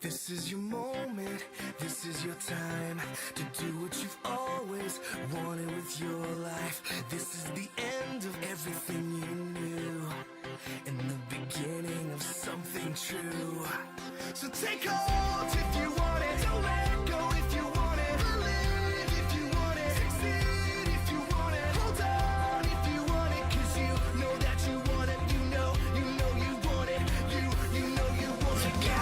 This is your moment, this is your time to do what you've always wanted with your life. This is the end of everything you knew and the beginning of something true. So take hold if you want it, don't let go if you want it, believe if you want it, succeed if you want it, hold on if you want it, cause you know that you want it, you know you want it, you know you want it. Go!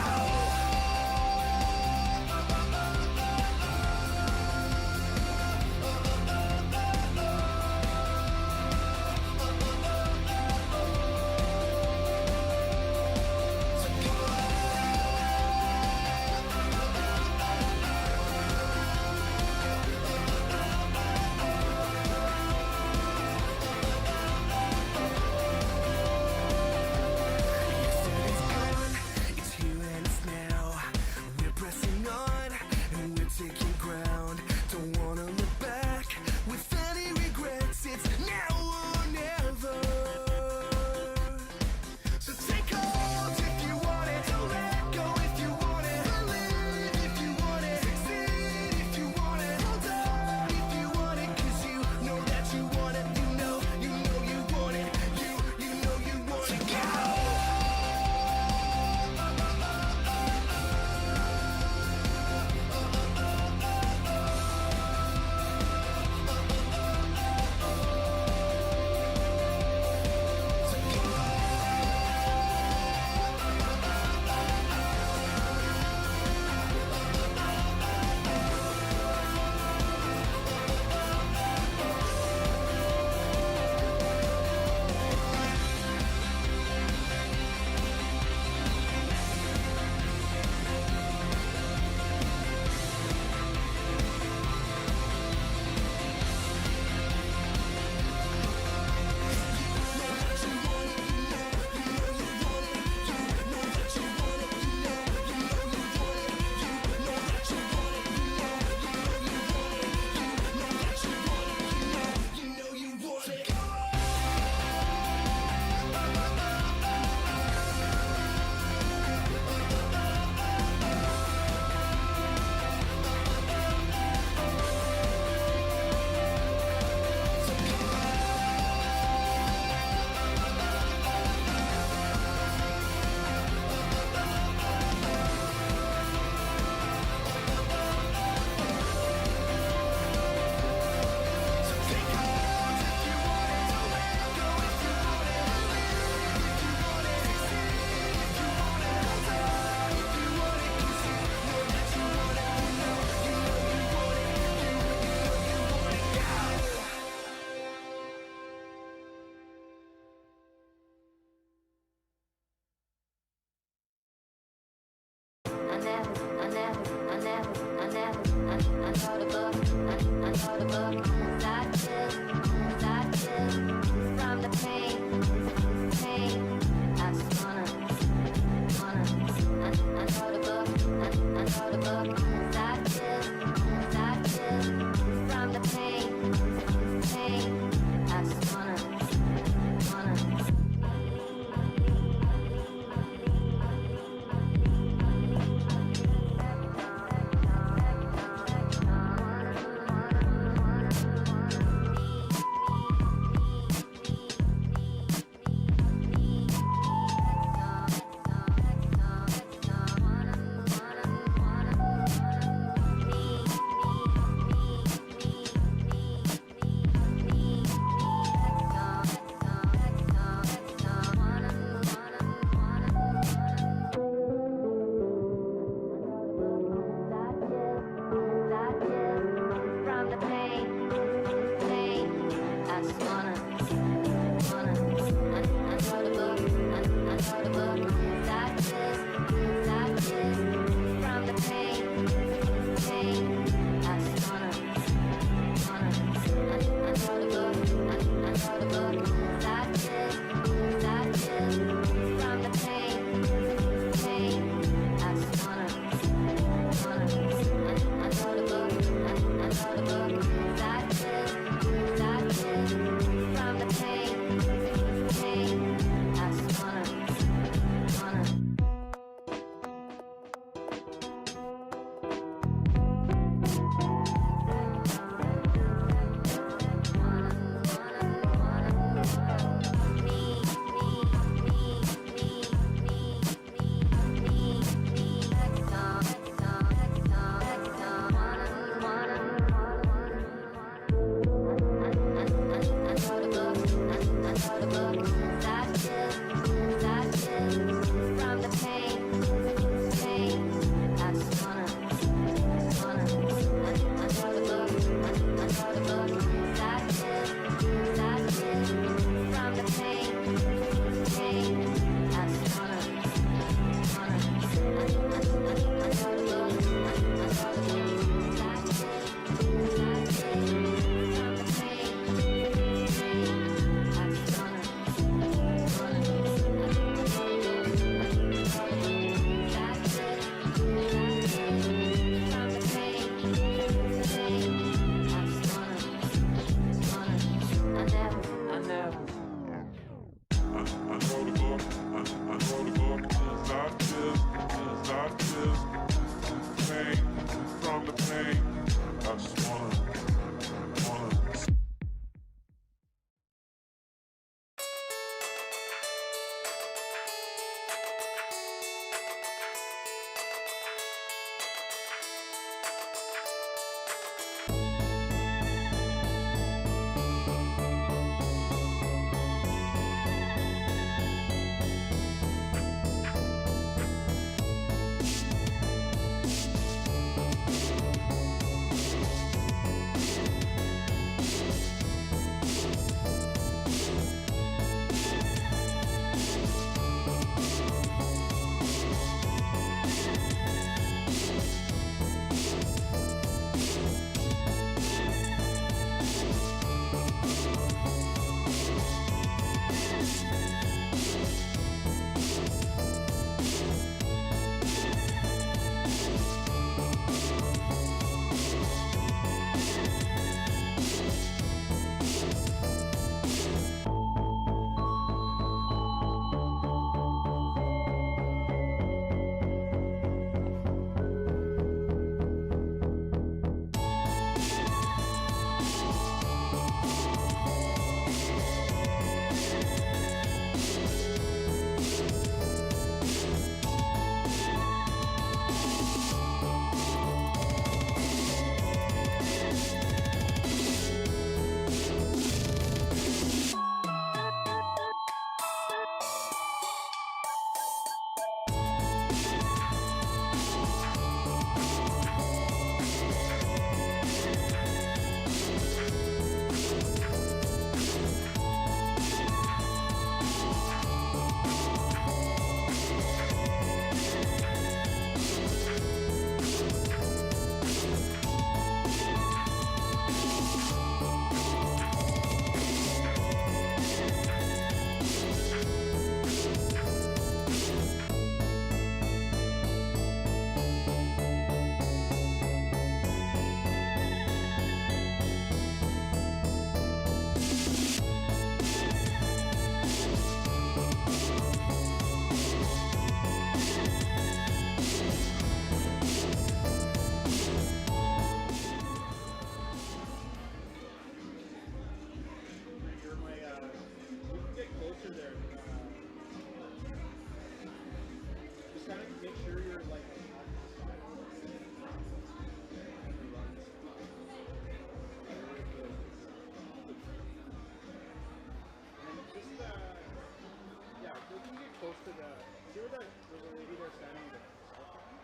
Taking ground, don't wanna look back with any regrets. It's now or never. So take hold if you want it, don't let go if you want it, believe if you want it, succeed if you want it, hold on if you want it, cause you know that you want it, you know you want it, you know you want it. Go!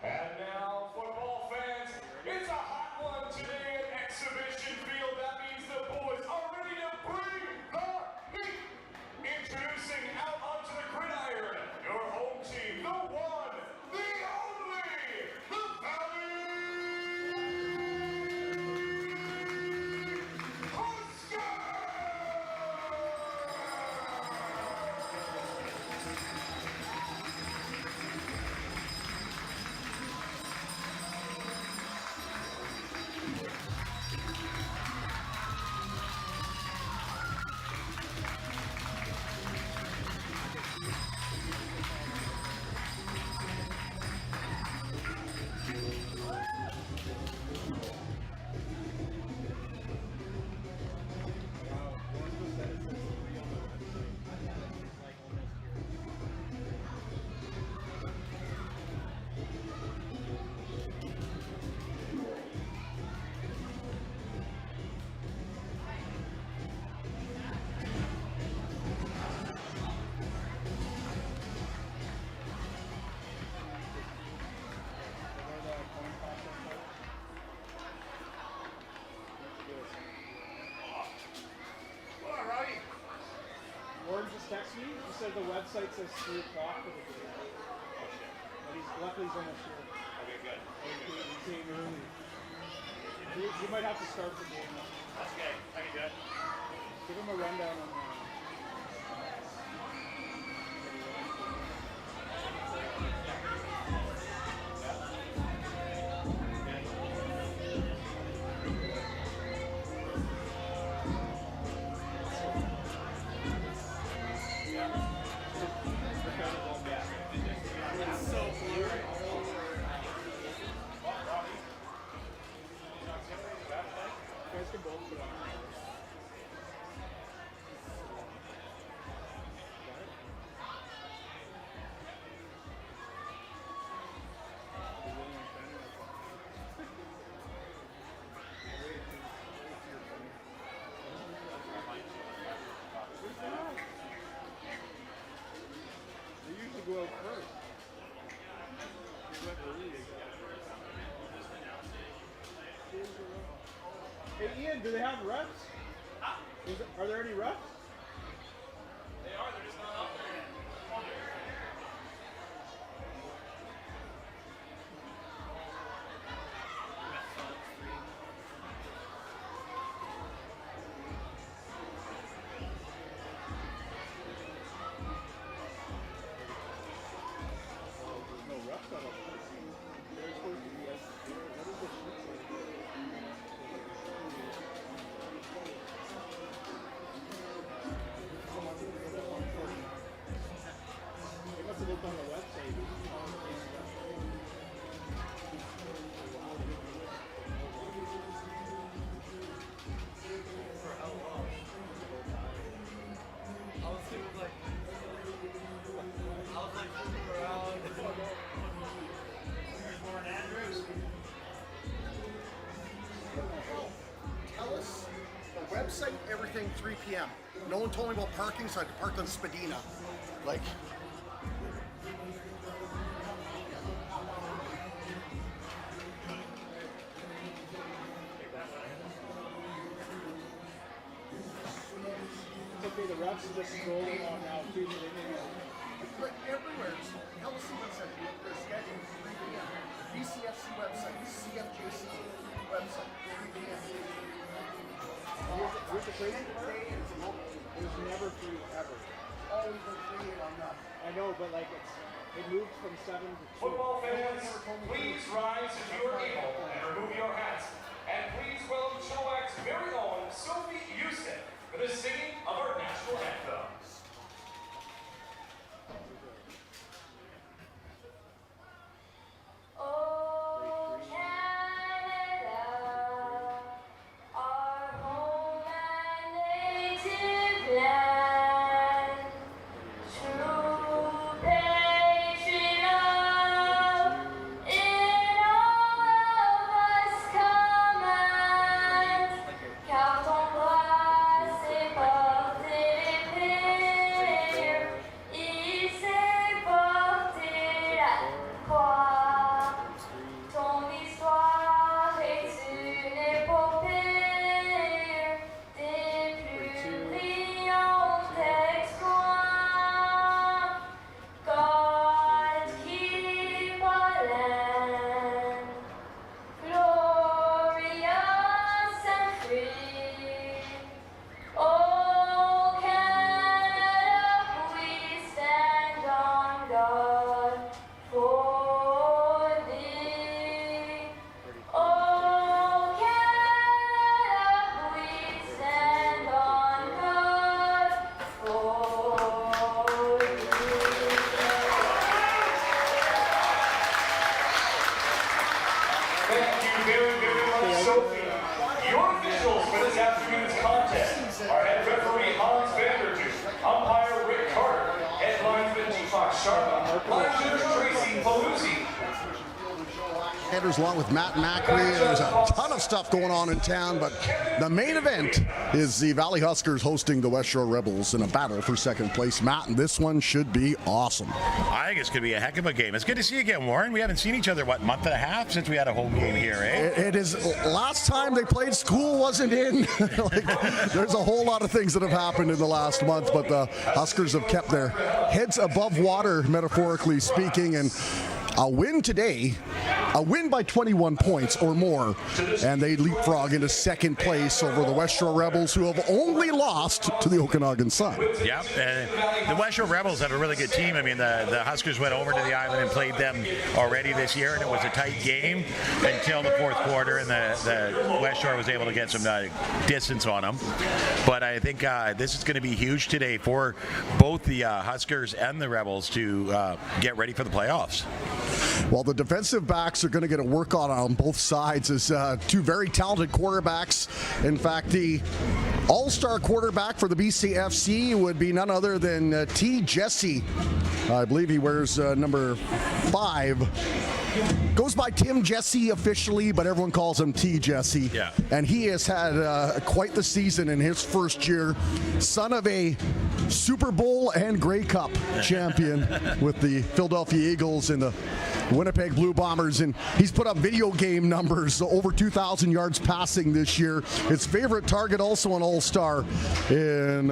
And now, football fans, it's a hot one today at Exhibition Field. That means the boys are ready to bring the heat. Introducing out onto the gridiron, your home team, the one, the only, the Valley Huskers! Warren just texted me. He said the website says 3 o'clock for the game. But luckily he's almost here. Okay, good. He came early. You might have to start the game. That's okay. I can do it. Give him a rundown on you guys can both put on. They usually go out first. Hey Ian, do they have refs? Are there any refs? They are. They're just not out there yet. No refs out there. They're supposed to be what is the sheet say? They must have looked on the website. For how long? I was looking around. Born Andrews. Tell us the website, everything, 3 p.m. No one told me about parking, so I had to park on Spadina. Like, It's okay, the refs are just scrolling on now too. but everywhere. Tell us the website, their schedule, 3 p.m. BCFC website, CFJC website, 3 p.m. Here's the crazy part. It was never free ever. Always been free on that. I know, but like it moved from 7 to 2. Football fans, please rise if you are able and remove your hats. And please welcome Chilliwack's very own Sophie Houston for the singing of our national anthem. Oh, Canada, our home and native land, true patriot of afternoon's contest are head referee Hans Vandertooth, umpire Rick Carter, head linesman Deepak Sharma, linesman Tracy Paluzzi. Anders along with Matt Macri. There's a ton of stuff going on in town, but the main event is the Valley Huskers hosting the Westshore Rebels in a battle for second place. Matt, and this one should be awesome. I think it's going to be a heck of a game. It's good to see you again, Warren. We haven't seen each other, what, month and a half since we had a home game here, eh? It is. Last time they played, school wasn't in. There's a whole lot of things that have happened in the last month, but the Huskers have kept their heads above water, metaphorically speaking, and a win today, a win by 21 points or more, and they leapfrog into second place over the Westshore Rebels, who have only lost to the Okanagan Sun. Yeah, the Westshore Rebels have a really good team. I mean, the Huskers went over to the island and played them already this year, and it was a tight game until the fourth quarter, and the Westshore was able to get some distance on them. But I think this is going to be huge today for both the Huskers and the Rebels to get ready for the playoffs. Well, the defensive backs are going to get a work on both sides as two very talented quarterbacks. In fact, the all-star quarterback for the BCFC would be none other than T. Jesse. I believe he wears number 5. Goes by Tim Jesse officially, but everyone calls him T. Jesse. Yeah. And he has had quite the season in his first year. Son of a Super Bowl and Grey Cup champion with the Philadelphia Eagles and the Winnipeg Blue Bombers, and he's put up video game numbers, over 2,000 yards passing this year. His favorite target, also an all-star in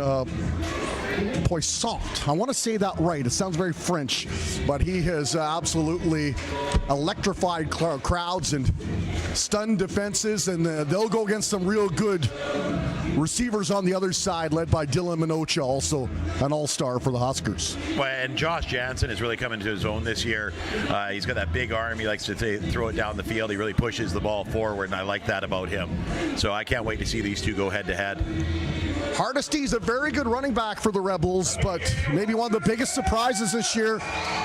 Poissant. I want to say that right. It sounds very French, but he has absolutely electrified crowds and stunned defenses, and they'll go against some real good receivers on the other side, led by Dylan Minocha, also an all-star for the Huskers. Well, and Josh Jansen is really coming to his own this year. He's got that big arm. He likes to throw it down the field. He really pushes the ball forward, and I like that about him. So I can't wait to see these two go head-to-head. Hardesty's a very good running back for the Rebels, but maybe one of the biggest surprises this year,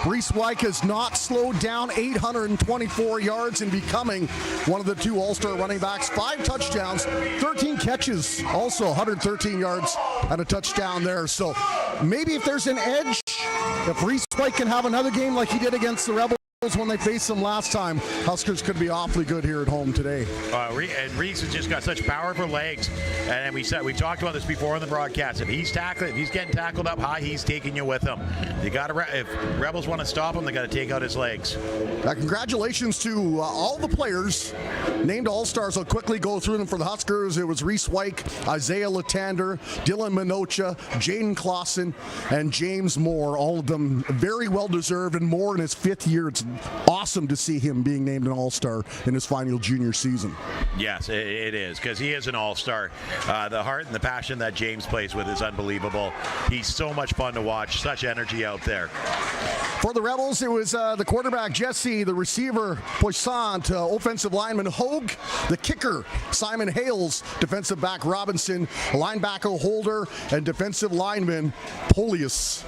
Reese Wyke has not slowed down, 824 yards and becoming one of the two all-star running backs. 5 touchdowns, 13 catches, also 113 yards and a touchdown there. So maybe if there's an edge, if Reese Wyke can have another game like he did against the Rebels when they faced them last time, Huskers could be awfully good here at home today. And Reese has just got such powerful legs, and we talked about this before in the broadcast. If he's getting tackled up high, he's taking you with him. If Rebels want to stop him, they got to take out his legs. Congratulations to all the players named All-Stars. I'll quickly go through them for the Huskers. It was Reese Wyke, Isaiah Latander, Dylan Minocha, Jaden Clausen, and James Moore. All of them very well deserved, and Moore in his 5th year. It's awesome to see him being named an all-star in his final junior season. Yes, it is, because he is an all-star. The heart and the passion that James plays with is unbelievable. He's so much fun to watch, such energy out there. For the Rebels, it was the quarterback Jesse, the receiver Poissant, offensive lineman Hogue, the kicker Simon Hales, defensive back Robinson, linebacker Holder, and defensive lineman Polius.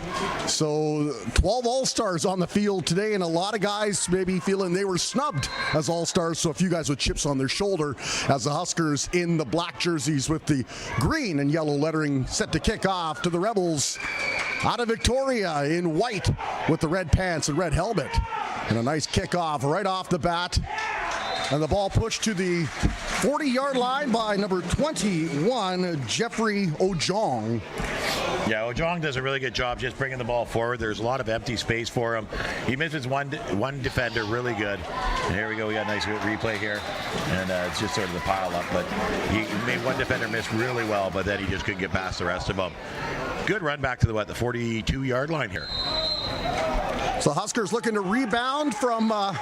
So 12 all-stars on the field today, and a lot of guys maybe feeling they were snubbed as all-stars, so a few guys with chips on their shoulder as the Huskers in the black jerseys with the green and yellow lettering set to kick off to the Rebels out of Victoria in white with the red pants and red helmet. And a nice kickoff right off the bat. And the ball pushed to the 40-yard line by number 21, Jeffrey Ojong. Yeah, Ojong does a really good job just bringing the ball forward. There's a lot of empty space for him. He misses one defender really good. And here we go. We got a nice replay here. And it's just sort of the pile up. But he made one defender miss really well, but then he just couldn't get past the rest of them. Good run back to the 42-yard line here. So Huskers looking to rebound from a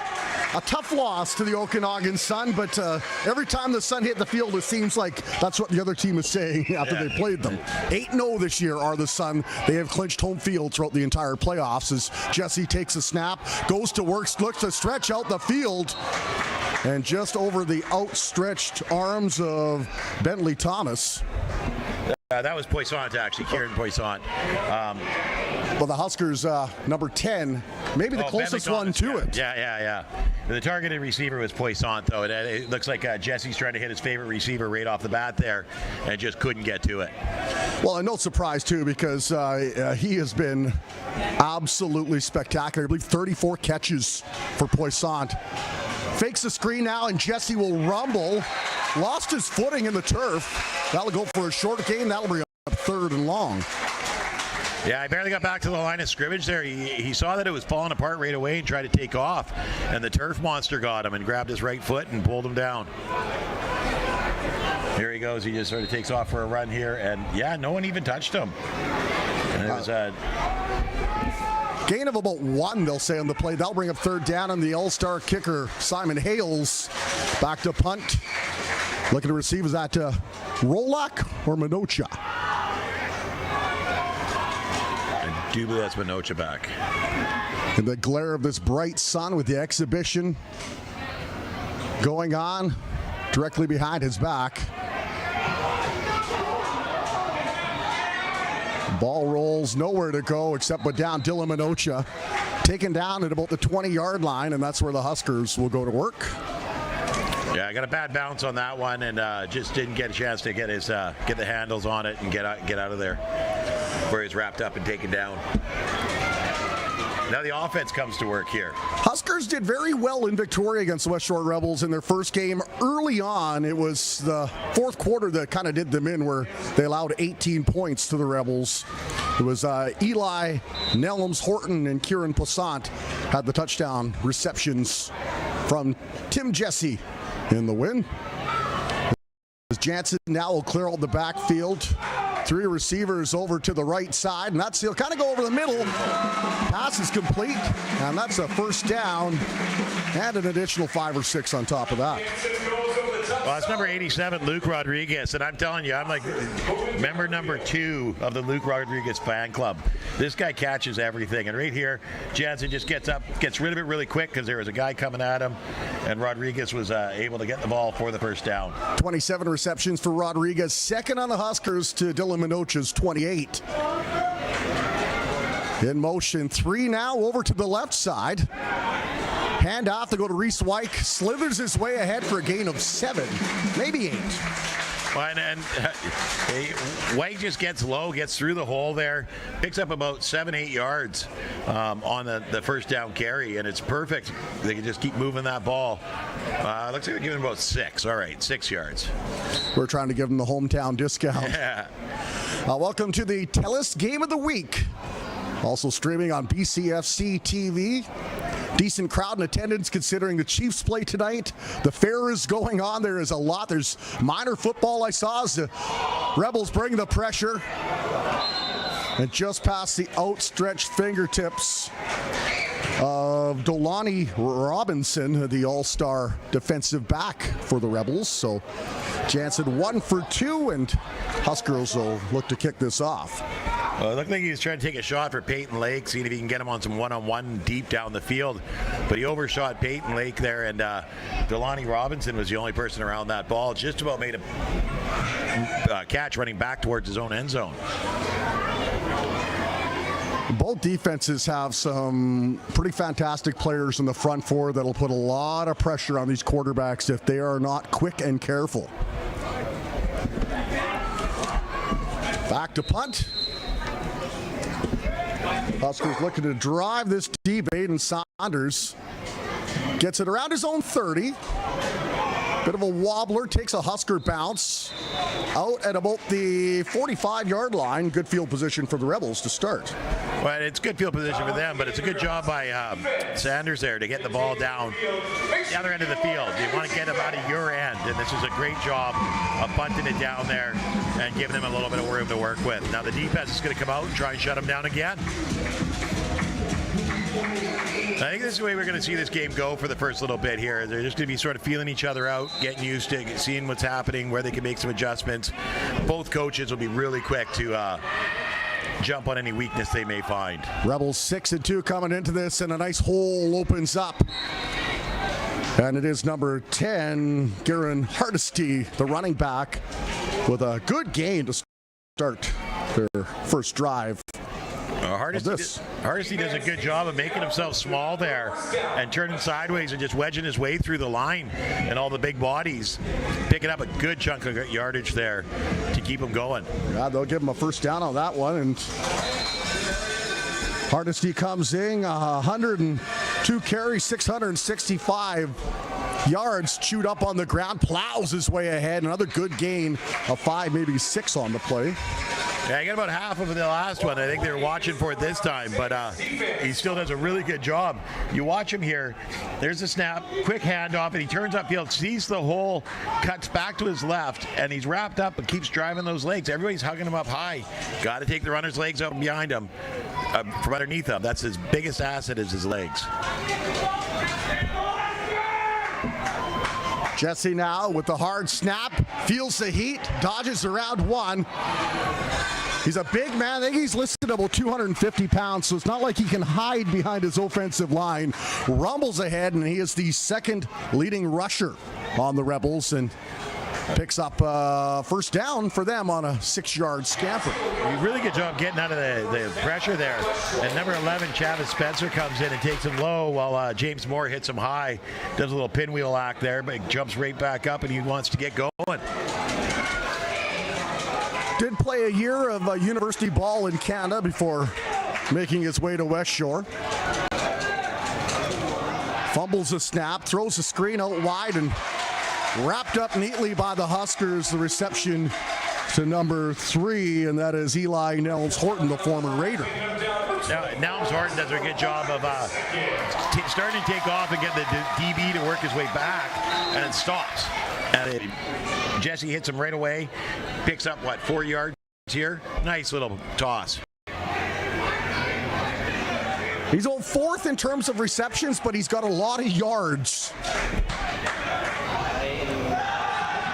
tough loss to the Okanagan Sun, but every time the Sun hit the field, it seems like that's what the other team is saying after they played them. 8-0 this year are the Sun. They have clinched home field throughout the entire playoffs as Jesse takes a snap, goes to work, looks to stretch out the field, and just over the outstretched arms of Bentley Thomas. That was Poissant, actually, Kieran Poissant. Well, the Huskers, number 10, maybe the closest Ben one McDonald's, to it. Yeah. The targeted receiver was Poissant, though. It looks like Jesse's trying to hit his favorite receiver right off the bat there and just couldn't get to it. Well, and no surprise, too, because he has been absolutely spectacular. I believe 34 catches for Poissant. Fakes the screen now, and Jesse will rumble. Lost his footing in the turf. That'll go for a short game. That'll bring up 3rd and long. Yeah, I barely got back to the line of scrimmage there. He saw that it was falling apart right away and tried to take off. And the turf monster got him and grabbed his right foot and pulled him down. Here he goes. He just sort of takes off for a run here. And, yeah, no one even touched him. And it was a gain of about 1, they'll say, on the play. That'll bring up 3rd down, and the all-star kicker, Simon Hales, back to punt. Looking to receive, is that Rolak or Minocha? I do believe that's Minocha back. In the glare of this bright sun with the exhibition going on directly behind his back. Ball rolls, nowhere to go except but down. Dylan Minocha taken down at about the 20-yard line, and that's where the Huskers will go to work. Yeah, I got a bad bounce on that one, and just didn't get a chance to get the handles on it and get out of there where he's wrapped up and taken down. Now the offense comes to work here. Huskers did very well in Victoria against the Westshore Rebels in their first game. Early on, it was the fourth quarter that kind of did them in, where they allowed 18 points to the Rebels. It was Eli, Nellums, Horton, and Kieran Poissant had the touchdown receptions from Tim Jesse in the win. As Jansen now will clear out the backfield. 3 receivers over to the right side, and that's he'll kind of go over the middle. Pass is complete, and that's a 1st down, and an additional 5 or 6 on top of that. Well, it's number 87, Luke Rodriguez, and I'm telling you, I'm like member number 2 of the Luke Rodriguez fan club. This guy catches everything, and right here, Jansen just gets up, gets rid of it really quick because there was a guy coming at him, and Rodriguez was able to get the ball for the 1st down. 27 receptions for Rodriguez, 2nd on the Huskers to Dylan Minocha's 28. In motion, 3 now over to the left side. Hand off to go to Reese Wyke. Slithers his way ahead for a gain of 7, maybe 8. Well, and White just gets low, gets through the hole there, picks up about 7-8 yards on the 1st down carry, and it's perfect. They can just keep moving that ball. Looks like they're giving about 6. All right, 6 yards. We're trying to give them the hometown discount. Yeah. Welcome to the TELUS Game of the Week. Also streaming on BCFC TV. Decent crowd in attendance considering the Chiefs play tonight. The fair is going on. There is a lot. There's minor football I saw as the Rebels bring the pressure. And just past the outstretched fingertips of Dolani Robinson, the all-star defensive back for the Rebels. So Jansen 1 for 2, and Huskers will look to kick this off. Well, it looked like he was trying to take a shot for Peyton Lake, seeing if he can get him on some one-on-one deep down the field. But he overshot Peyton Lake there, and Delani Robinson was the only person around that ball. Just about made a catch running back towards his own end zone. Both defenses have some pretty fantastic players in the front 4 that'll put a lot of pressure on these quarterbacks if they are not quick and careful. Back to punt. Huskers looking to drive this deep. Aiden Saunders gets it around his own 30. Bit of a wobbler, takes a Husker bounce out at about the 45-yard line. Good field position for the Rebels to start. Well, it's good field position for them, but it's a good job by Sanders there to get the ball down the other end of the field. You want to get him out of your end, and this is a great job of punting it down there and giving them a little bit of room to work with. Now the defense is going to come out and try and shut him down again. I think this is the way we're going to see this game go for the first little bit here. They're just going to be sort of feeling each other out, getting used to seeing what's happening, where they can make some adjustments. Both coaches will be really quick to jump on any weakness they may find. Rebels 6-2 coming into this, and a nice hole opens up. And it is number 10, Garen Hardesty, the running back, with a good gain to start their first drive. Hardesty does a good job of making himself small there and turning sideways and just wedging his way through the line and all the big bodies, picking up a good chunk of yardage there to keep him going. Yeah, they'll give him a first down on that one. And Hardesty comes in, 102 carries, 665 yards, chewed up on the ground, plows his way ahead. Another good gain of 5, maybe 6 on the play. Yeah, he got about half of the last one. I think they were watching for it this time, but he still does a really good job. You watch him here. There's a snap, quick handoff, and he turns upfield, sees the hole, cuts back to his left, and he's wrapped up and keeps driving those legs. Everybody's hugging him up high. Got to take the runner's legs out behind him, from underneath him. That's his biggest asset is his legs. Jesse now with the hard snap, feels the heat, dodges around one. He's a big man. I think he's listed about 250 pounds, so it's not like he can hide behind his offensive line. Rumbles ahead, and he is the second leading rusher on the Rebels, and picks up first down for them on a 6-yard scamper. Really good job getting out of the pressure there. And number 11, Chavis Spencer, comes in and takes him low while James Moore hits him high. Does a little pinwheel act there, but jumps right back up, and he wants to get going. Did play a year of university ball in Canada before making his way to Westshore. Fumbles a snap, throws a screen out wide, and wrapped up neatly by the Huskers. The reception to number 3, and that is Eli Nels Horton, the former Raider. Nels Horton does a good job of starting to take off and get the DB to work his way back, and it stops. And Jesse hits him right away, picks up, 4 yards here? Nice little toss. He's on 4th in terms of receptions, but he's got a lot of yards.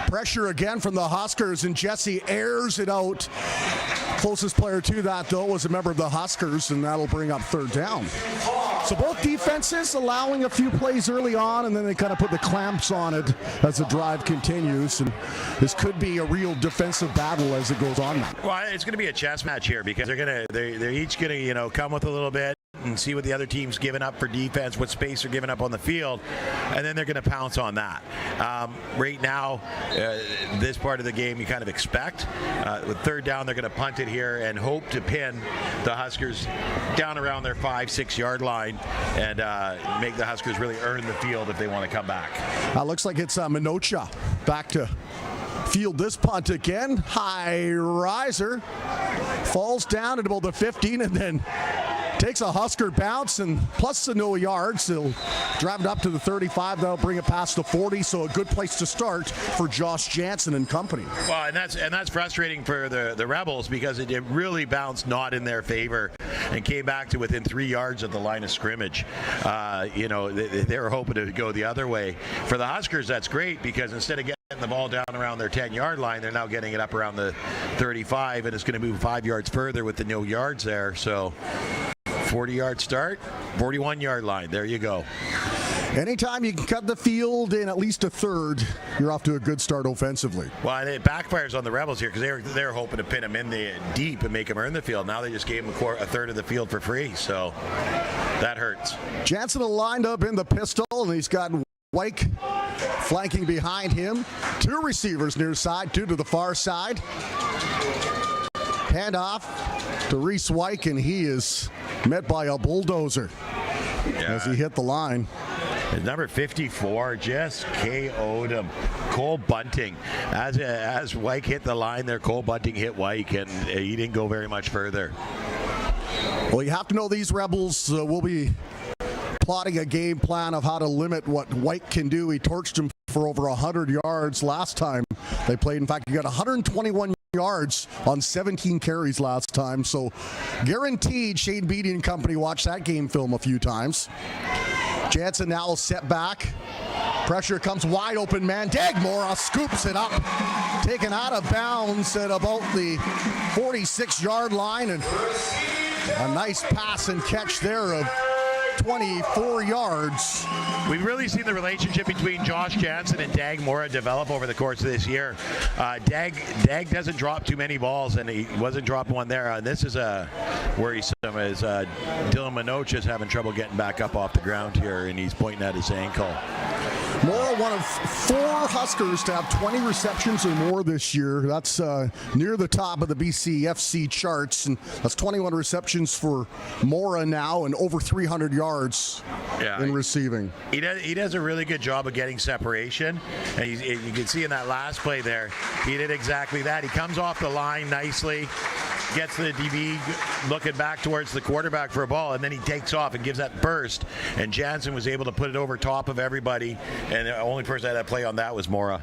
Pressure again from the Huskers, and Jesse airs it out. Closest player to that, though, was a member of the Huskers, and that'll bring up 3rd down. So both defenses allowing a few plays early on, and then they kind of put the clamps on it as the drive continues. And this could be a real defensive battle as it goes on. Well, it's going to be a chess match here because they're each going to come with a little bit and see what the other team's giving up for defense, what space they're giving up on the field, and then they're going to pounce on that. Right now, this part of the game you kind of expect. With 3rd down, they're going to punt it here and hope to pin the Huskers down around their 5-6 yard line and make the Huskers really earn the field if they want to come back. Looks like it's Minocha back to field this punt again. High riser. Falls down at about the 15 and then takes a Husker bounce and plus the no yards. He'll drive it up to the 35. That'll bring it past the 40. So a good place to start for Josh Jansen and company. Well, and that's frustrating for the Rebels because it really bounced not in their favor and came back to within 3 yards of the line of scrimmage. They were hoping to go the other way. For the Huskers, that's great because instead of getting the ball down around their 10-yard line, they're now getting it up around the 35, and it's going to move 5 yards further with the no yards there. So 40-yard start, 41-yard line. There you go. Anytime you can cut the field in at least a third, you're off to a good start offensively. Well, it backfires on the Rebels here because they're hoping to pin him in the deep and make him earn the field. Now they just gave him a third of the field for free, so that hurts. Jansen lined up in the pistol, and he's got Wyke flanking behind him. 2 receivers near side, 2 to the far side. Handoff to Reese Wyke, and he is met by a bulldozer as he hit the line. Number 54 just KO'd him. Cole Bunting. As Wyke hit the line there, Cole Bunting hit Wyke, and he didn't go very much further. Well, you have to know these Rebels will be plotting a game plan of how to limit what Wyke can do. He torched him for over 100 yards last time they played. In fact, he got 121 yards on 17 carries last time. So guaranteed Shane Beatty and company watched that game film a few times. Jansen now set back. Pressure comes wide open, man. Dagmore scoops it up. Taken out of bounds at about the 46-yard line. And a nice pass and catch there of 24 yards. We've really seen the relationship between Josh Jansen and Dag Mora develop over the course of this year. Dag doesn't drop too many balls, and he wasn't dropping one there. This is worrisome as Dylan Minoch is having trouble getting back up off the ground here, and he's pointing at his ankle. Mora, one of 4 Huskers to have 20 receptions or more this year. That's near the top of the BCFC charts, and that's 21 receptions for Mora now and over 300 yards in receiving. He does a really good job of getting separation, and you can see in that last play there, he did exactly that. He comes off the line nicely, gets the DB looking back towards the quarterback for a ball, and then he takes off and gives that burst, and Jansen was able to put it over top of everybody, and the only person that had play on that was Mora.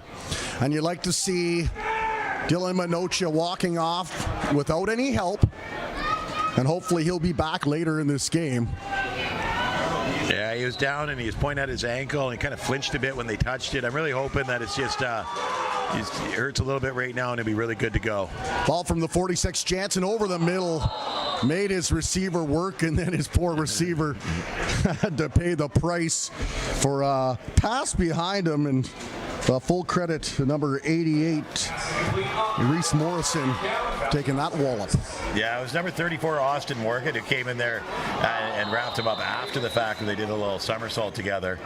And you'd like to see Dylan Minocha walking off without any help, and hopefully he'll be back later in this game. Yeah, he was down and he was pointing at his ankle, and he kind of flinched a bit when they touched it. I'm really hoping that it's just it hurts a little bit right now and it'll be really good to go. Ball from the 46, Jansen over the middle, made his receiver work, and then his poor receiver had to pay the price for a pass behind him. And full credit to number 88, Reese Morrison, taking that wallop. Yeah, it was number 34, Austin Morgan, who came in there and wrapped him up after the fact when they did a little somersault together.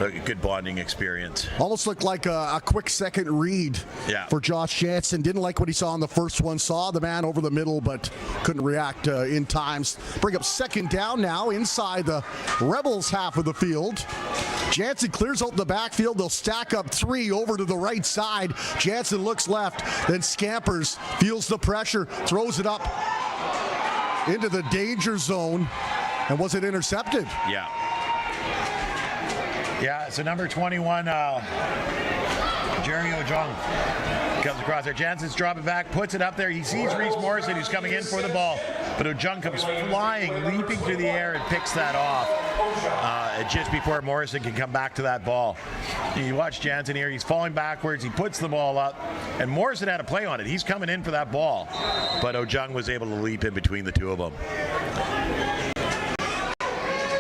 A good bonding experience. Almost looked like a quick second read for Josh Jansen. Didn't like what he saw on the first one. Saw the man over the middle, but couldn't react in times. Bring up second down now inside the Rebels half of the field. Jansen clears out the backfield. They'll stack up 3 over to the right side. Jansen looks left, then scampers, feels the pressure, throws it up into the danger zone. And was it intercepted? Yeah. Yeah, so number 21, Jerry Ojong comes across there. Jansen's dropping back, puts it up there. He sees Reese Morrison, who's coming in for the ball. But Ojong comes flying, leaping through the air, and picks that off just before Morrison can come back to that ball. You watch Jansen here. He's falling backwards. He puts the ball up, and Morrison had a play on it. He's coming in for that ball. But Ojong was able to leap in between the two of them.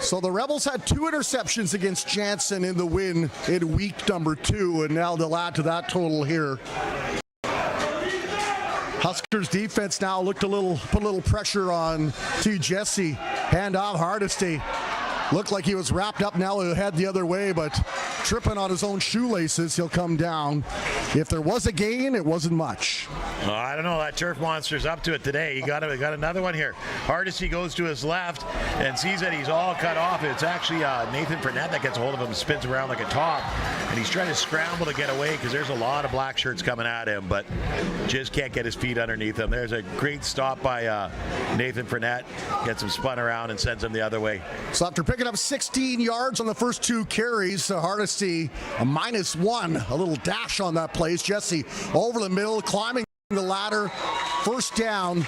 So the Rebels had 2 interceptions against Jansen in the win in week number 2, and now they'll add to that total here. Huskers defense now put a little pressure on T. Jesse. Hand off Hardesty. Looked like he was wrapped up, now he'll head the other way, but tripping on his own shoelaces, he'll come down. If there was a gain, it wasn't much. Well, I don't know. That turf monster's up to it today. He got another one here. Hardesty goes to his left and sees that he's all cut off. It's actually Nathan Burnett that gets a hold of him and spins around like a top. And he's trying to scramble to get away because there's a lot of black shirts coming at him, but just can't get his feet underneath him. There's a great stop by Nathan Burnett. Gets him spun around and sends him the other way. So after picking up 16 yards on the first 2 carries, Hardesty a -1. A little dash on that play. Jesse over the middle, climbing the ladder. First down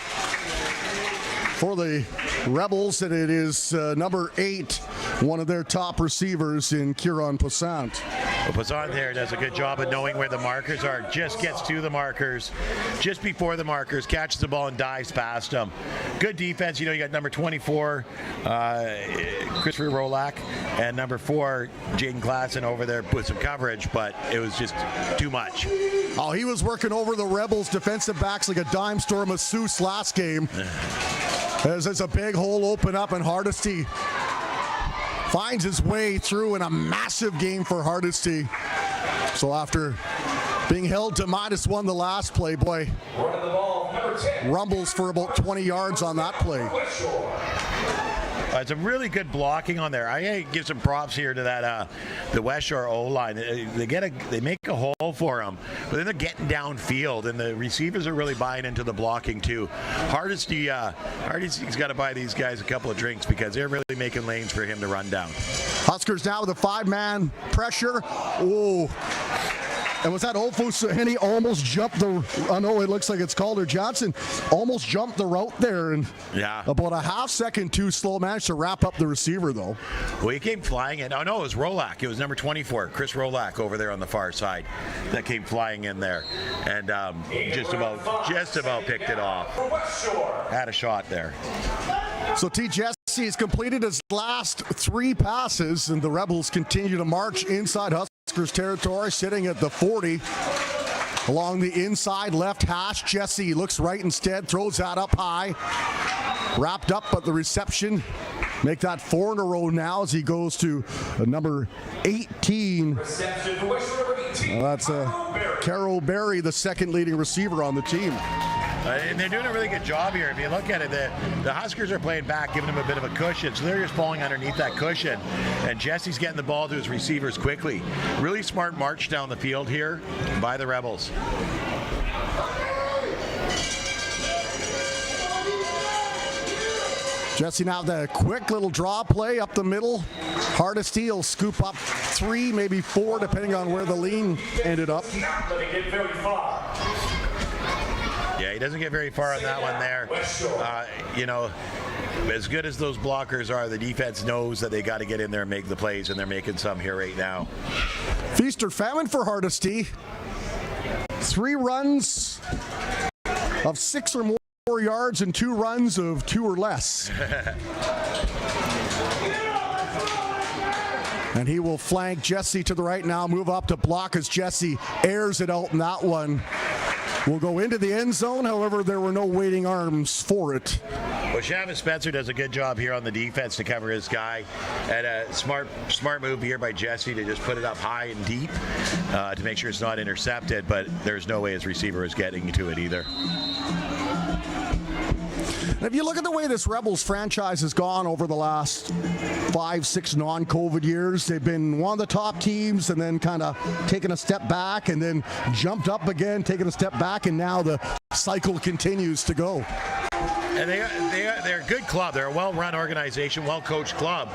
for the Rebels, and it is number 8, one of their top receivers in Kieran Poissant. Well, Poissant there does a good job of knowing where the markers are. Just gets to the markers just before the markers, catches the ball and dives past them. Good defense. You got number 24, Christopher Rolak, and number 4, Jaden Klassen over there with some coverage, but it was just too much. Oh, he was working over the Rebels defensive backs like a dime store masseuse last game. As there's a big hole open up, and Hardesty finds his way through in a massive game for Hardesty. So after being held to -1 the last play, boy, rumbles for about 20 yards on that play. It's a really good blocking on there. I give some props here to that the Westshore O-line. They make a hole for them, but then they're getting downfield, and the receivers are really buying into the blocking too. Hardesty's got to buy these guys a couple of drinks because they're really making lanes for him to run down. Huskers now with a 5-man pressure. Oh. And was that Olfus? Henny almost jumped I know it looks like it's Calder Johnson. Almost jumped the route there, and about a half second too slow. Managed to wrap up the receiver though. Well, he came flying in. Oh no, it was Rolak. It was number 24, Chris Rolak over there on the far side that came flying in there, and just about picked it off. Had a shot there. So T. Jesse Jesse's completed his last 3 passes, and the Rebels continue to march inside Huskers territory, sitting at the 40. Along the inside left hash, Jesse looks right instead, throws that up high. Wrapped up, but the reception. Make that 4 in a row now as he goes to number 18. That's Carol Berry, the second leading receiver on the team. And they're doing a really good job here. If you look at it, the Huskers are playing back, giving them a bit of a cushion. So they're just falling underneath that cushion. And Jesse's getting the ball to his receivers quickly. Really smart march down the field here by the Rebels. Jesse now the quick little draw play up the middle. Hardesty will scoop up 3, maybe 4, depending on where the lean ended up. Yeah, he doesn't get very far on that one there. You know, as good as those blockers are, the defense knows that they got to get in there and make the plays, and they're making some here right now. Feast or famine for Hardesty. 3 runs of 6 or more yards and 2 runs of 2 or less. And he will flank Jesse to the right now, move up to block as Jesse airs it out, and that one will go into the end zone. However, there were no waiting arms for it. Well, Shavin Spencer does a good job here on the defense to cover his guy. And a smart move here by Jesse to just put it up high and deep to make sure it's not intercepted, but there's no way his receiver is getting to it either. If you look at the way this Rebels franchise has gone over the last 5-6 non-COVID years, they've been one of the top teams and then kind of taken a step back and then jumped up again, taken a step back, and now the cycle continues to go. And they're a good club. They're a well-run organization, well-coached club.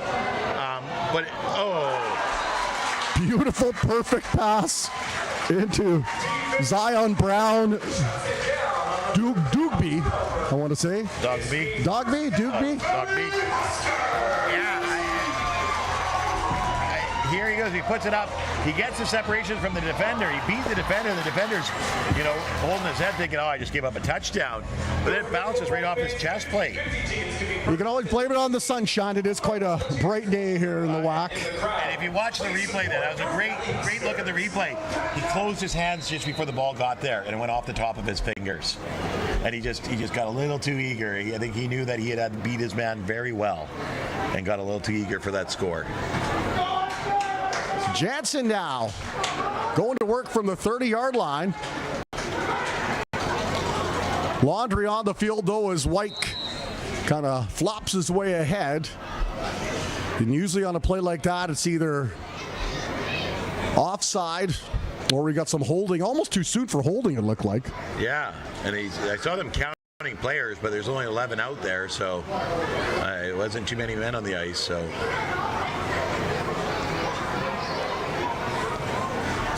Beautiful, perfect pass into Zion Brown. Dugby, I want to say. Dugby. Dugby? Yeah. Here he goes. He puts it up. He gets the separation from the defender. He beat the defender. The defender's, holding his head thinking, I just gave up a touchdown. But then it bounces right off his chest plate. You can always blame it on the sunshine. It is quite a bright day here in the WAC. And if you watch the replay, that was a great look at the replay. He closed his hands just before the ball got there, and it went off the top of his fingers. And he just got a little too eager. I think he knew that he had beat his man very well and got a little too eager for that score. Jansen now going to work from the 30-yard line. Laundry on the field, though, as White kind of flops his way ahead. And usually on a play like that, it's either offside or we got some holding. Almost too soon for holding, it looked like. Yeah, and I saw them counting players, but there's only 11 out there, so it wasn't too many men on the ice.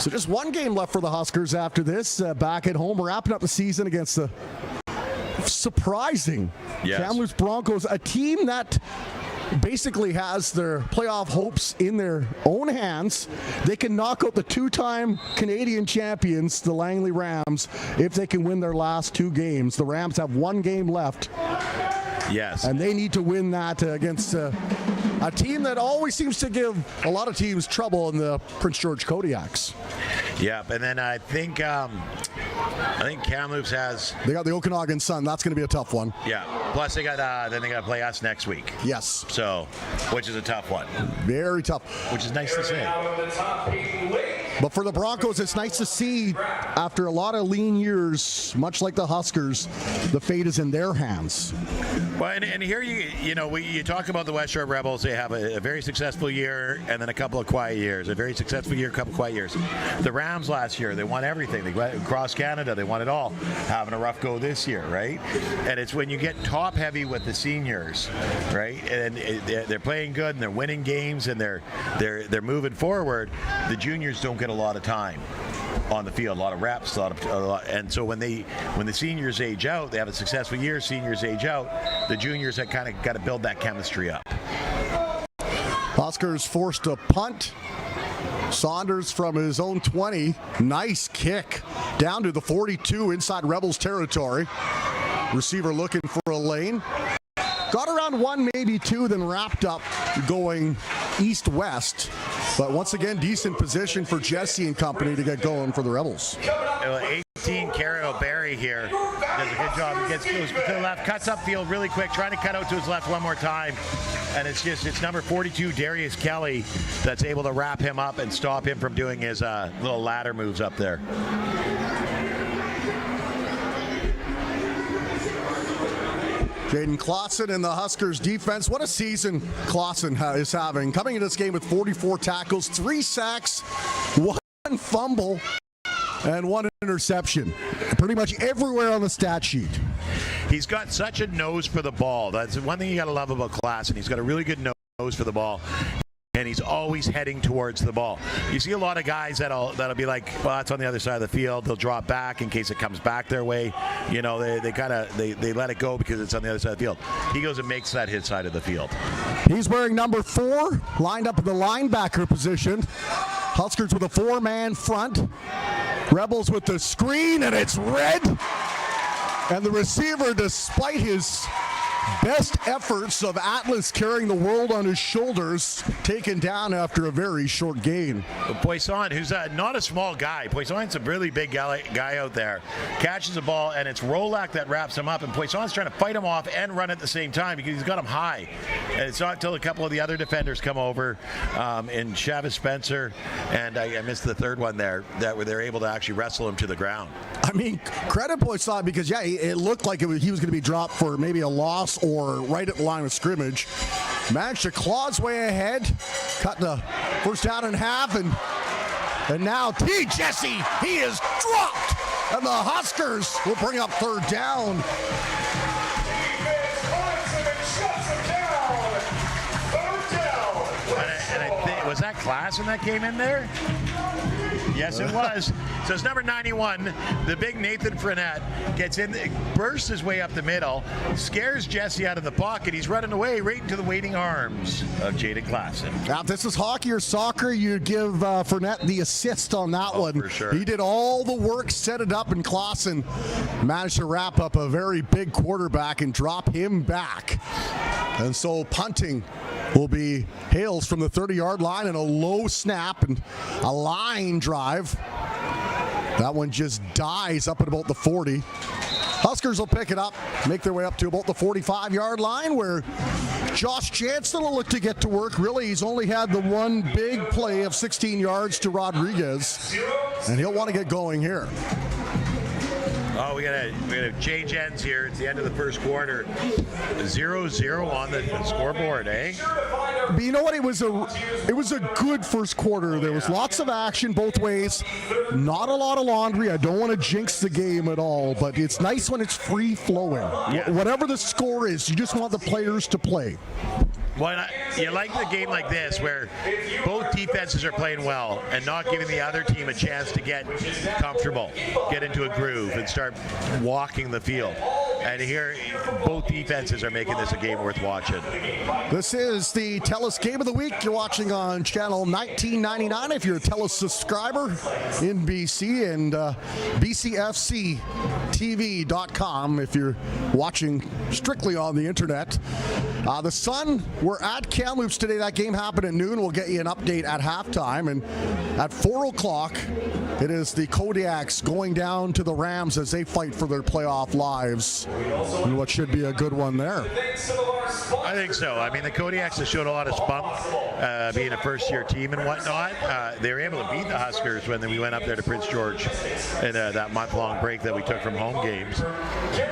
So just one game left for the Huskers after this. Back at home, wrapping up the season against the surprising Kamloops Broncos, a team that basically has their playoff hopes in their own hands. They can knock out the 2-time Canadian champions, the Langley Rams, if they can win their last 2 games. The Rams have 1 game left. Yes. And they need to win that against a team that always seems to give a lot of teams trouble in the Prince George Kodiaks. Yep, and then I think Kamloops has. They got the Okanagan Sun. That's going to be a tough one. Yeah. Plus they got to play us next week. Yes. So, which is a tough one. Very tough. Which is nice to see. But for the Broncos, it's nice to see after a lot of lean years, much like the Huskers, the fate is in their hands. Well, and here you talk about the Westshore Rebels. They have a very successful year and then a couple of quiet years. A very successful year, a couple of quiet years. The Rams last year, they won everything. They went across Canada. They won it all. Having a rough go this year, right? And it's when you get top heavy with the seniors, right? And they're playing good and they're winning games and they're moving forward. The juniors don't get a lot of time on the field, a lot of reps, and so when the seniors age out, they have a successful year. Seniors age out, the juniors have kind of got to build that chemistry up. Huskers forced a punt. Saunders from his own 20, nice kick down to the 42 inside Rebels territory. Receiver looking for a lane. Got around 1, maybe 2, then wrapped up going east-west. But once again, decent position for Jesse and company to get going for the Rebels. 18, Carol Barry here does a good job. He goes to the left, cuts upfield really quick, trying to cut out to his left one more time. And it's number 42, Darius Kelly, that's able to wrap him up and stop him from doing his little ladder moves up there. Jaden Clausen and the Huskers defense. What a season Clausen is having. Coming into this game with 44 tackles, 3 sacks, 1 fumble, and 1 interception. Pretty much everywhere on the stat sheet. He's got such a nose for the ball. That's one thing you got to love about Clausen. He's got a really good nose for the ball. And he's always heading towards the ball. You see a lot of guys that'll be like, well, that's on the other side of the field. They'll drop back in case it comes back their way. You know, they let it go because it's on the other side of the field. He goes and makes that his side of the field. He's wearing number 4, lined up in the linebacker position. Huskers with a 4-man front. Rebels with the screen, and it's red. And the receiver, despite his best efforts of Atlas carrying the world on his shoulders, taken down after a very short gain. Poisson, who's not a small guy. Poisson's a really big guy out there. Catches the ball, and it's Rolak that wraps him up, and Poisson's trying to fight him off and run at the same time because he's got him high. And it's not until a couple of the other defenders come over, in Chavis Spencer, and I missed the third one there, that they're able to actually wrestle him to the ground. I mean, credit Poisson because, yeah, it looked like he was going to be dropped for maybe a loss or right at the line of scrimmage. Managed to claw his way ahead, cut the first down in half, and now Jesse, he is dropped, and the Huskers will bring up third down. And I think, was that Clausen that came in there? Yes, it was. So it's number 91, the big Nathan Fournette, gets in, bursts his way up the middle, scares Jesse out of the pocket. He's running away right into the waiting arms of Jaden Clausen. Now, if this is hockey or soccer, you give Fournette the assist on that one. For sure. He did all the work, set it up, and Clausen managed to wrap up a very big quarterback and drop him back. And so punting will be Hales from the 30-yard line, and a low snap and a line drive. That one just dies up at about the 40. Huskers will pick it up, make their way up to about the 45-yard line, where Josh Jansen will look to get to work. Really, he's only had the one big play of 16 yards to Rodriguez, and he'll want to get going here. Oh, we got a Jay Jens here. It's the end of the first quarter. 0-0 on the scoreboard, eh? But you know what? It was a good first quarter. There was lots of action both ways. Not a lot of laundry. I don't want to jinx the game at all, but it's nice when it's free flowing. Yeah. Whatever the score is, you just want the players to play. Well, you like the game like this where both defenses are playing well and not giving the other team a chance to get comfortable, get into a groove, and start walking the field. And here, both defenses are making this a game worth watching. This is the TELUS Game of the Week. You're watching on channel 1999 if you're a TELUS subscriber in BC, and BCFCTV.com if you're watching strictly on the internet. The Sun, we're at Kamloops today. That game happened at noon. We'll get you an update at halftime. And at 4 o'clock, it is the Kodiaks going down to the Rams as they fight for their playoff lives. And what should be a good one there. I think so. I mean, the Kodiaks have showed a lot of spunk, being a first-year team and whatnot. They were able to beat the Huskers when we went up there to Prince George in that month-long break that we took from home games.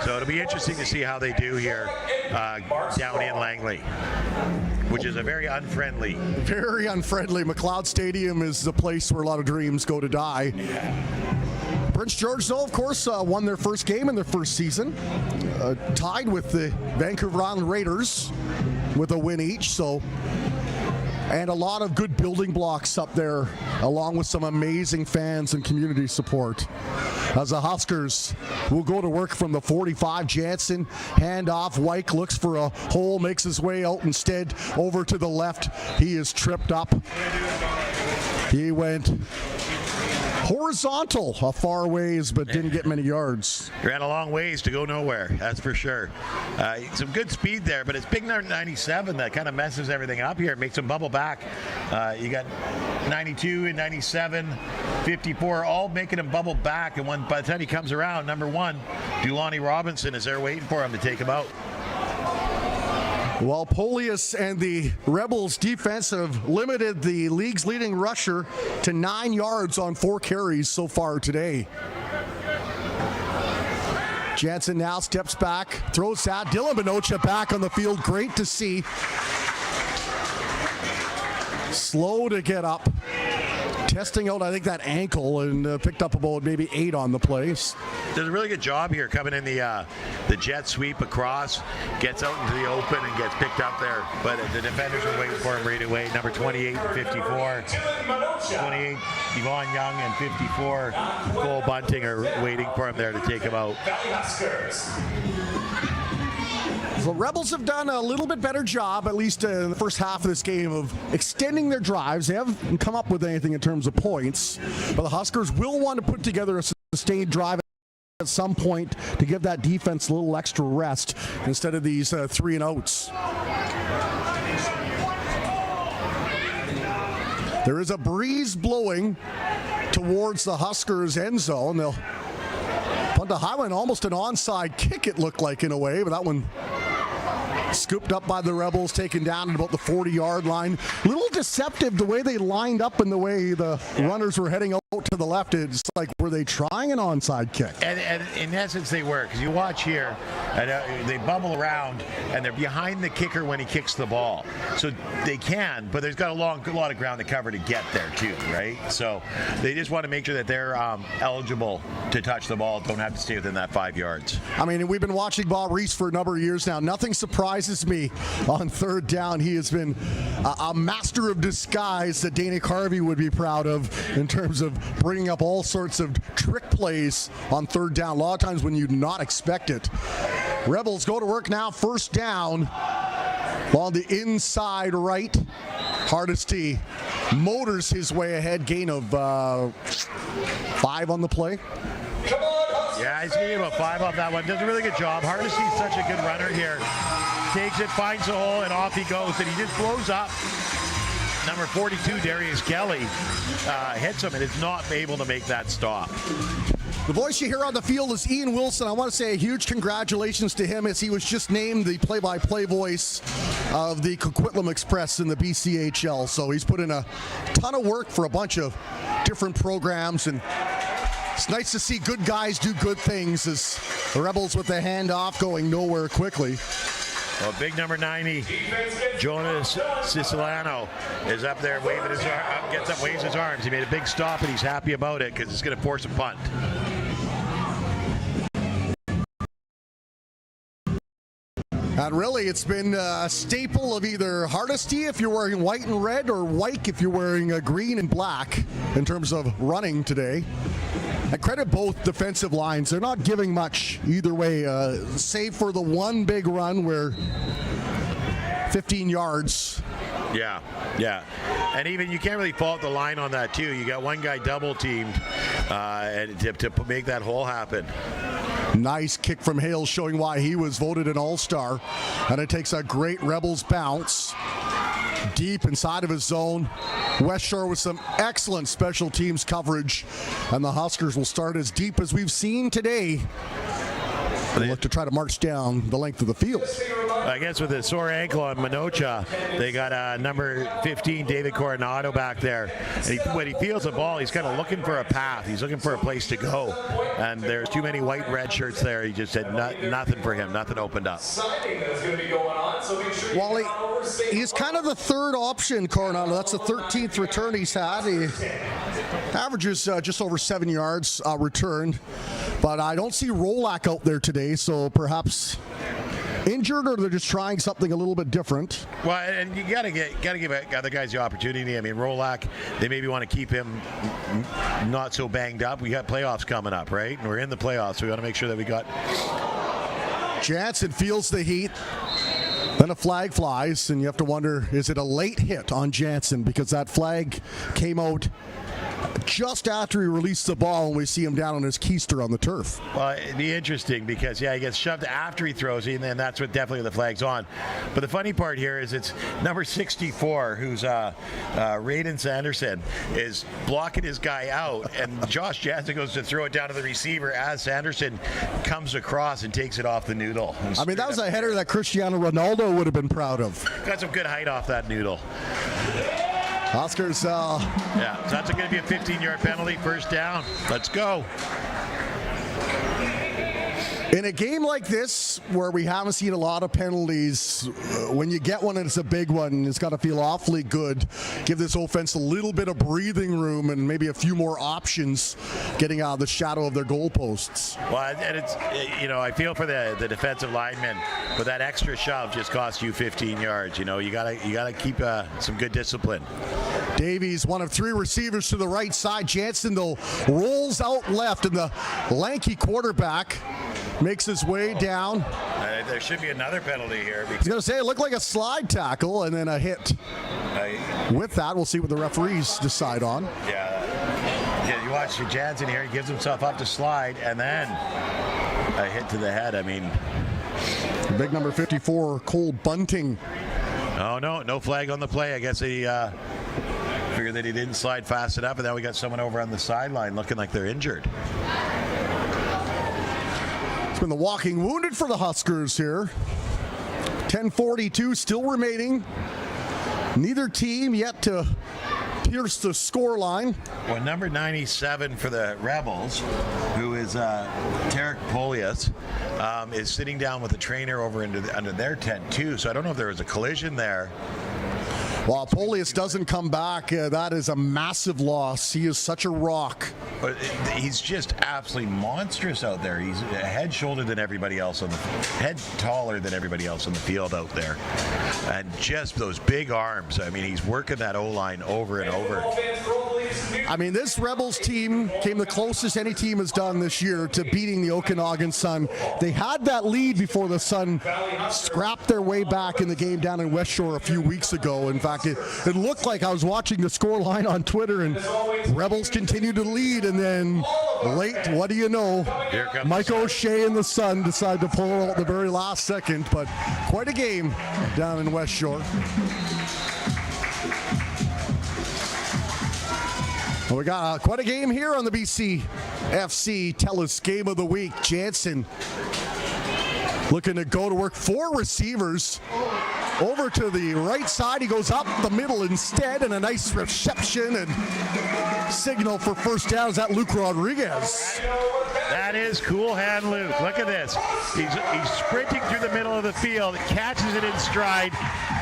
So it'll be interesting to see how they do here down in Langley, which is a very unfriendly. Very unfriendly. McLeod Stadium is the place where a lot of dreams go to die. Prince George, though, of course, won their first game in their first season, tied with the Vancouver Island Raiders with a win each. So, and a lot of good building blocks up there, along with some amazing fans and community support. As the Huskers will go to work from the 45, Jansen, handoff. Wyke looks for a hole, makes his way out instead over to the left. He is tripped up. He went Horizontal, a far ways, but didn't get many yards. Ran a long ways to go nowhere, that's for sure. Some good speed there, but it's big number 97 that kind of messes everything up here. It makes him bubble back. You got 92 and 97, 54, all making him bubble back. And by the time he comes around, number 1, Dulani Robinson is there waiting for him to take him out. Well, Polius and the Rebels defense have limited the league's leading rusher to 9 yards on 4 carries so far today. Jansen now steps back, throws that. Dylan Benocha back on the field. Great to see. Slow to get up. Testing out, I think, that ankle and picked up about maybe 8 on the place. Does a really good job here coming in the jet sweep across, gets out into the open and gets picked up there. But the defenders are waiting for him right away. Number 28 and 54. 28, Yvonne Young, and 54, Cole Bunting are waiting for him there to take him out. The Rebels have done a little bit better job, at least in the first half of this game, of extending their drives. They haven't come up with anything in terms of points, but the Huskers will want to put together a sustained drive at some point to give that defense a little extra rest instead of these 3 and outs. There is a breeze blowing towards the Huskers end zone. They'll punt to Highland, almost an onside kick it looked like in a way, but that one scooped up by the Rebels, taken down at about the 40-yard line. A little deceptive the way they lined up and the way the runners were heading out to the left. It's like, were they trying an onside kick? And in essence, they were, because you watch here, and they bubble around, and they're behind the kicker when he kicks the ball. So they can, but there's got a lot of ground to cover to get there too, right? So they just want to make sure that they're eligible to touch the ball, don't have to stay within that 5 yards. I mean, we've been watching Bob Reese for a number of years now. Nothing surprises me on 3rd down. He has been a master of disguise that Dana Carvey would be proud of in terms of bringing up all sorts of trick plays on 3rd down. A lot of times when you do not expect it. Rebels go to work now, 1st down on the inside right. Hardesty motors his way ahead, gain of 5 on the play. Yeah, he's getting about 5 off that one. Does a really good job. Hardesty's such a good runner here. Takes it, finds a hole, and off he goes. And he just blows up. Number 42, Darius Kelly, hits him and is not able to make that stop. The voice you hear on the field is Ian Wilson. I want to say a huge congratulations to him as he was just named the play-by-play voice of the Coquitlam Express in the BCHL. So he's put in a ton of work for a bunch of different programs, and it's nice to see good guys do good things as the Rebels with the handoff going nowhere quickly. Well, big number 90, Jonas Siciliano, is up there waving his arm, gets up, waves his arms. He made a big stop and he's happy about it because it's going to force a punt. And really, it's been a staple of either Hardesty if you're wearing white and red, or Wyke if you're wearing green and black in terms of running today. I credit both defensive lines. They're not giving much either way, save for the one big run where 15 yards. Yeah. And even you can't really fault the line on that too. You got one guy double teamed and to make that hole happen. Nice kick from Hales, showing why he was voted an all-star. And it takes a great Rebels bounce deep inside of his zone. Westshore with some excellent special teams coverage, and the Huskers will start as deep as we've seen today. They look to try to march down the length of the field. I guess with a sore ankle on Minocha, they got number 15, David Coronado, back there. And when he feels the ball, he's kind of looking for a path. He's looking for a place to go. And there's too many white and red shirts there. He just said nothing for him. Nothing opened up. Wally, he's kind of the third option, Coronado. That's the 13th return he's had. He averages just over 7 yards returned. But I don't see Rolak out there today, so perhaps injured, or they're just trying something a little bit different. Well, and you gotta give other guys the opportunity. I mean, Rolak, they maybe want to keep him not so banged up. We got playoffs coming up, right? And we're in the playoffs, so we got to make sure that we got. Jansen feels the heat. Then a flag flies, and you have to wonder, is it a late hit on Jansen? Because that flag came out just after he released the ball, and we see him down on his keister on the turf. Well, it'd be interesting because, he gets shoved after he throws it, and then that's what definitely the flag's on. But the funny part here is it's number 64, who's Raiden Sanderson, is blocking his guy out, and Josh Jansen goes to throw it down to the receiver as Sanderson comes across and takes it off the noodle. I mean, that was a header that Cristiano Ronaldo would have been proud of. Got some good height off that noodle. Huskers. Yeah, so that's going to be a 15-yard penalty, first down. Let's go. In a game like this, where we haven't seen a lot of penalties, when you get one and it's a big one, it's got to feel awfully good. Give this offense a little bit of breathing room and maybe a few more options getting out of the shadow of their goalposts. Well, and it's, I feel for the defensive linemen, but that extra shove just cost you 15 yards. You gotta keep some good discipline. Davies, one of 3 receivers to the right side. Jansen, though, rolls out left, and the lanky quarterback makes his way down. There should be another penalty here. I was going to say, it looked like a slide tackle and then a hit. With that, we'll see what the referees decide on. Yeah, you watch Jansen here. He gives himself up to slide, and then a hit to the head. I mean, big number 54, Cole Bunting. Oh, no flag on the play. I guess he figured that he didn't slide fast enough, and then we got someone over on the sideline looking like they're injured. Been the walking wounded for the Huskers here. 10:42 still remaining. Neither team yet to pierce the score line. Well, number 97 for the Rebels, who is Tarek Polius, is sitting down with the trainer over under their tent too. So I don't know if there was a collision there. While Polius doesn't come back, that is a massive loss. He is such a rock. But he's just absolutely monstrous out there. He's a head taller than everybody else on the field out there, and just those big arms. I mean, he's working that O-line over and over. I mean, this Rebels team came the closest any team has done this year to beating the Okanagan Sun. They had that lead before the Sun scrapped their way back in the game down in Westshore a few weeks ago. In fact, it looked like I was watching the score line on Twitter, and Rebels continued to lead, and then late, what do you know, Mike O'Shea and the Sun decide to pull out the very last second, but quite a game down in Westshore. Well, we got quite a game here on the BC FC TELUS Game of the Week. Jansen looking to go to work. 4 receivers over to the right side. He goes up the middle instead, and a nice reception and signal for first down. Is that Luke Rodriguez? That is cool hand Luke. Look at this. He's sprinting through the middle of the field, catches it in stride,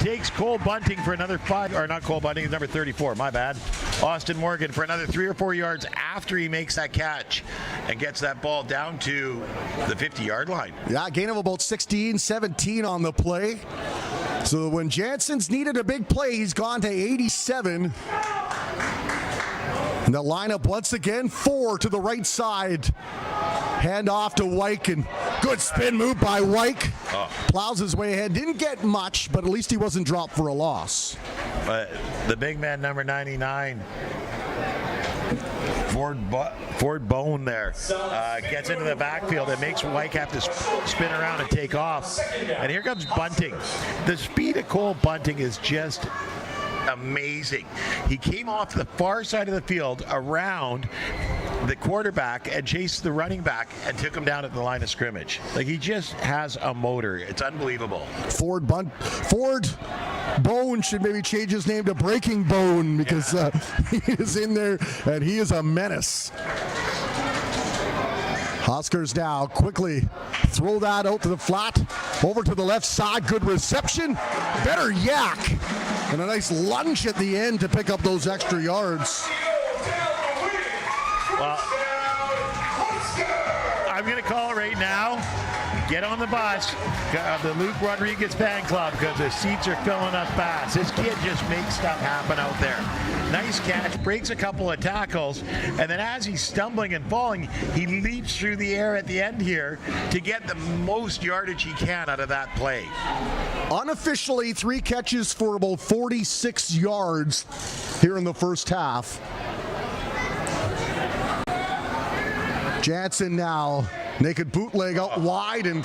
takes Cole Bunting for another 5, or not Cole Bunting, number 34, my bad. Austin Morgan for another 3 or 4 yards after he makes that catch and gets that ball down to the 50-yard line. Yeah, gain of about 16, 17 on the play. So when Jansen's needed a big play, he's gone to 87. And the lineup once again, 4 to the right side. Hand off to Wyke, and good spin move by Wyke. Plows his way ahead. Didn't get much, but at least he wasn't dropped for a loss. The big man, number 99, Ford Bone there, gets into the backfield and makes Wyke have to spin around and take off. And here comes Bunting. The speed of Cole Bunting is just amazing. He came off the far side of the field around the quarterback and chased the running back and took him down at the line of scrimmage. Like, he just has a motor. It's unbelievable. Ford Bone should maybe change his name to Breaking Bone, because he is in there and he is a menace. Huskers now quickly throw that out to the flat, over to the left side. Good reception, better yak, and a nice lunge at the end to pick up those extra yards. Well, I'm going to call it right now. Get on the bus, the Luke Rodriguez fan club, because the seats are filling up fast. This kid just makes stuff happen out there. Nice catch, breaks a couple of tackles, and then as he's stumbling and falling, he leaps through the air at the end here to get the most yardage he can out of that play. Unofficially, 3 catches for about 46 yards here in the first half. Jansen now, naked bootleg out wide and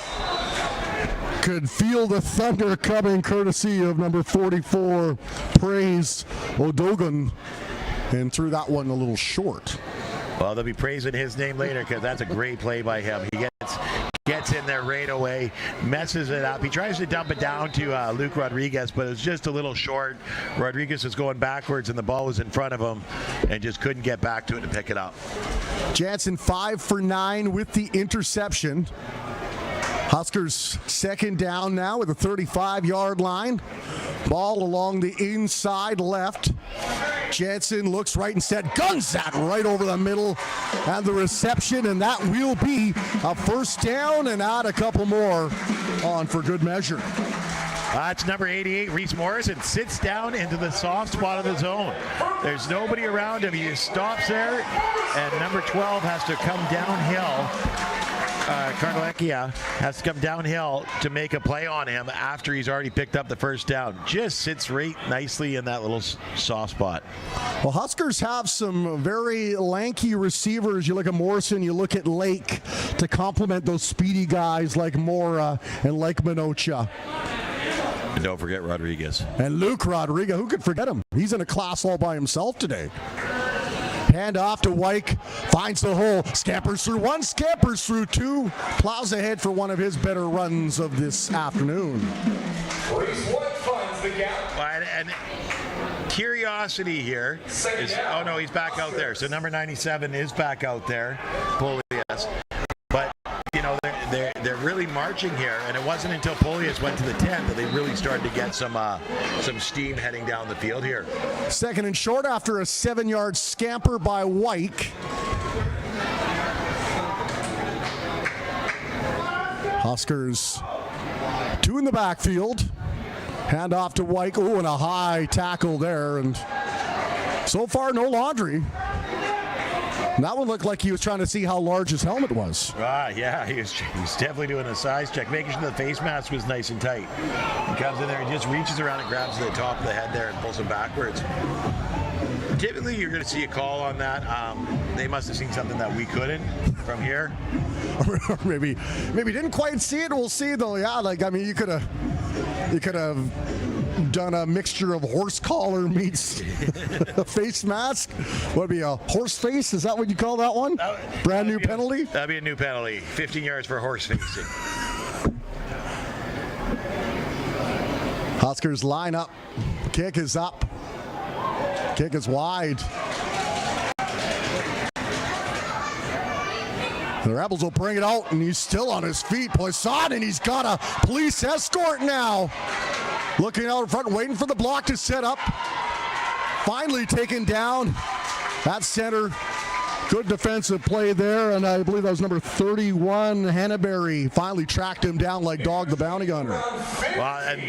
could feel the thunder coming courtesy of number 44, Praise Odogun, and threw that one a little short. Well, they'll be praising his name later because that's a great play by him. He gets in there right away, messes it up. He tries to dump it down to Luke Rodriguez, but it's just a little short. Rodriguez is going backwards, and the ball was in front of him and just couldn't get back to it to pick it up. Jansen 5 for 9 with the interception. Huskers second down now with a 35-yard line. Ball along the inside left. Jansen looks right and said, guns that right over the middle. And the reception, and that will be a first down, and add a couple more on for good measure. That's number 88, Reese Morrison, sits down into the soft spot of the zone. There's nobody around him. He just stops there, and number 12 has to come downhill. Karnalekia has to come downhill to make a play on him after he's already picked up the first down. Just sits right nicely in that little soft spot. Well, Huskers have some very lanky receivers. You look at Morrison, you look at Lake to complement those speedy guys like Mora and like Minocha. And don't forget Rodriguez. And Luke Rodriguez, who could forget him? He's in a class all by himself today. Hand off to Wyke, finds the hole, scampers through one, scampers through two, plows ahead for one of his better runs of this afternoon. Reese White finds the gap. And curiosity here is, oh no, he's back out there. So number 97 is back out there, Polias. But, you know, they're really marching here, and it wasn't until Polias went to the 10 that they really started to get some steam heading down the field here. Second and short after a 7-yard scamper by Wyke. Huskers 2 in the backfield. Hand off to Wyke. Oh, and a high tackle there. And so far, no laundry. That one looked like he was trying to see how large his helmet was. Yeah, he was definitely doing a size check, making sure the face mask was nice and tight. He comes in there and just reaches around and grabs the top of the head there and pulls him backwards. Typically, you're going to see a call on that. They must have seen something that we couldn't from here. Or maybe didn't quite see it. We'll see though. Yeah, like I mean, you could have done a mixture of horse collar meets a face mask. Would be a horse face? Is that what you call that one? Brand new penalty? That'd be a new penalty. 15 yards for horse facing. Huskers line up. Kick is up. Kick is wide. The Rebels will bring it out, and he's still on his feet. Poisson, and he's got a police escort now. Looking out in front, waiting for the block to set up. Finally taken down at center. Good defensive play there, and I believe that was number 31, Hannaberry. Finally tracked him down like Dog the Bounty Hunter. Well, and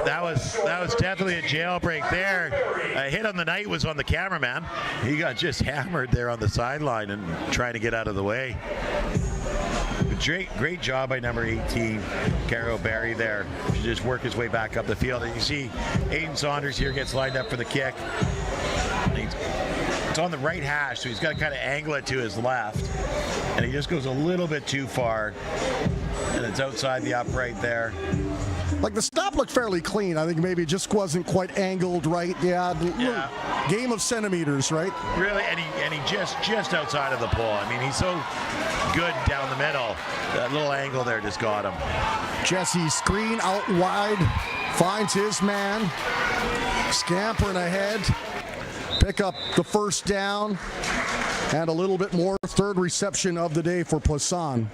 that was definitely a jailbreak there. A hit on the night was on the cameraman. He got just hammered there on the sideline and trying to get out of the way. Great job by number 18, Caro Barry there, to just work his way back up the field. And you see Aiden Saunders here gets lined up for the kick. It's on the right hash, so he's got to kind of angle it to his left. And he just goes a little bit too far. And it's outside the upright there. Like the stop looked fairly clean. I think maybe it just wasn't quite angled right. Yeah. Game of centimeters, right? Really, and he just outside of the pole. I mean, he's so good down the middle. That little angle there just got him. Jesse screen out wide, finds his man, scampering ahead, pick up the first down, and a little bit more. Third reception of the day for Poisson.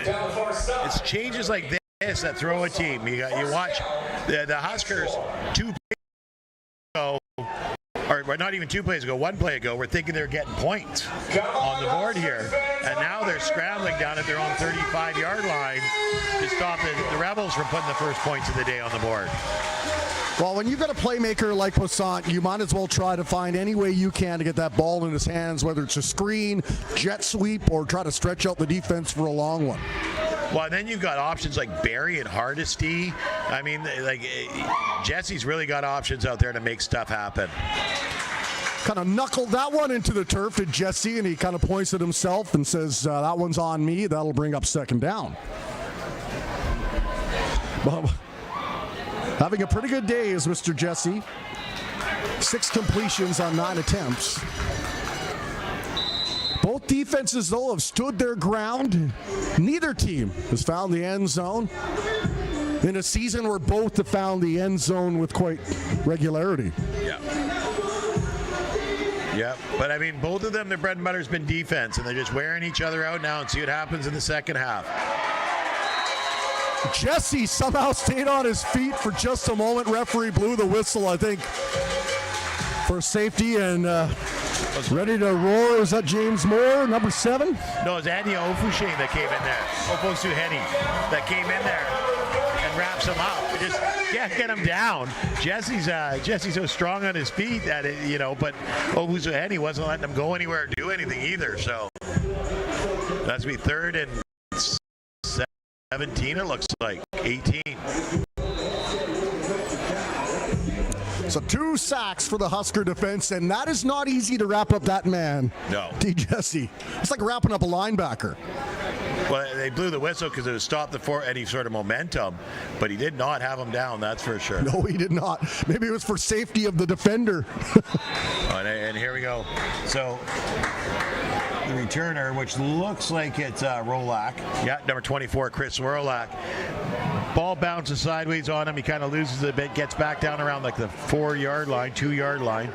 It's changes like this that throw a team. You watch the Huskers 2 plays ago, or not even 2 plays ago, 1 play ago, we're thinking they're getting points on the board here. And now they're scrambling down at their own 35-yard line to stop the Rebels from putting the first points of the day on the board. Well, when you've got a playmaker like Poisson, you might as well try to find any way you can to get that ball in his hands, whether it's a screen, jet sweep, or try to stretch out the defense for a long one. Well, and then you've got options like Barry and Hardesty. I mean, like Jesse's really got options out there to make stuff happen. kind of knuckled that one into the turf to Jesse, and he kind of points at himself and says, that one's on me. That'll bring up second down. Well, having a pretty good day is Mr. Jesse. 6 completions on 9 attempts. Both defenses, though, have stood their ground. Neither team has found the end zone in a season where both have found the end zone with quite regularity. Yeah, but I mean, both of them, their bread and butter has been defense, and they're just wearing each other out now and see what happens in the second half. Jesse somehow stayed on his feet for just a moment. Referee blew the whistle, I think, for safety, and ready to roar. Is that James Moore, number 7? No, it's Andy Ofushane that came in there. Ofosuheni that came in there and wraps him up. Just get him down. Jesse's so strong on his feet that but Ofosuheni wasn't letting him go anywhere or do anything either. So that's be 3rd and 17. It looks like 18. So 2 sacks for the Husker defense, and that is not easy to wrap up that man. No. D. Jesse. It's like wrapping up a linebacker. Well, they blew the whistle because it would stop any sort of momentum, but he did not have him down, that's for sure. No, he did not. Maybe it was for safety of the defender. And here we go. So the returner, which looks like it's Rolak. Yeah, number 24, Chris Rolak. Ball bounces sideways on him. He kind of loses it a bit, gets back down around like the 4-yard line, 2-yard line,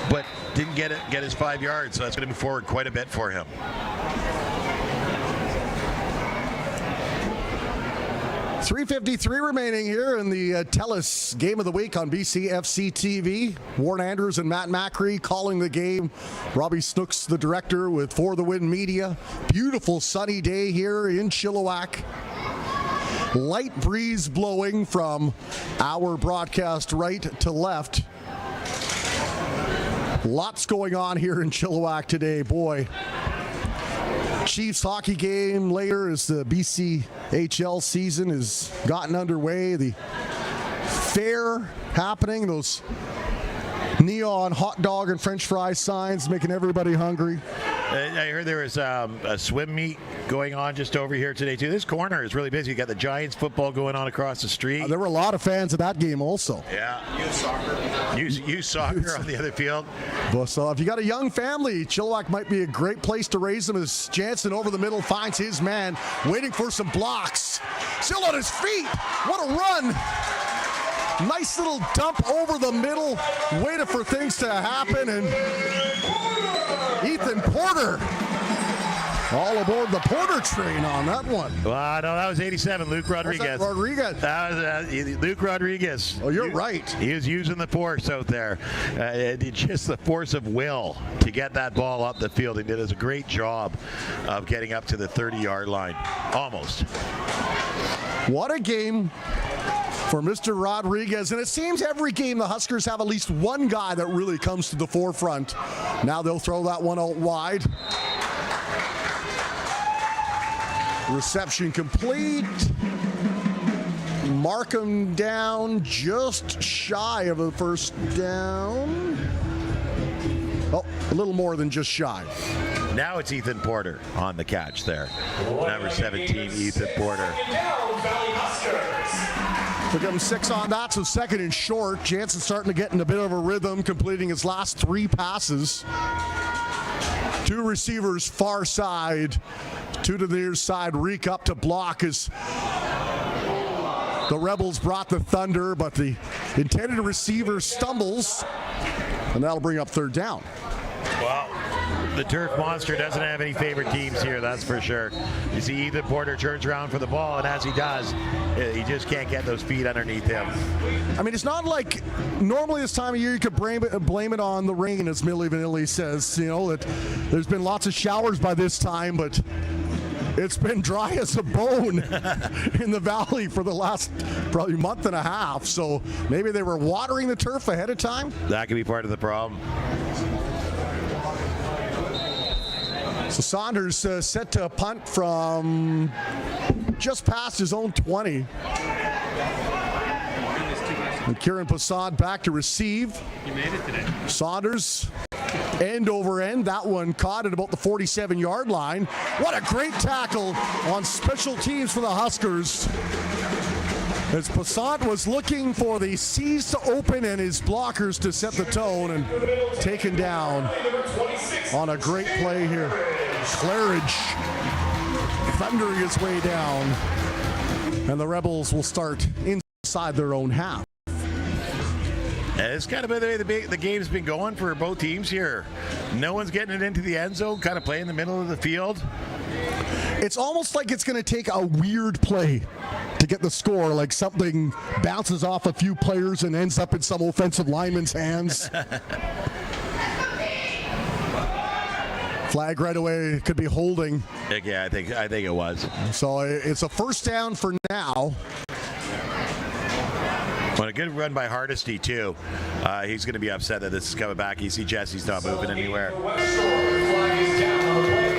but didn't get his 5 yards, so that's going to move forward quite a bit for him. .353 remaining here in the TELUS Game of the Week on BCFC TV. Warren Andrews and Matt Macri calling the game. Robbie Snooks, the director, with For the Win Media. Beautiful sunny day here in Chilliwack. Light breeze blowing from our broadcast right to left. Lots going on here in Chilliwack today, boy. Chiefs hockey game later as the BCHL season has gotten underway. The fair happening, those neon hot dog and french fry signs making everybody hungry. I heard there was a swim meet going on just over here today, too. This corner is really busy. You got the Giants football going on across the street. There were a lot of fans of that game also. Yeah. Youth soccer on the other field. So if you got a young family, Chilliwack might be a great place to raise them as Jansen over the middle finds his man, waiting for some blocks. Still on his feet. What a run. Nice little dump over the middle, waiting for things to happen, and Ethan Porter all aboard the Porter train on that one. Well, no, that was 87, Luke Rodriguez. That was Luke Rodriguez. Oh, you're right. He was using the force out there. Just the force of will to get that ball up the field. He did a great job of getting up to the 30-yard line. Almost. What a game for Mr. Rodriguez. And it seems every game the Huskers have at least one guy that really comes to the forefront. Now they'll throw that one out wide. Reception complete. Markham down just shy of a first down. Oh, a little more than just shy. Now it's Ethan Porter on the catch there. Number 17, Ethan Porter. Took him 6 on that, so second and short. Jansen starting to get in a bit of a rhythm, completing his last 3 passes. 2 receivers far side, 2 to the near side. Reek up to block as the Rebels brought the thunder, but the intended receiver stumbles, and that'll bring up third down. Wow. The Turf Monster doesn't have any favorite teams here, that's for sure. You see Ethan Porter turns around for the ball, and as he does, he just can't get those feet underneath him. I mean, it's not like normally this time of year you could blame it on the rain, as Millie Vanilli says. You know, that there's been lots of showers by this time, but it's been dry as a bone in the valley for the last probably month and a half. So maybe they were watering the turf ahead of time. That could be part of the problem. So Saunders set to a punt from just past his own 20. And Kieran Passad back to receive. You made it today. Saunders end over end. That one caught at about the 47-yard line. What a great tackle on special teams for the Huskers. As Passant was looking for the C's to open and his blockers to set the tone, and taken down on a great play here. Claridge thundering his way down, and the Rebels will start inside their own half. It's kind of been the way the game's been going for both teams here. No one's getting it into the end zone, kind of play in the middle of the field. It's almost like it's going to take a weird play to get the score, like something bounces off a few players and ends up in some offensive lineman's hands. Flag right away, could be holding. Yeah, I think it was. So it's a first down for now. Well, a good run by Hardesty, too. He's going to be upset that this is coming back. You see Jesse's not moving anywhere. Westshore flag is down on the play.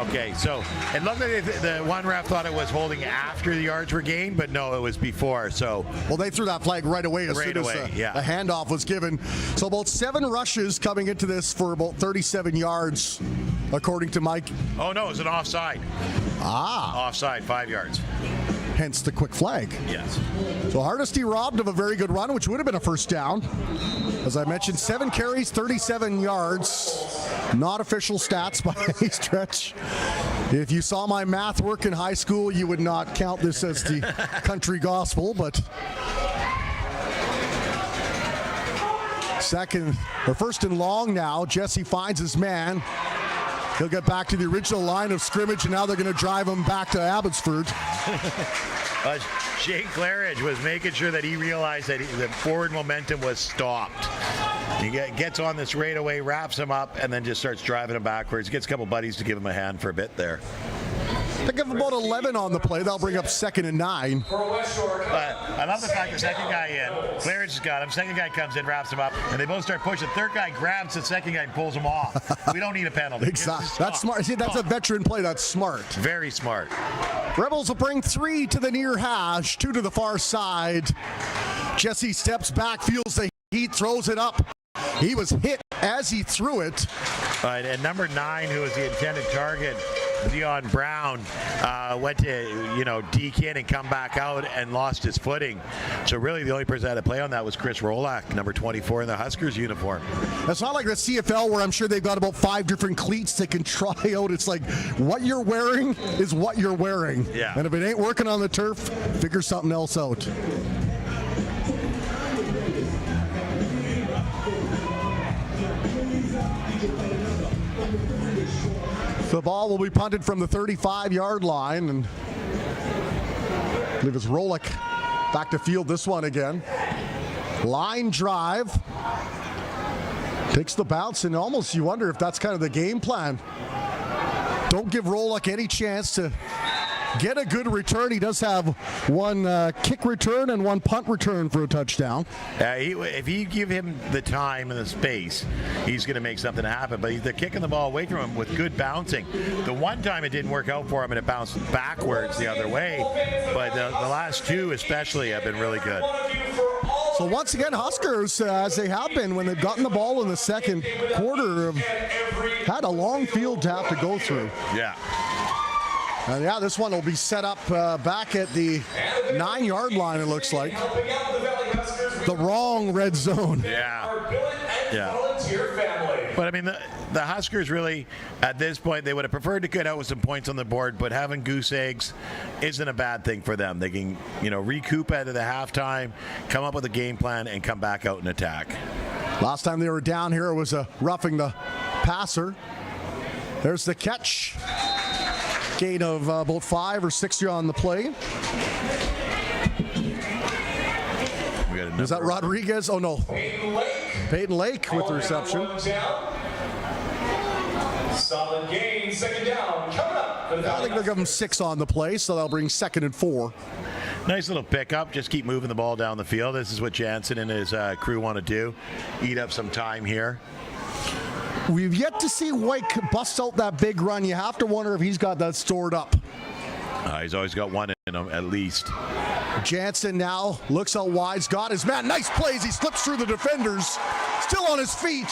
Okay, so it looked like the one ref thought it was holding after the yards were gained, but no, it was before. So, well, they threw that flag right away as right soon as away, yeah. the handoff was given. So about 7 rushes coming into this for about 37 yards, according to Mike. Oh no, it was an offside. Offside, 5 yards. Hence the quick flag. Yes. So Hardesty robbed of a very good run, which would have been a first down. As I mentioned, 7 carries, 37 yards. Not official stats by any stretch. If you saw my math work in high school, you would not count this as the country gospel, but first and long now. Jesse finds his man. He'll get back to the original line of scrimmage, and now they're going to drive him back to Abbotsford. Shane Claridge was making sure that he realized that the forward momentum was stopped. He gets on this right away, wraps him up, and then just starts driving him backwards. Gets a couple buddies to give him a hand for a bit there. They give about 11 on the play. That'll bring up 2nd and 9. I love the fact the second guy in, Claridge has got him, second guy comes in, wraps him up, and they both start pushing. Third guy grabs the second guy and pulls him off. We don't need a penalty. Exactly. That's smart. See, that's a veteran play. That's smart. Very smart. Rebels will bring 3 to the near hash, 2 to the far side. Jesse steps back, feels the heat, throws it up. He was hit as he threw it. And number 9, who was the intended target, Dion Brown, went to deke in and come back out and lost his footing. So really the only person that had to play on that was Chris Rolak, number 24 in the Huskers uniform. It's not like the CFL where I'm sure they've got about 5 different cleats they can try out. It's like what you're wearing is what you're wearing. Yeah. And if it ain't working on the turf, figure something else out. The ball will be punted from the 35-yard line, and I believe it's Rolick back to field this one again. Line drive. Takes the bounce, and almost you wonder if that's kind of the game plan. Don't give Rolick any chance to get a good return. He does have one kick return and one punt return for a touchdown. If you give him the time and the space, he's going to make something happen. But they're kicking the ball away from him with good bouncing. The one time it didn't work out for him and it bounced backwards the other way. But the last 2 especially have been really good. So once again, Huskers, as they have been when they've gotten the ball in the second quarter, have had a long field to have to go through. Yeah. And yeah, this one will be set up back at the 9-yard line, it looks like. The wrong red zone. Yeah. But I mean, the Huskers really, at this point, they would have preferred to get out with some points on the board, but having goose eggs isn't a bad thing for them. They can, recoup out of the halftime, come up with a game plan, and come back out and attack. Last time they were down here, it was roughing the passer. There's the catch. Gain of about 5 or 6 on the play. Is that Rodriguez? Oh, no. Peyton Lake with the reception. Solid gain, 2nd down. Coming up. I think they'll give them 6 on the play, so that'll bring 2nd and 4. Nice little pickup. Just keep moving the ball down the field. This is what Jansen and his crew want to do. Eat up some time here. We've yet to see White bust out that big run. You have to wonder if he's got that stored up. He's always got one in him at least. Jansen now looks out wide. He's got his man. Nice plays. He slips through the defenders. Still on his feet.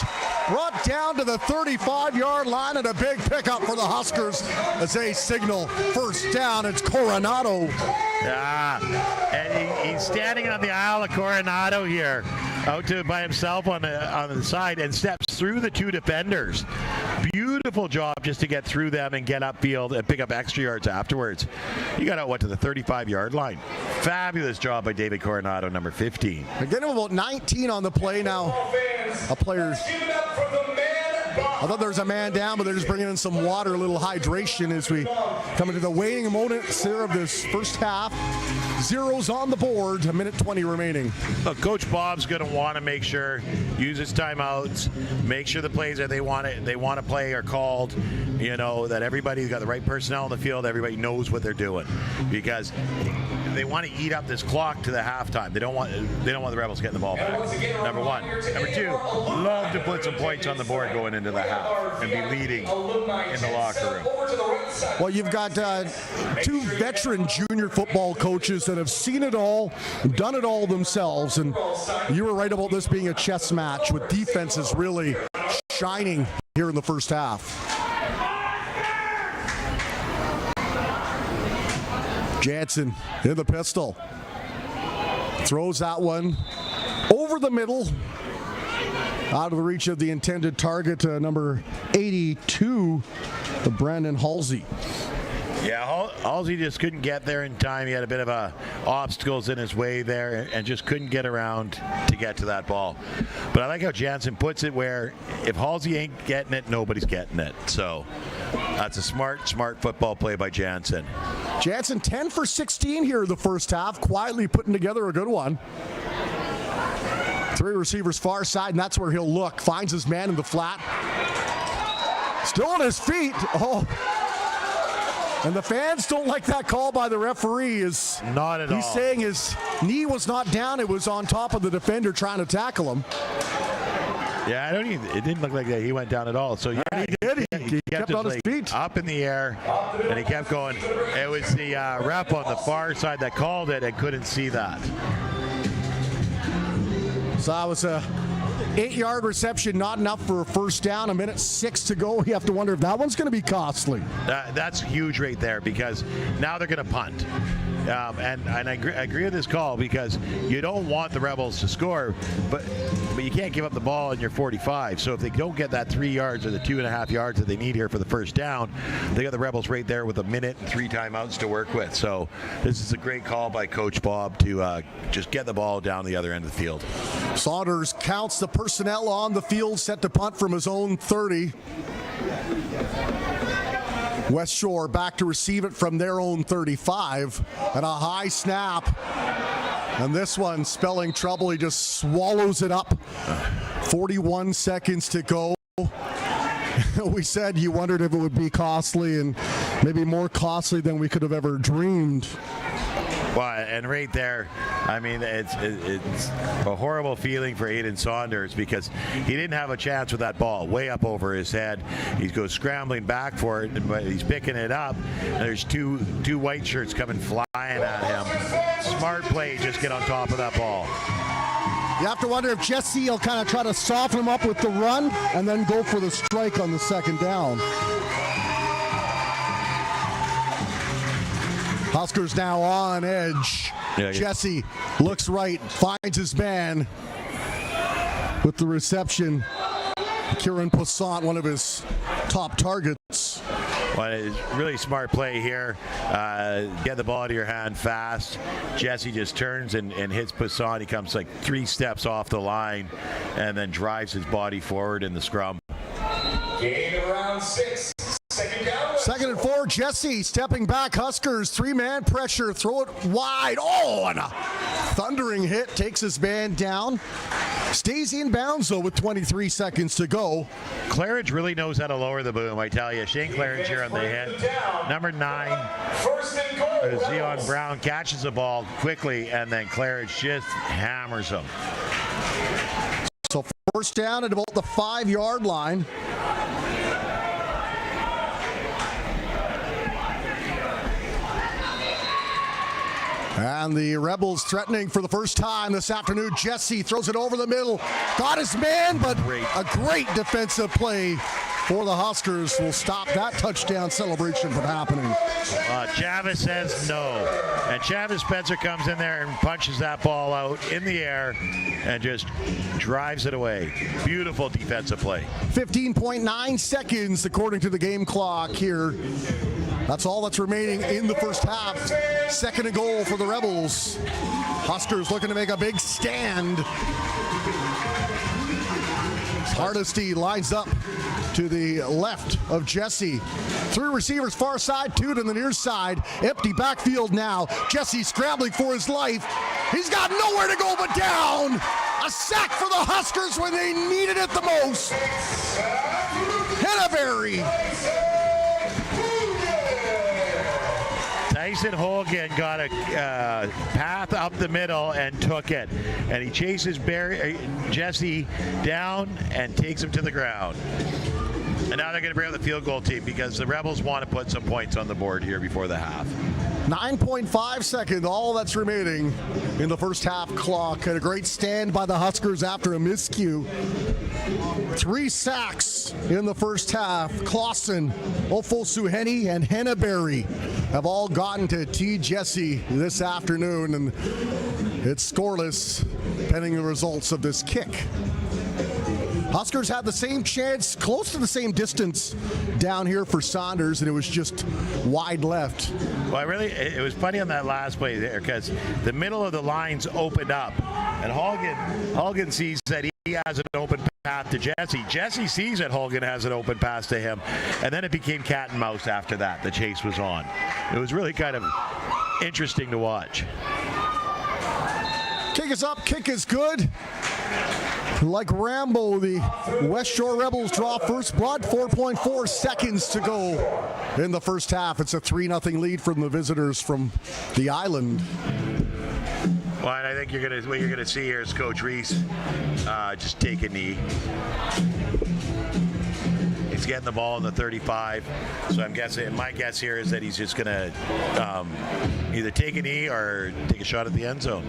Brought down to the 35-yard line, and a big pickup for the Huskers as they signal first down. It's Coronado. Yeah, and he's standing on the aisle of Coronado here, out to by himself on the side, and steps through the two defenders. Beautiful job just to get through them and get upfield and pick up extra yards afterwards. He got out, to the 35-yard line. Fabulous job by David Coronado, number 15. They're getting about 19 on the play now. I thought there was a man down, but they're just bringing in some water, a little hydration as we come into the waning moments here of this first half. Zeros on the board, a minute 20 remaining. Look, Coach Bob's going to want to make sure, use his timeouts, make sure the plays that they want to play are called, that everybody's got the right personnel on the field, everybody knows what they're doing, because they want to eat up this clock to the halftime. They don't want the Rebels getting the ball back. Number one. Number two, love to put some points on the board going into the half and be leading in the locker room. Well, you've got two veteran junior football coaches that have seen it all, done it all themselves, and you were right about this being a chess match with defenses really shining here in the first half. Jansen in the pistol. Throws that one over the middle. Out of the reach of the intended target, number 82, Brandon Halsey. Yeah, Halsey just couldn't get there in time. He had a bit of obstacles in his way there and just couldn't get around to get to that ball. But I like how Jansen puts it, where if Halsey ain't getting it, nobody's getting it. So that's a smart football play by Jansen. Jansen 10 for 16 here in the first half, quietly putting together a good one. Three receivers far side, and that's where he'll look. Finds his man in the flat. Still on his feet. Oh. And the fans don't like that call by the referee. Not at all. He's saying his knee was not down, it was on top of the defender trying to tackle him. Yeah, it didn't look like that. He went down at all. So yeah, he did. He kept on his feet. Up in the air, and he kept going. It was the ref on the far side that called it and couldn't see that. So that was a 8-yard reception, not enough for a first down. 1:06 to go. You have to wonder if that one's going to be costly. That's huge right there, because now they're going to punt. And I agree with this call, because you don't want the Rebels to score, but you can't give up the ball in your 45. So if they don't get that 3 yards or the 2.5 yards that they need here for the first down, they got the Rebels right there with a minute and 3 timeouts to work with. So this is a great call by Coach Bob to just get the ball down the other end of the field. Saunders counts the personnel on the field, set to punt from his own 30. Westshore back to receive it from their own 35, and a high snap. And this one, spelling trouble, he just swallows it up. 41 seconds to go. We said you wondered if it would be costly, and maybe more costly than we could have ever dreamed. Well, and right there, I mean, it's a horrible feeling for Aiden Saunders, because he didn't have a chance with that ball way up over his head. He goes scrambling back for it, but he's picking it up, and there's two white shirts coming flying at him. Smart play, just get on top of that ball. You have to wonder if Jesse will kind of try to soften him up with the run and then go for the strike on the second down. Huskers now on edge. Yeah. Jesse looks right, finds his man with the reception. Kieran Poissant, one of his top targets. Well, it's really smart play here. Get the ball out of your hand fast. Jesse just turns and hits Poissant. He comes like 3 steps off the line and then drives his body forward in the scrum. Gain of round 6. Second down. 2nd and 4, Jesse stepping back. Huskers, 3-man pressure, throw it wide. Oh, and a thundering hit takes his man down. Stays in bounds, though, with 23 seconds to go. Claridge really knows how to lower the boom, I tell you. Shane Claridge here on the hit. Number 9, Zion Brown catches the ball quickly, and then Claridge just hammers him. So first down at about the 5-yard line. And the Rebels threatening for the first time this afternoon. Jesse throws it over the middle. Got his man, but a great defensive play for the Huskers will stop that touchdown celebration from happening. Chavez says no. And Chavez Spencer comes in there and punches that ball out in the air and just drives it away. Beautiful defensive play. 15.9 seconds according to the game clock here. That's all that's remaining in the first half. Second and goal for the Rebels. Huskers looking to make a big stand. Hardesty lines up to the left of Jesse. Three receivers far side, two to the near side. Empty backfield now. Jesse scrambling for his life. He's got nowhere to go but down. A sack for the Huskers when they needed it the most. Henneberry. Tyson Hogan got a path up the middle and took it. And he chases Jesse down and takes him to the ground. And now they're going to bring out the field goal team because the Rebels want to put some points on the board here before the half. 9.5 seconds, all that's remaining in the first half clock. And a great stand by the Huskers after a miscue. 3 sacks in the first half. Clausen, Ofosuheni, and Henneberry have all gotten to T. Jesse this afternoon. And it's scoreless pending the results of this kick. Huskers had the same chance, close to the same distance down here for Saunders, and it was just wide left. Well, it was funny on that last play there because the middle of the lines opened up, and Hogan sees that he has an open path to Jesse. Jesse sees that Hogan has an open pass to him, and then it became cat and mouse after that. The chase was on. It was really kind of interesting to watch. Kick is up, kick is good. Like Rambo, the Westshore Rebels draw first blood. 4.4 seconds to go in the first half. It's a 3-0 lead from the visitors from the island. Well, I think what you're gonna see here is Coach Reese just take a knee. He's getting the ball in the 35, so I'm guessing. My guess here is that he's just gonna either take a knee or take a shot at the end zone.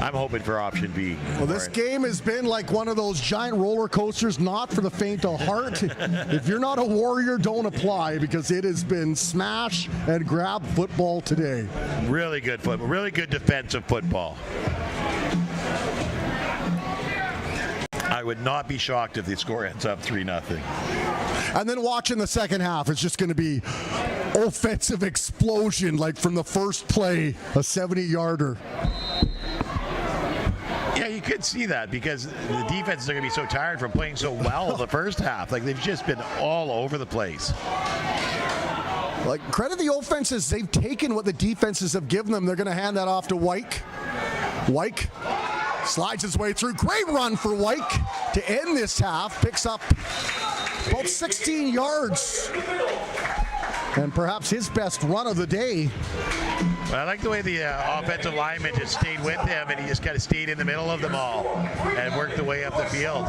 I'm hoping for option B. Well, this game has been like one of those giant roller coasters, not for the faint of heart. If you're not a warrior, don't apply, because it has been smash and grab football today. Really good football, really good defensive football. I would not be shocked if the score ends up 3-0. And then watching the second half, it's just going to be offensive explosion, like from the first play, a 70-yarder. Yeah, you could see that because the defenses are going to be so tired from playing so well the first half. Like, they've just been all over the place. Like, credit the offenses. They've taken what the defenses have given them. They're going to hand that off to Wyke. Wyke slides his way through. Great run for Wyke to end this half. Picks up about 16 yards. And perhaps his best run of the day. Well, I like the way the offensive lineman just stayed with him, and he just kind of stayed in the middle of them all and worked the way up the field.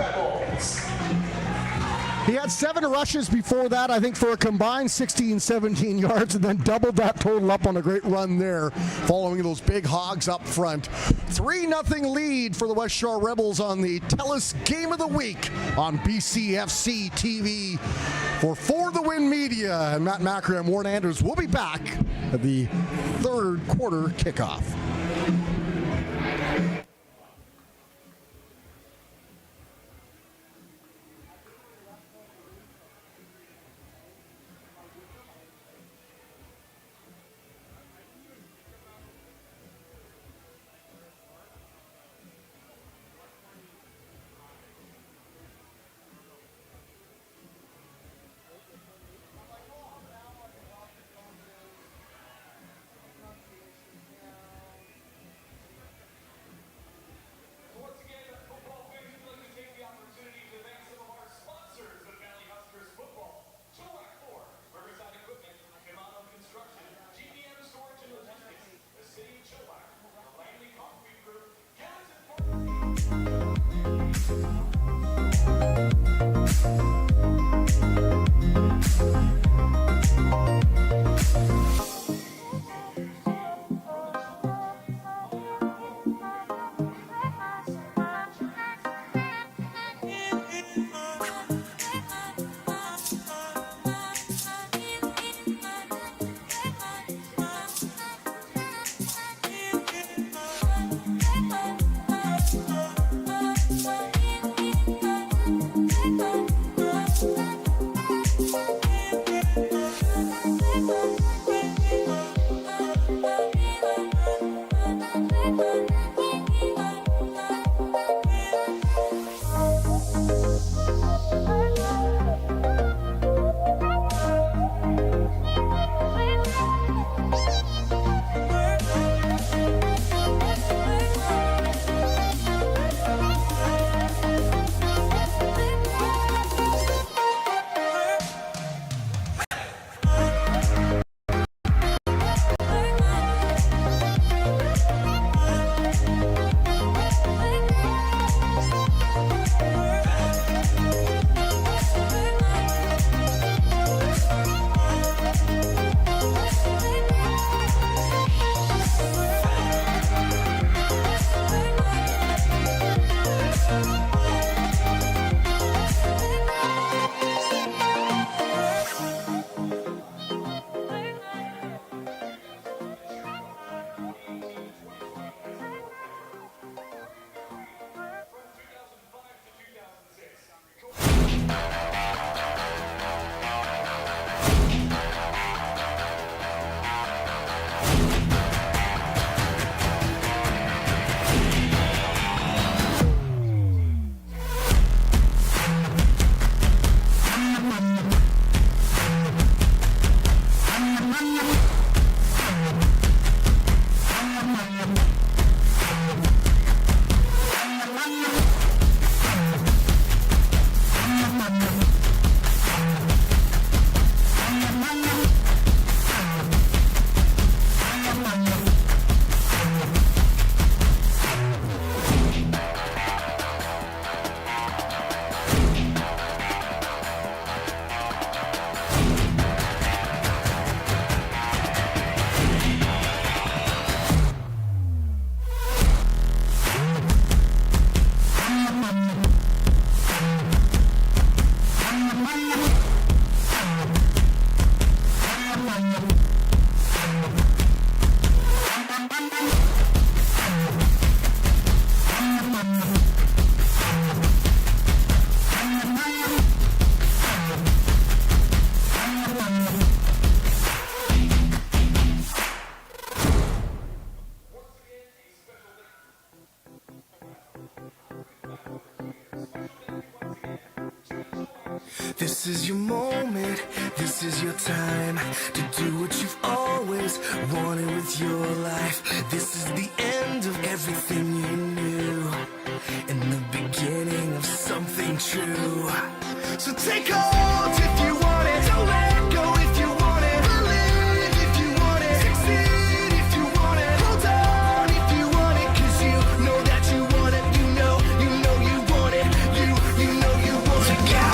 He had 7 rushes before that, I think, for a combined 16, 17 yards, and then doubled that total up on a great run there, following those big hogs up front. 3-0 lead for the Westshore Rebels on the TELUS Game of the Week on BCFC TV. For the Win Media and Matt Macri and Warren Anders will be back at the third quarter kickoff. This is your moment, this is your time to do what you've always wanted with your life. This is the end of everything you knew and the beginning of something true. So take hold if you want it, don't let go if you want it, believe if you want it, succeed if you want it, hold on if you want it, 'cause you know that you want it, you know you want it, you know you want it. Go!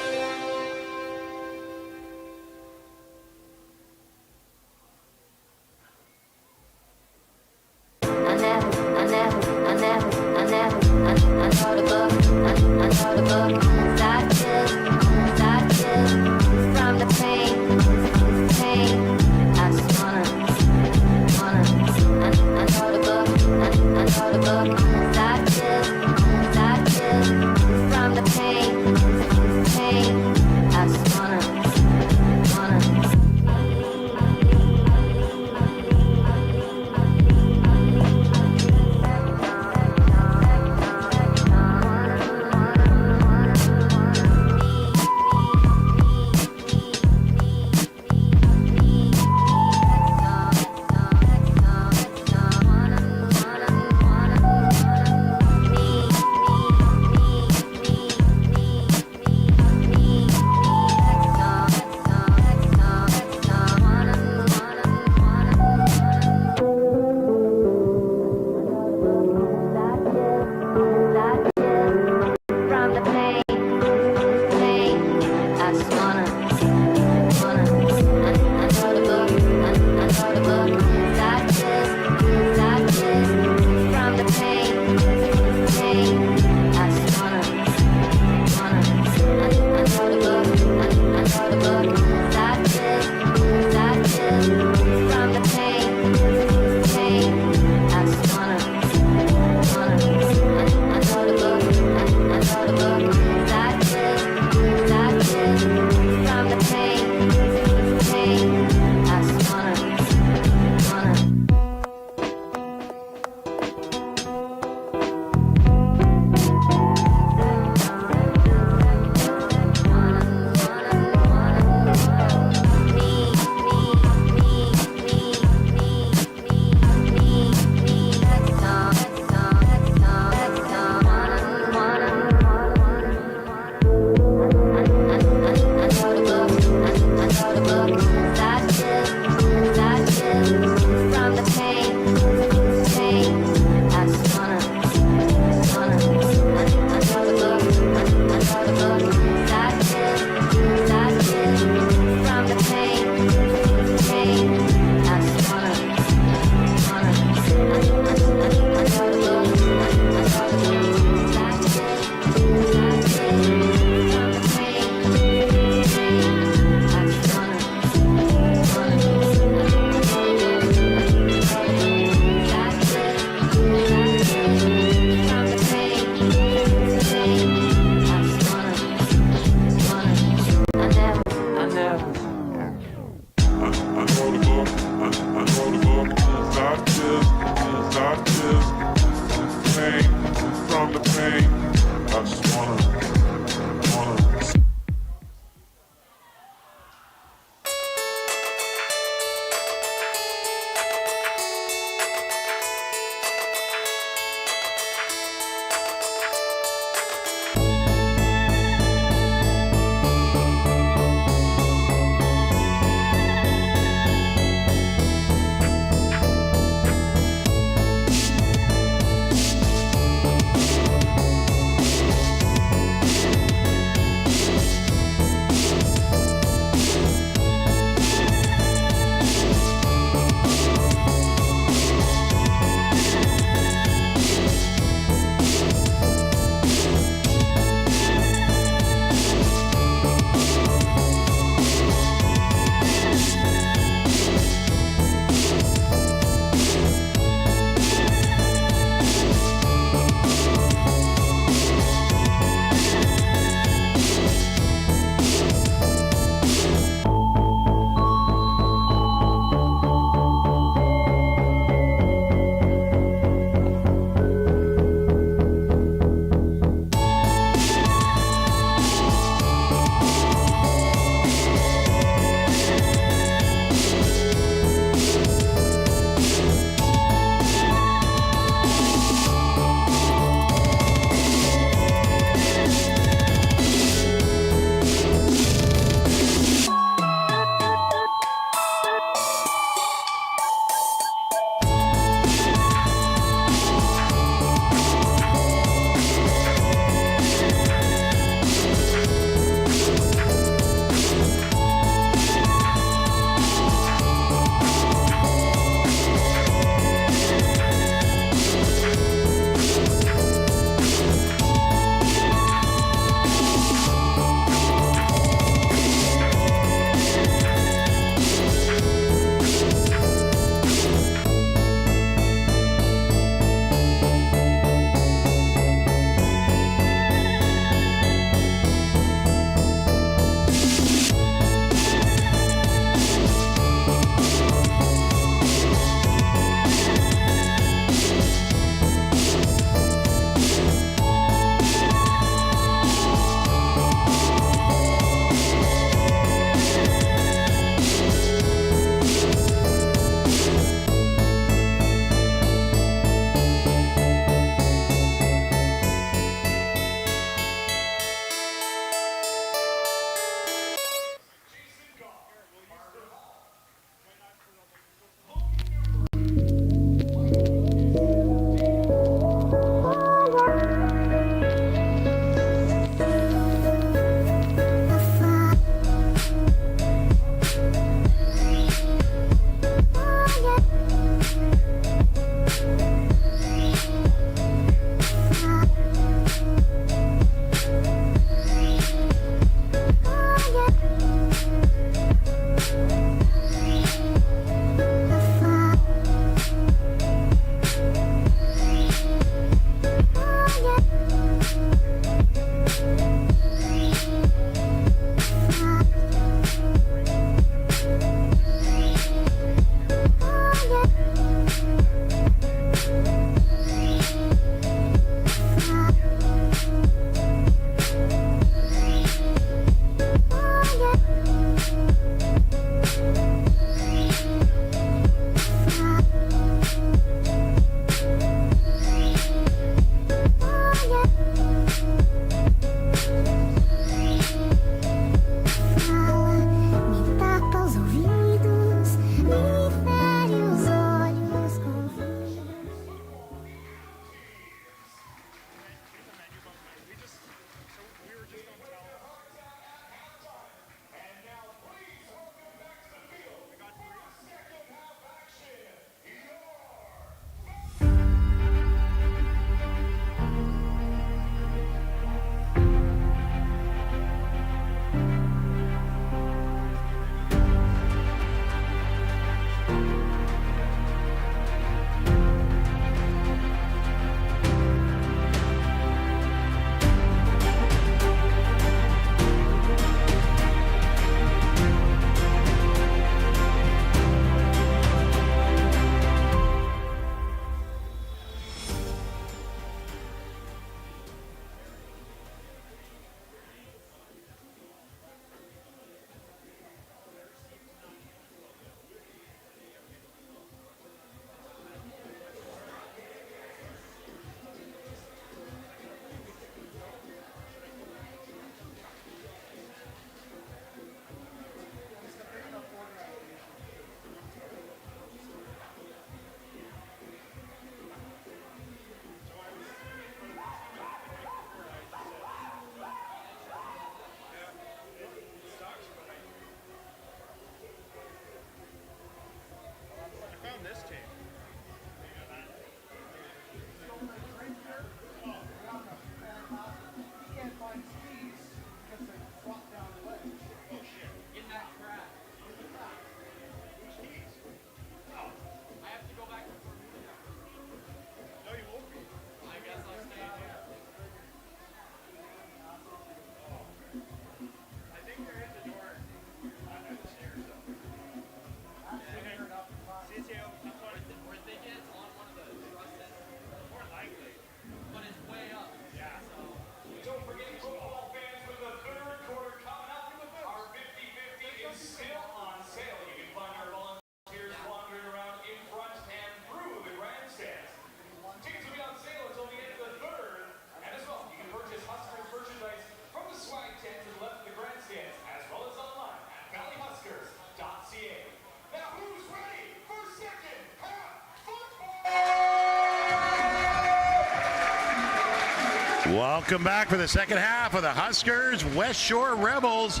Welcome back for the second half of the Huskers Westshore Rebels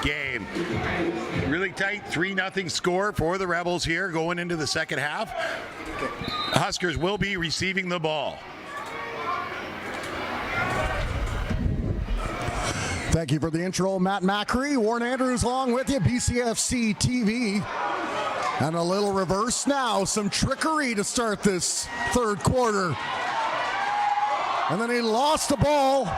game. Really tight 3-0 score for the Rebels here going into the second half. Huskers will be receiving the ball. Thank you for the intro, Matt Macri. Warren Andrews along with you, BCFC TV. And a little reverse now, some trickery to start this third quarter. And then he lost the ball.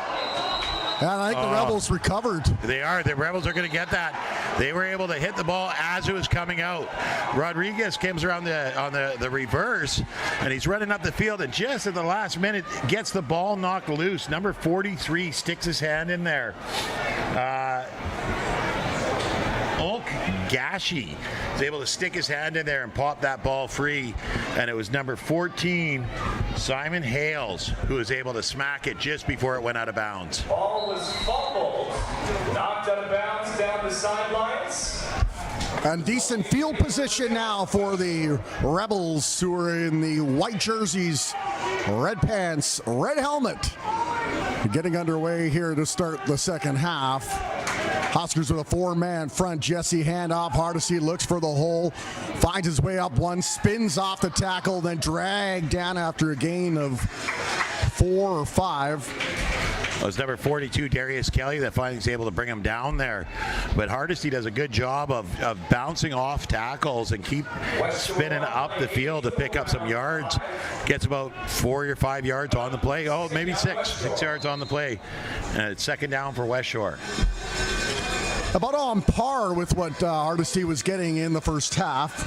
And I think the Rebels recovered. They are. The Rebels are going to get that. They were able to hit the ball as it was coming out. Rodriguez comes around on the reverse, and he's running up the field, and just at the last minute gets the ball knocked loose. Number 43 sticks his hand in there. Gashi is able to stick his hand in there and pop that ball free, and it was number 14 Simon Hales who was able to smack it just before it went out of bounds. Ball was fumbled, knocked out of bounds down the sidelines. And decent field position now for the Rebels, who are in the white jerseys, red pants, red helmet. Getting underway here to start the second half. Huskers with a 4-man front. Jesse handoff. Hardesty looks for the hole. Finds his way up one. Spins off the tackle. Then dragged down after a gain of 4 or 5. It was number 42, Darius Kelly, that finally is able to bring him down there. But Hardesty does a good job of bouncing off tackles and keep spinning up the field to pick up some yards. Gets about 4 or 5 yards on the play. Oh, maybe 6 yards on the play. And it's second down for Westshore. About on par with what Hardesty was getting in the first half.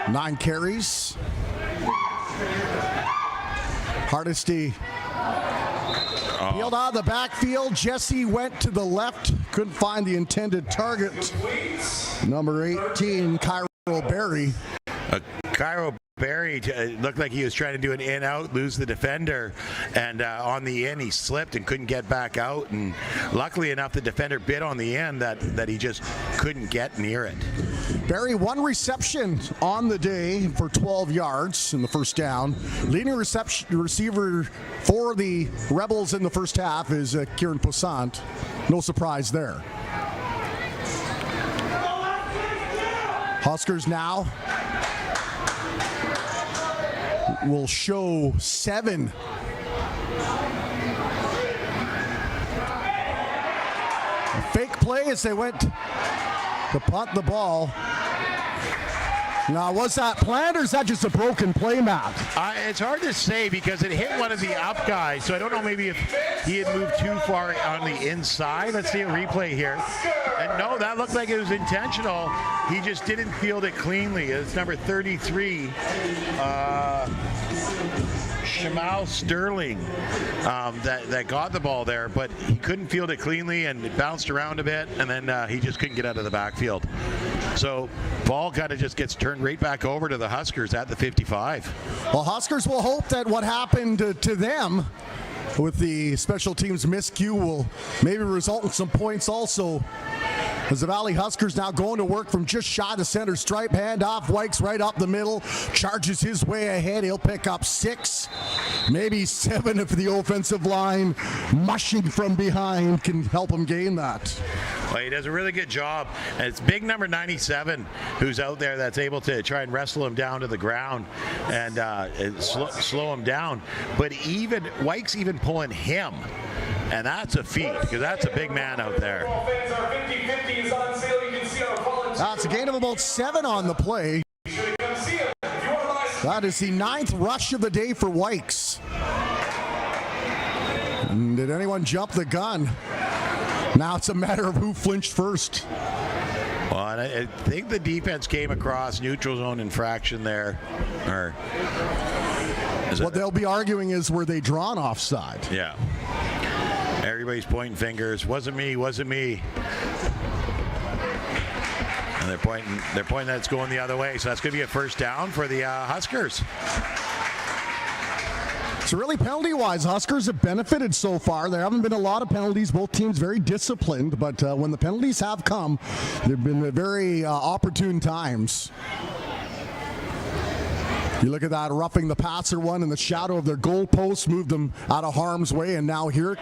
9 carries. Hardesty peeled out of the backfield. Jesse went to the left. Couldn't find the intended target. Number 18, Cairo Berry. Cairo Berry looked like he was trying to do an in-out, lose the defender, and on the in he slipped and couldn't get back out, and luckily enough the defender bit on the end that he just couldn't get near it. Barry, 1 reception on the day for 12 yards in the first down. Leading receiver for the Rebels in the first half is Kieran Poussant. No surprise there. Huskers now will show 7. A fake play as they went to punt the ball. Now, was that planned or is that just a broken play, Matt? It's hard to say because it hit one of the up guys, so I don't know maybe if he had moved too far on the inside. Let's see a replay here. And no, that looked like it was intentional. He just didn't field it cleanly. It's number 33, Shamal Sterling, that got the ball there, but he couldn't field it cleanly and it bounced around a bit, and then he just couldn't get out of the backfield. So ball kind of just gets turned right back over to the Huskers at the 55. Well, Huskers will hope that what happened to them with the special teams miscue will maybe result in some points also. As the Valley Huskers now going to work from just shy of the center stripe. Handoff, Wykes right up the middle. Charges his way ahead. He'll pick up 6, maybe 7 if the offensive line mushing from behind can help him gain that. Well, he does a really good job. And it's big number 97 who's out there that's able to try and wrestle him down to the ground and slow him down. But even Wykes even pulling him. And that's a feat, because that's a big man out there. That's a gain of about 7 on the play. That is the 9th rush of the day for Wykes. And did anyone jump the gun? Now it's a matter of who flinched first. Well, and I think the defense came across neutral zone infraction there. Or what they'll be arguing is, were they drawn offside? Yeah. Everybody's pointing fingers. Wasn't me. Wasn't me. And they're pointing that it's going the other way. So that's going to be a first down for the Huskers. So really, penalty-wise, Huskers have benefited so far. There haven't been a lot of penalties. Both teams very disciplined, but when the penalties have come, they've been at very opportune times. You look at that roughing the passer one in the shadow of their goalpost, moved them out of harm's way, and now here.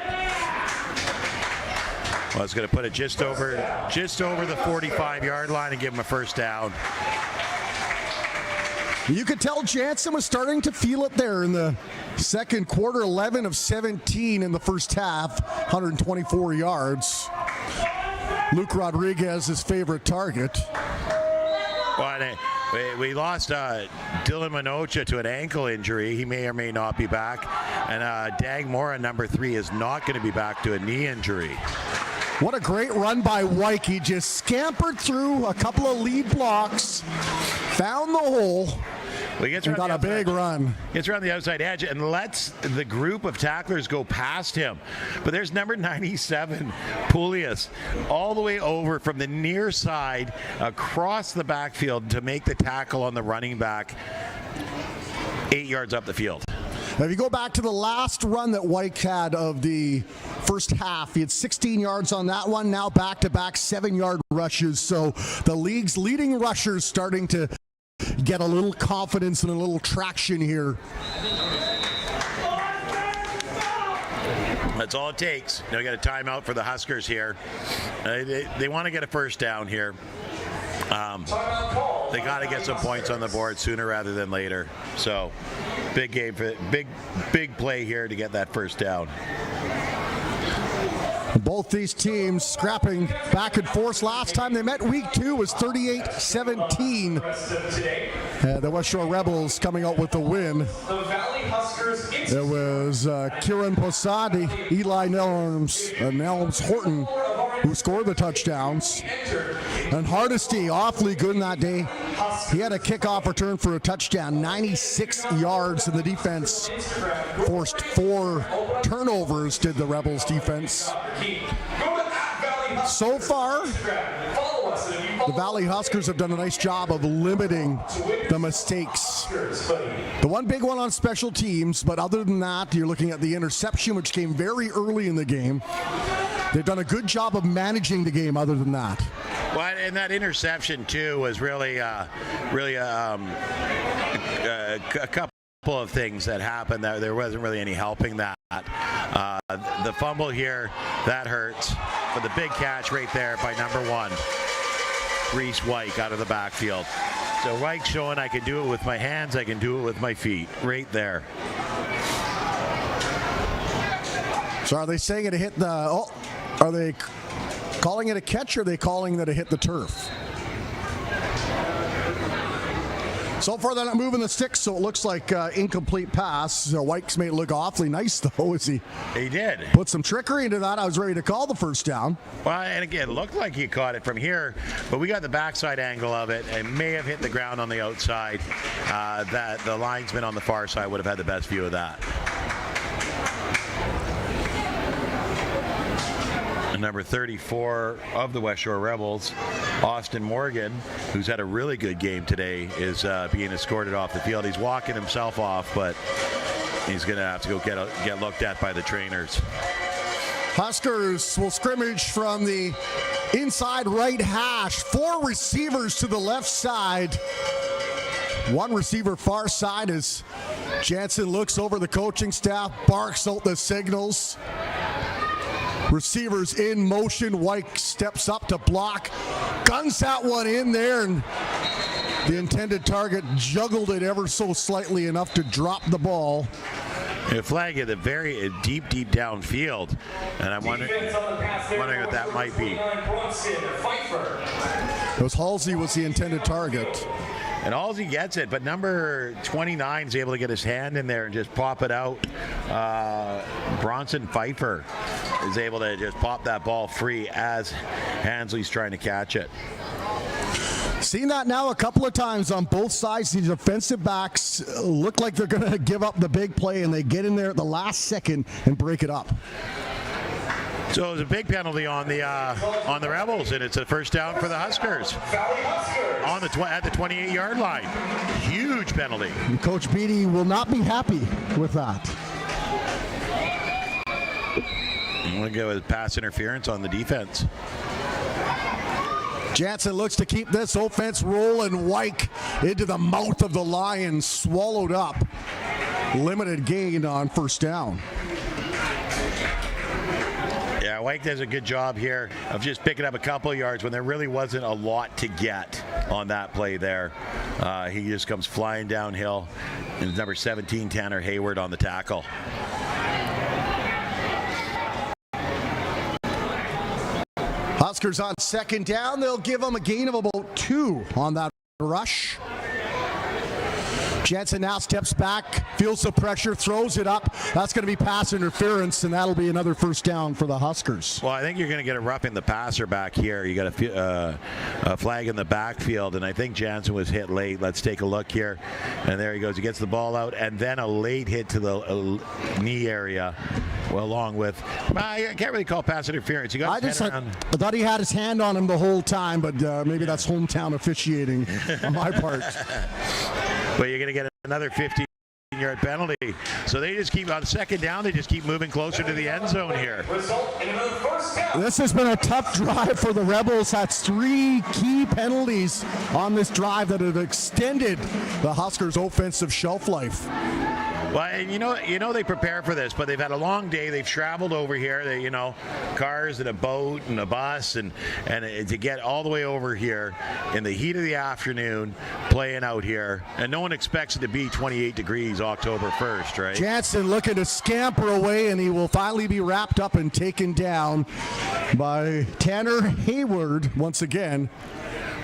Well, it's going to put it just over the 45-yard line and give him a first down. You could tell Jansen was starting to feel it there in the second quarter, 11 of 17 in the first half, 124 yards. Luke Rodriguez, his favorite target. Well, we lost Dylan Minocha to an ankle injury. He may or may not be back. And Dag Mora, number 3, is not going to be back to a knee injury. What a great run by Wyke. He just scampered through a couple of lead blocks, found the hole, and got a big run. Gets around the outside edge and lets the group of tacklers go past him. But there's number 97, Pulias, all the way over from the near side across the backfield to make the tackle on the running back 8 yards up the field. Now, if you go back to the last run that Wyke had of the first half, he had 16 yards on that one, now back-to-back 7-yard rushes. So the league's leading rushers starting to get a little confidence and a little traction here. That's all it takes. Now we got a timeout for the Huskers here. They want to get a first down here. They got to get some points on the board sooner rather than later. So, big game, big play here to get that first down. Both these teams scrapping back and forth. Last time they met, week 2, was 38-17. The Westshore Rebels coming out with the win. It was Kieran Posadi, Eli Nelms Horton who scored the touchdowns. And Hardesty, awfully good in that day. He had a kickoff return for a touchdown, 96 yards, and the defense forced 4 turnovers, did the Rebels defense. So far, the Valley Huskers have done a nice job of limiting the mistakes. The one big one on special teams, but other than that, you're looking at the interception, which came very early in the game. They've done a good job of managing the game other than that. Well, and that interception, too, was really a couple of things that happened. There wasn't really any helping that. The fumble here, that hurts. But the big catch right there by number 1, Reese Wyke, out of the backfield. So Wyke showing I can do it with my hands, I can do it with my feet, right there. So are they saying it hit the... Oh, are they calling it a catch, or are they calling that it hit the turf? So far, they're not moving the sticks, so it looks like incomplete pass. So Wyke's made it look awfully nice, though, as he did. Put some trickery into that. I was ready to call the first down. Well, and again, it looked like he caught it from here, but we got the backside angle of it, and may have hit the ground on the outside. That the linesman on the far side would have had the best view of that. Number 34 of the Westshore Rebels, Austin Morgan, who's had a really good game today, is being escorted off the field. He's walking himself off, but he's going to have to go get looked at by the trainers. Huskers will scrimmage from the inside right hash. 4 receivers to the left side. 1 receiver far side as Jansen looks over the coaching staff, barks out the signals. Receivers in motion. Wyke steps up to block, guns that one in there, and the intended target juggled it ever so slightly enough to drop the ball. A flag at the very deep downfield, and I'm wondering what that might be. It was Halsey was the intended target. And Halsey gets it, but number 29 is able to get his hand in there and just pop it out. Bronson Pfeiffer is able to just pop that ball free as Hansley's trying to catch it. Seen that now a couple of times on both sides. These defensive backs look like they're going to give up the big play, and they get in there at the last second and break it up. So it was a big penalty on the Rebels, and it's a first down for the Huskers on at the 28-yard line. Huge penalty. And Coach Beattie will not be happy with that. I'm going to go with pass interference on the defense. Jansen looks to keep this offense rolling. Wyke into the mouth of the Lions, swallowed up. Limited gain on first down. Yeah, Wyke does a good job here of just picking up a couple yards when there really wasn't a lot to get on that play there. He just comes flying downhill. And number 17, Tanner Hayward, on the tackle. Huskers on second down. They'll give them a gain of about 2 on that rush. Jansen now steps back, feels the pressure, throws it up. That's going to be pass interference, and that'll be another first down for the Huskers. Well, I think you're going to get a roughing the passer back here. You got a flag in the backfield, and I think Jansen was hit late. Let's take a look here. And there he goes. He gets the ball out, and then a late hit to the knee area. Well, along with, I can't really call pass interference. He got his head around. I thought he had his hand on him the whole time, but maybe that's hometown officiating on my part. But you're going to get another 15-yard penalty. So they just keep, on second down, they just keep moving closer to the end zone here. This has been a tough drive for the Rebels. That's 3 key penalties on this drive that have extended the Huskers' offensive shelf life. Well, and you know they prepare for this, but they've had a long day. They've traveled over here. They, cars and a boat and a bus, and to get all the way over here in the heat of the afternoon, playing out here, and no one expects it to be 28 degrees October 1st, right? Jansen looking to scamper away, and he will finally be wrapped up and taken down by Tanner Hayward once again.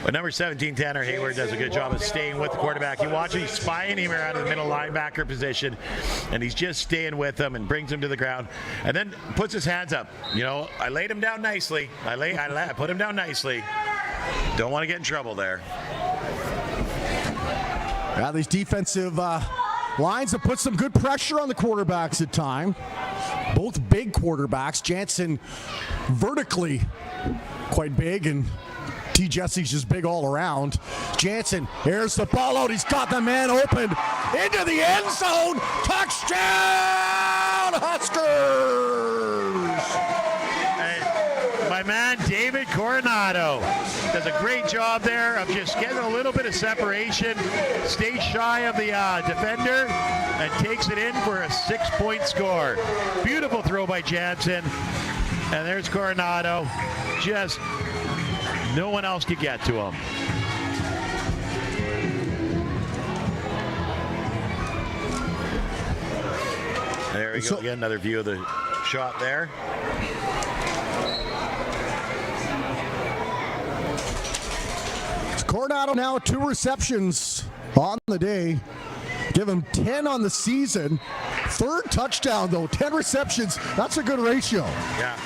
But number 17, Tanner Hayward, does a good job of staying with the quarterback. You watch it, he's spying him around in the middle linebacker position, and he's just staying with him and brings him to the ground, and then puts his hands up. I laid him down nicely. I put him down nicely. Don't want to get in trouble there. Yeah, these defensive lines have put some good pressure on the quarterbacks at time. Both big quarterbacks. Jansen vertically quite big, and T. Jesse's just big all around. Jansen airs the ball out. He's got the man open into the end zone. Touchdown, Huskers! And my man David Coronado does a great job there of just getting a little bit of separation, stays shy of the defender, and takes it in for a 6-point score. Beautiful throw by Jansen. And there's Coronado. Just no one else could get to him. There we go. Again, another view of the shot there. Coronado now 2 receptions on the day. Give him 10 on the season. 3rd touchdown, though. 10 receptions. That's a good ratio. Yeah.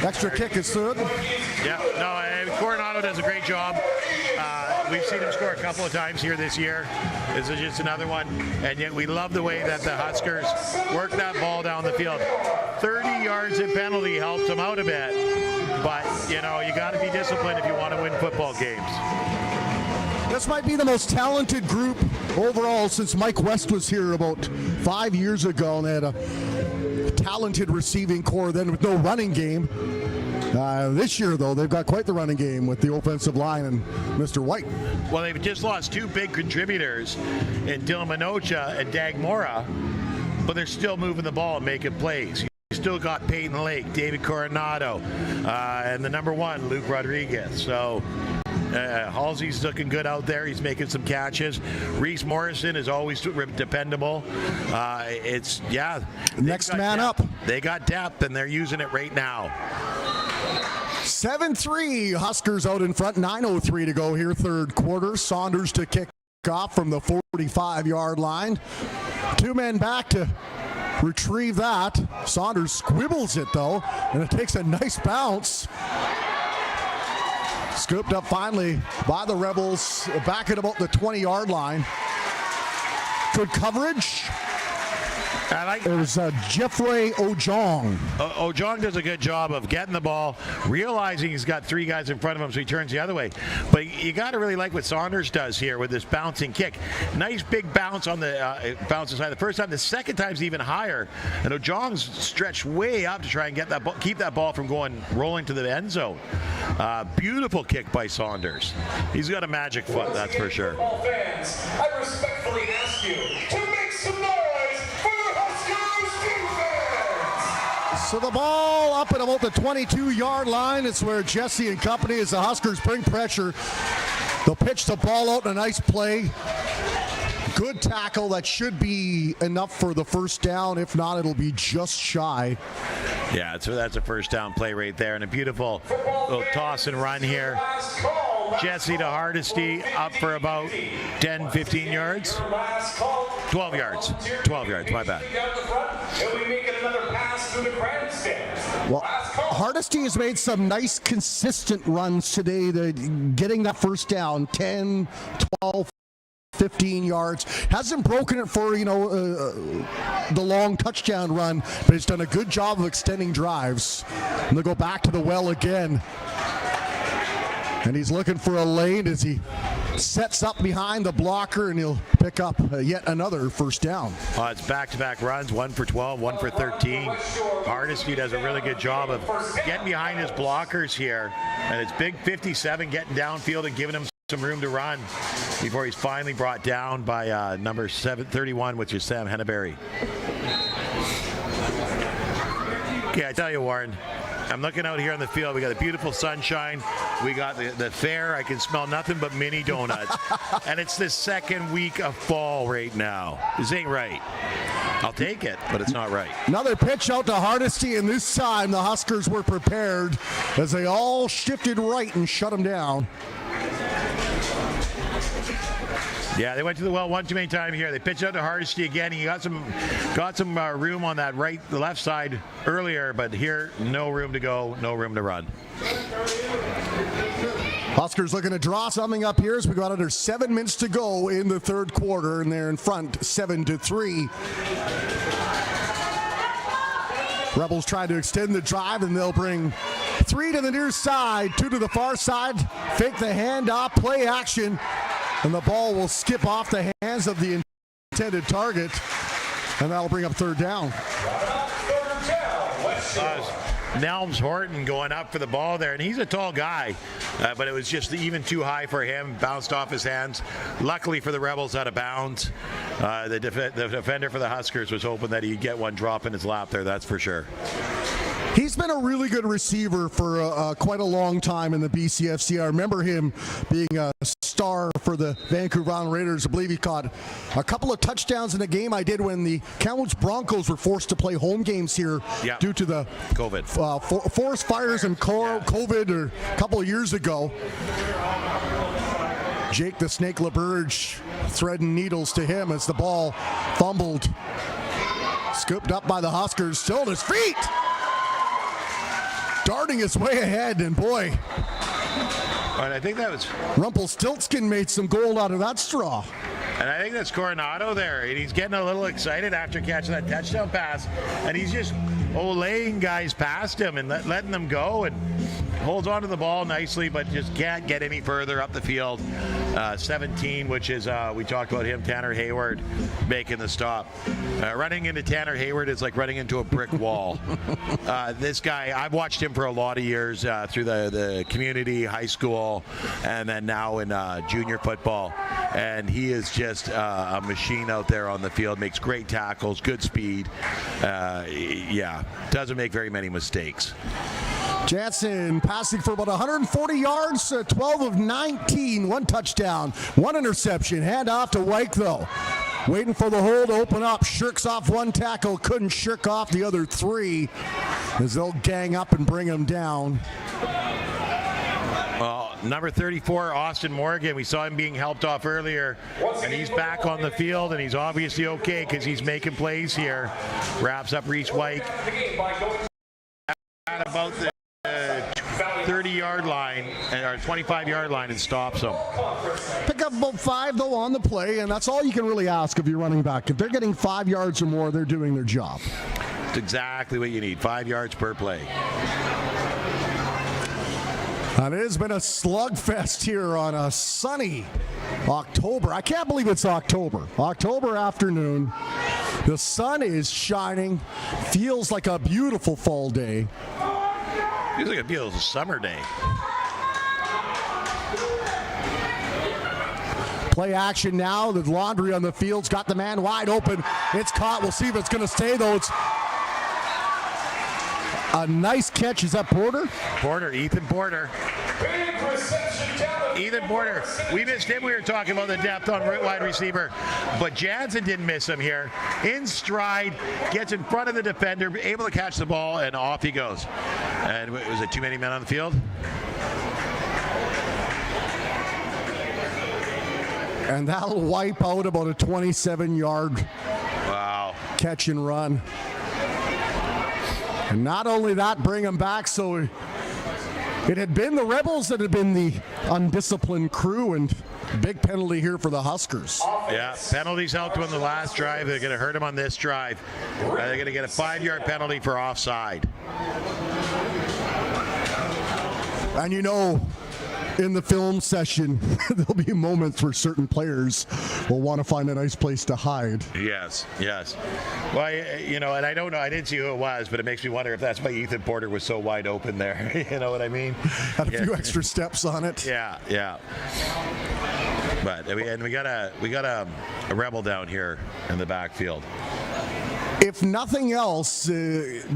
Extra kick is third. Yeah. No, Coronado does a great job. We've seen him score a couple of times here this year. This is just another one. And yet we love the way that the Huskers work that ball down the field. 30 yards in penalty helps them out a bit. But, you got to be disciplined if you want to win football games. This might be the most talented group overall since Mike West was here about 5 years ago, and they had a talented receiving core then with no running game. This year, though, they've got quite the running game with the offensive line and Mr. White. Well, they've just lost 2 big contributors in Dylan Minocha and Dag Mora, but they're still moving the ball and making plays. You still got Peyton Lake, David Coronado, and the number 1, Luke Rodriguez. So Halsey's looking good out there. He's making some catches. Reese Morrison is always dependable. Next man up. They got depth, and they're using it right now. 7-3, Huskers out in front. 9:03 to go here, 3rd quarter. Saunders to kick off from the 45-yard line. 2 men back to retrieve that. Saunders squibbles it, though, and it takes a nice bounce. Scooped up finally by the Rebels back at about the 20-yard line. Good coverage. I like It was Jeffrey Ojong. Ojong does a good job of getting the ball, realizing he's got three guys in front of him, so he turns the other way. But you got to really like what Saunders does here with this bouncing kick. Nice big bounce on the bounce inside the first time. The second time's even higher, and Ojong's stretched way up to try and get that ball, keep that ball from rolling to the end zone. Beautiful kick by Saunders. He's got a magic foot, that's for sure. Football fans, I respectfully ask you to make some noise for the Huskers defense. So the ball up at about the 22-yard line. It's where Jesse and company, as the Huskers bring pressure. They'll pitch the ball out in a nice play. Good tackle. That should be enough for the first down. If not, it'll be just shy. Yeah, so that's a first down play right there, and a beautiful little toss and run here. Jesse to Hardesty, up for about 10, 15 yards. 12 yards. 12 yards, my bad. Well, Hardesty has made some nice, consistent runs today, getting that first down, 10, 12, 15 yards. Hasn't broken it for, the long touchdown run, but he's done a good job of extending drives. And they'll go back to the well again. And he's looking for a lane as he sets up behind the blocker, and he'll pick up yet another first down. It's back-to-back runs, 1 for 12, 1 for 13. Hardesty does a really good job of getting behind his blockers here. And it's big 57 getting downfield and giving him some room to run before he's finally brought down by number 731, which is Sam Henneberry. Okay, I tell you, Warren, I'm looking out here on the field. We got a beautiful sunshine. We got the fair. I can smell nothing but mini donuts. And it's the second week of fall right now. This ain't right. I'll take it, but it's not right. Another pitch out to Hardesty, and this time the Huskers were prepared as they all shifted right and shut him down. Yeah, they went to the well one too many times here. They pitched out to Hardesty again. He got some room on that the left side earlier, but here, no room to go, no room to run. Huskers looking to draw something up here as we got under 7 minutes to go in the third quarter, and they're in front 7-3. Rebels trying to extend the drive, and they'll bring 3 to the near side, 2 to the far side, fake the handoff, play action, and the ball will skip off the hands of the intended target, and that'll bring up third down. Nelms Horton going up for the ball there, and he's a tall guy, but it was just even too high for him, bounced off his hands. Luckily for the Rebels, out of bounds. The defender for the Huskers was hoping that he'd get one drop in his lap there, that's for sure. He's been a really good receiver for quite a long time in the BCFC. I remember him being a star for the Vancouver Island Raiders. I believe he caught a couple of touchdowns in a game I did when the Kamloops Broncos were forced to play home games here due to the COVID. Forest fires and COVID a couple of years ago. Jake the Snake LaBerge threading needles to him as the ball fumbled. Scooped up by the Huskers, still on his feet. Darting his way ahead, and boy. And I think that was Rumpelstiltskin made some gold out of that straw. And I think that's Coronado there. And he's getting a little excited after catching that touchdown pass. And he's just olaying guys past him and letting them go, and holds onto the ball nicely, but just can't get any further up the field. 17, which is, we talked about him, Tanner Hayward, making the stop. Running into Tanner Hayward is like running into a brick wall. This guy, I've watched him for a lot of years through the community, high school, and then now in junior football. And he is just a machine out there on the field, makes great tackles, good speed. Doesn't make very many mistakes. Jansen passing for about 140 yards, 12 of 19, 1 touchdown, 1 interception. Hand off to Wyke, though. Waiting for the hole to open up. Shirks off 1 tackle, couldn't shirk off the other 3 as they'll gang up and bring him down. Well, number 34, Austin Morgan, we saw him being helped off earlier, and he's back on the field, and he's obviously okay because he's making plays here. Wraps up Reese Wyke at about the 30-yard line, our 25-yard line and stops them. Pick up about 5, though, on the play, and that's all you can really ask of your running back. If they're getting 5 yards or more, they're doing their job. It's exactly what you need, 5 yards per play. And it has been a slugfest here on a sunny October. I can't believe it's October. October afternoon. The sun is shining. Feels like a beautiful fall day. Feels like a beautiful summer day. Play action now. The Laundry on the field's got the man wide open. It's caught. We'll see if it's going to stay, though. It's a nice catch. Is that Porter? Ethan Porter. Ethan Porter. We missed him. We were talking about the depth on wide receiver. But Jansen didn't miss him here. In stride, gets in front of the defender, able to catch the ball, and off he goes. And was it too many men on the field? And that'll wipe out about a 27-yard catch and run. And not only that, bring him back. So it had been the Rebels that had been the undisciplined crew, and big penalty here for the Huskers. Yeah, penalties helped him on the last drive. They're going to hurt him on this drive. They're going to get a 5-yard penalty for offside. And you know, in the film session, there'll be moments where certain players will want to find a nice place to hide. Yes. Well, you know, and I don't know, I didn't see who it was, but it makes me wonder if that's why Ethan Porter was so wide open there. You know what I mean? Had a few extra steps on it. Yeah. But we got a Rebel down here in the backfield. If nothing else,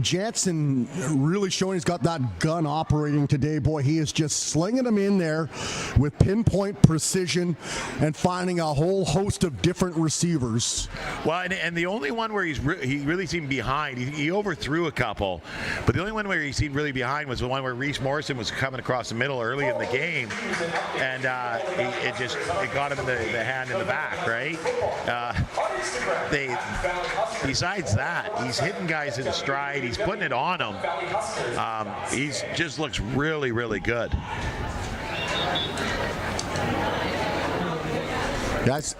Jansen really showing he's got that gun operating today. Boy, he is just slinging them in there with pinpoint precision and finding a whole host of different receivers. Well, and the only one where he really seemed behind, he overthrew a couple, but the only one where he seemed really behind was the one where Reese Morrison was coming across the middle early in the game, and it got him in the hand in the back, right? Besides that, he's hitting guys in stride. He's putting it on them. He's just looks really, really good. Guys,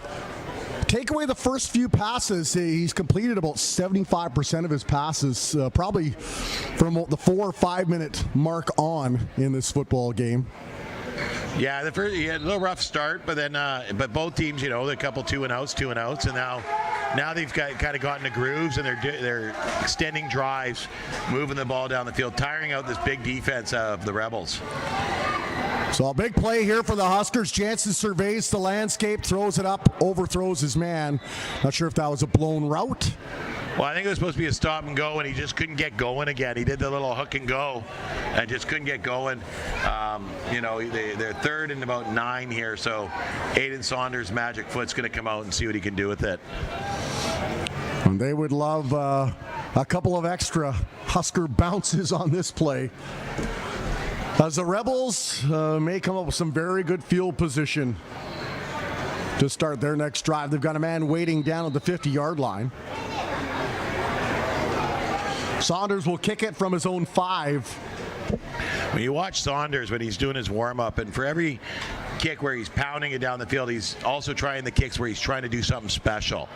take away the first few passes. He's completed about 75% of his passes, probably from the 4 or 5 minute mark on in this football game. Yeah, he had a little rough start, but then but both teams, you know, a couple two and outs, and now they've kind of gotten the grooves, and they're extending drives, moving the ball down the field, tiring out this big defense of the Rebels. So a big play here for the Huskers. Jansen surveys the landscape, throws it up, overthrows his man. Not sure if that was a blown route. Well, I think it was supposed to be a stop and go, and he just couldn't get going again. He did the little hook and go and just couldn't get going. You know, they're third and about 9 here, so Aiden Saunders' magic foot's going to come out and see what he can do with it. And they would love a couple of extra Husker bounces on this play, as the Rebels may come up with some very good field position to start their next drive. They've got a man waiting down at the 50-yard line. Saunders will kick it from his own 5. When you watch Saunders when he's doing his warm-up, and for every kick where he's pounding it down the field, he's also trying the kicks where he's trying to do something special.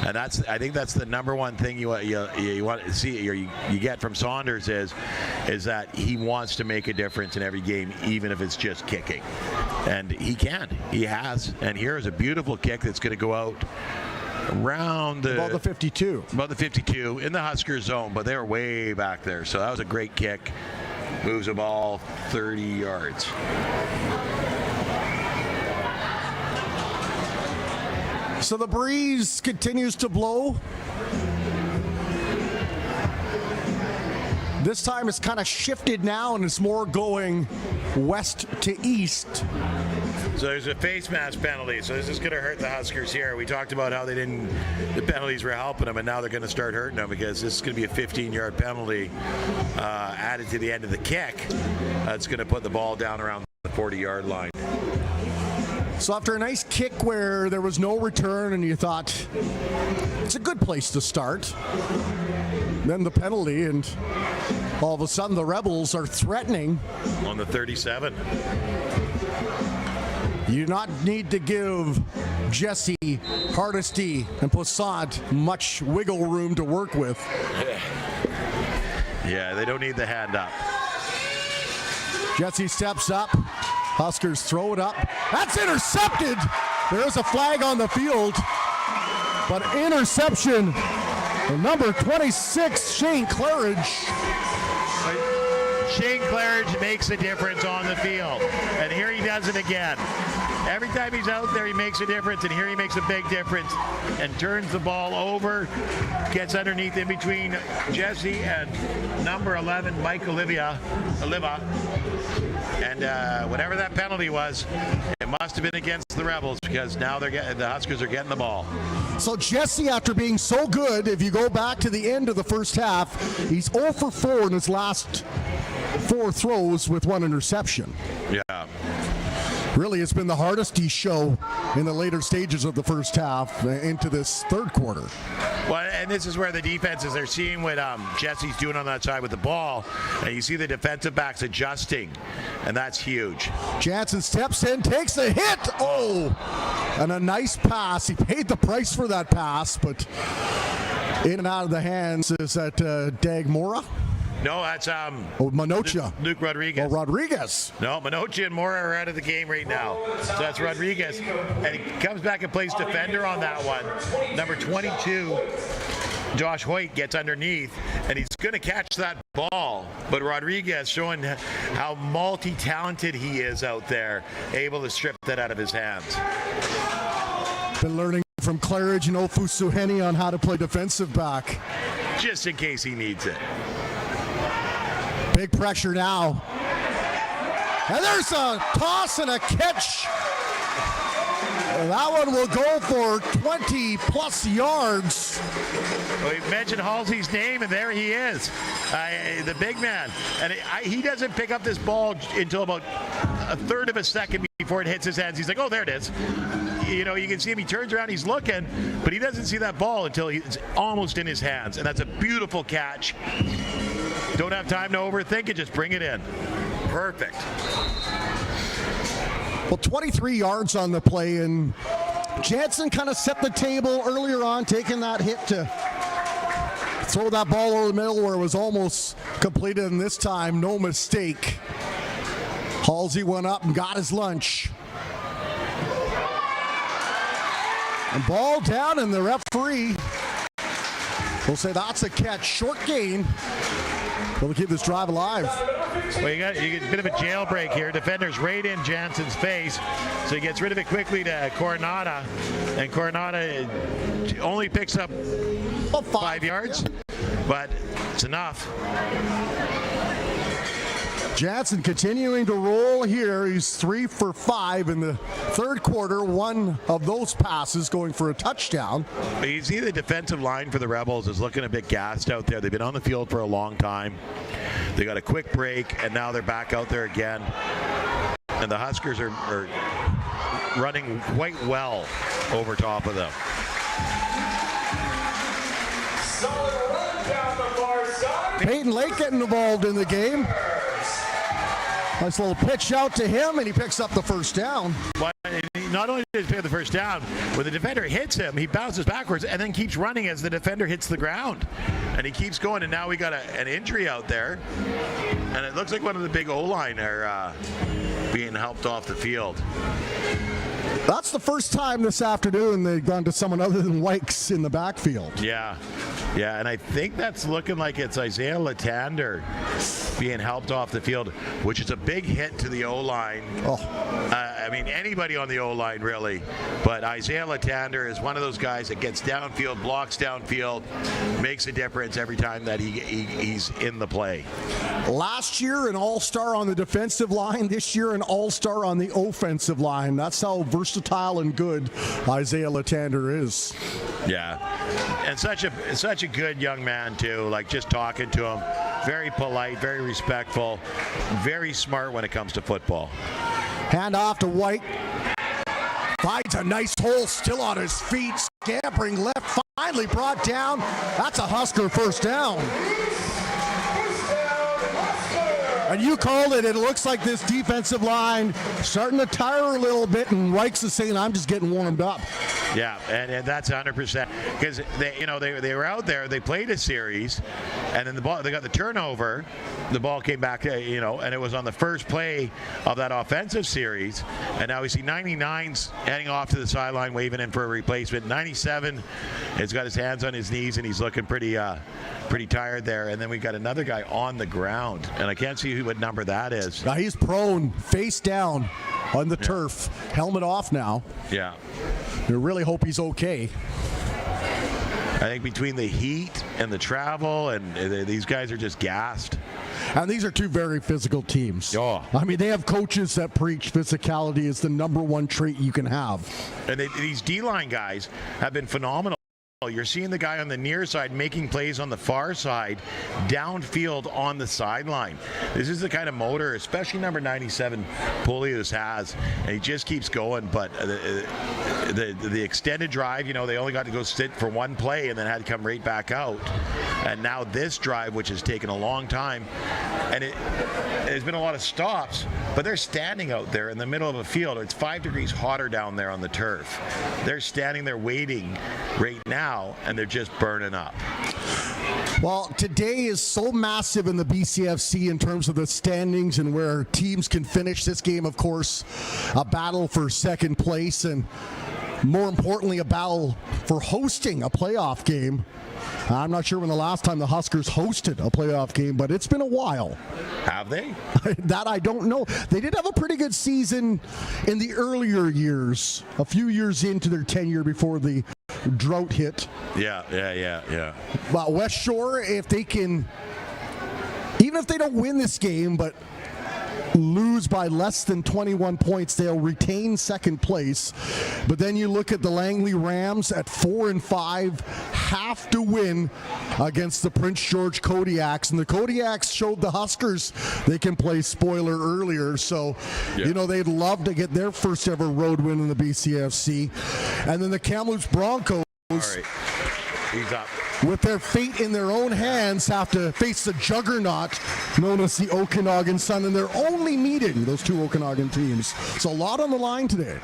And I think that's the number one thing you want to see, or you get from Saunders is that he wants to make a difference in every game, even if it's just kicking. And he has. And here is a beautiful kick that's going to go out around about the 52. About the 52 in the Husker zone, but they were way back there. So that was a great kick. Moves the ball 30 yards. So the breeze continues to blow. This time it's kind of shifted now, and it's more going west to east. So there's a face mask penalty. So this is going to hurt the Huskers here. We talked about how the penalties were helping them, and now they're going to start hurting them, because this is going to be a 15-yard penalty added to the end of the kick. That's going to put the ball down around the 40-yard line. So after a nice kick where there was no return and you thought it's a good place to start, then the penalty, and All of a sudden, the Rebels are threatening. On the 37. You do not need to give Jesse, Hardesty, and Poissant much wiggle room to work with. Yeah, they don't need the hand up. Jesse steps up. Huskers throw it up. That's intercepted. There's a flag on the field. But interception. Number 26, Shane Claridge. Shane Claridge makes a difference on the field. And here he does it again. Every time he's out there, he makes a difference, and here he makes a big difference and turns the ball over, gets underneath in between Jesse and number 11, Mike Oliva. And whatever that penalty was, it must have been against the Rebels, because now the Huskers are getting the ball. So Jesse, after being so good, if you go back to the end of the first half, he's 0 for 4 in his last 4 throws with 1 interception. Yeah. Really, it's been the hardest show in the later stages of the first half into this third quarter. Well, and this is where the defenses are seeing what Jesse's doing on that side with the ball, and you see the defensive backs adjusting, and that's huge. Jansen steps in, takes a hit. Oh, and a nice pass. He paid the price for that pass, but in and out of the hands is that Dag Mora. No, that's Manocha. Luke Rodriguez. Oh, Rodriguez. No, Manocha and Mora are out of the game right now. So that's Rodriguez. And he comes back and plays defender on that one. Number 22, Josh Hoyt, gets underneath, and he's going to catch that ball. But Rodriguez showing how multi-talented he is out there, able to strip that out of his hands. Been learning from Claridge and Ofusuheni on how to play defensive back. Just in case he needs it. Big pressure now. And there's a toss and a catch. And that one will go for 20-plus yards. Well, you mentioned Halsey's name, and there he is, the big man. And he doesn't pick up this ball until about a third of a second before it hits his hands. He's like, oh, there it is. You know, you can see him, he turns around, he's looking, but he doesn't see that ball until it's almost in his hands. And that's a beautiful catch. Don't have time to overthink it, just bring it in. Perfect. Well, 23 yards on the play, and Jansen kind of set the table earlier on, taking that hit to throw that ball over the middle where it was almost completed, and this time, no mistake. Halsey went up and got his lunch. And ball down, and the referee will say that's a catch. Short gain. We'll keep this drive alive. Well, you get a bit of a jailbreak here. Defender's right in Jansen's face, so he gets rid of it quickly to Coronata, and Coronata only picks up 5 yards, but it's enough. Jansen continuing to roll here. He's 3 for 5 in the third quarter. One of those passes going for a touchdown. But you see the defensive line for the Rebels is looking a bit gassed out there. They've been on the field for a long time. They got a quick break, and now they're back out there again. And the Huskers are running quite well over top of them. Solid run down the far side. Peyton Lake getting involved in the game. Nice little pitch out to him, and he picks up the first down. But not only does he pick up the first down, when the defender hits him, he bounces backwards and then keeps running as the defender hits the ground. And he keeps going, and now we got an injury out there. And it looks like one of the big O-line are being helped off the field. That's the first time this afternoon they've gone to someone other than Wykes in the backfield. Yeah, and I think that's looking like it's Isaiah Latander being helped off the field, which is a big hit to the O-line. I mean, anybody on the O-line, really. But Isaiah Latander is one of those guys that gets downfield, blocks downfield, makes a difference every time that he's in the play. Last year, an all-star on the defensive line. This year, an all-star on the offensive line. That's how versatile and good Isaiah Latander is. Yeah, and such a good young man, too. Like, just talking to him, very polite, very respectful, very smart when it comes to football. Hand off to White. Finds a nice hole, still on his feet, scampering left, finally brought down. That's a Husker first down. And you called it. It looks like this defensive line starting to tire a little bit, and Reichs is saying, I'm just getting warmed up. Yeah, and that's 100%. Because they were out there, they played a series, and then they got the turnover. The ball came back, and it was on the first play of that offensive series. And now we see 99's heading off to the sideline, waving in for a replacement. 97 has got his hands on his knees, and he's looking pretty tired there. And then we got another guy on the ground, and I can't see what number that is. Now he's prone, face down on the turf, helmet off now. Yeah. I really hope he's okay. I think between the heat and the travel, and these guys are just gassed. And these are two very physical teams. Oh. I mean, they have coaches that preach physicality is the number one trait you can have. And these D-line guys have been phenomenal. You're seeing the guy on the near side making plays on the far side, downfield on the sideline. This is the kind of motor, especially number 97, Pulius has, and he just keeps going. But the extended drive, they only got to go sit for one play and then had to come right back out. And now this drive, which has taken a long time, and there's been a lot of stops, but they're standing out there in the middle of a field. It's 5 degrees hotter down there on the turf. They're standing there waiting right now, and they're just burning up. Well, today is so massive in the BCFC in terms of the standings and where teams can finish. This game, of course, a battle for second place, and more importantly, a battle for hosting a playoff game. I'm not sure when the last time the Huskers hosted a playoff game, but it's been a while. Have they? That I don't know. They did have a pretty good season in the earlier years, a few years into their tenure before the drought hit. Yeah. But Westshore, if they can, even if they don't win this game, but lose by less than 21 points, they'll retain second place. But then you look at the Langley Rams at 4-5, have to win against the Prince George Kodiaks, and the Kodiaks showed the Huskers they can play spoiler earlier, so they'd love to get their first ever road win in the BCFC. And then the Kamloops Broncos, all right. He's up. With their fate in their own hands, have to face the juggernaut known as the Okanagan Sun, and they're only meeting those two Okanagan teams. So a lot on the line today.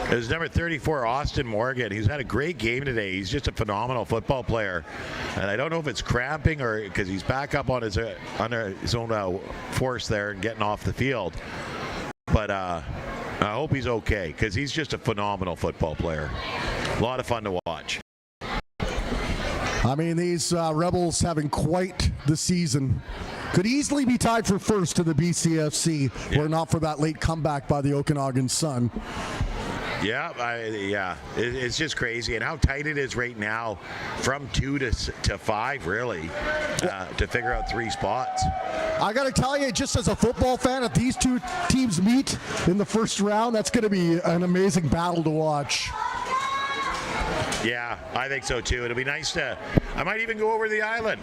There's number 34, Austin Morgan. He's had a great game today. He's just a phenomenal football player. And I don't know if it's cramping or because he's back up on his own force there and getting off the field. But I hope he's okay because he's just a phenomenal football player. A lot of fun to watch. I mean, these Rebels having quite the season. Could easily be tied for first to the BCFC were not for that late comeback by the Okanagan Sun. Yeah, it's just crazy, and how tight it is right now, from 2 to 5, really, to figure out 3 spots. I got to tell you, just as a football fan, if these two teams meet in the first round, that's going to be an amazing battle to watch. Yeah, I think so too. It'll be nice I might even go over to the island,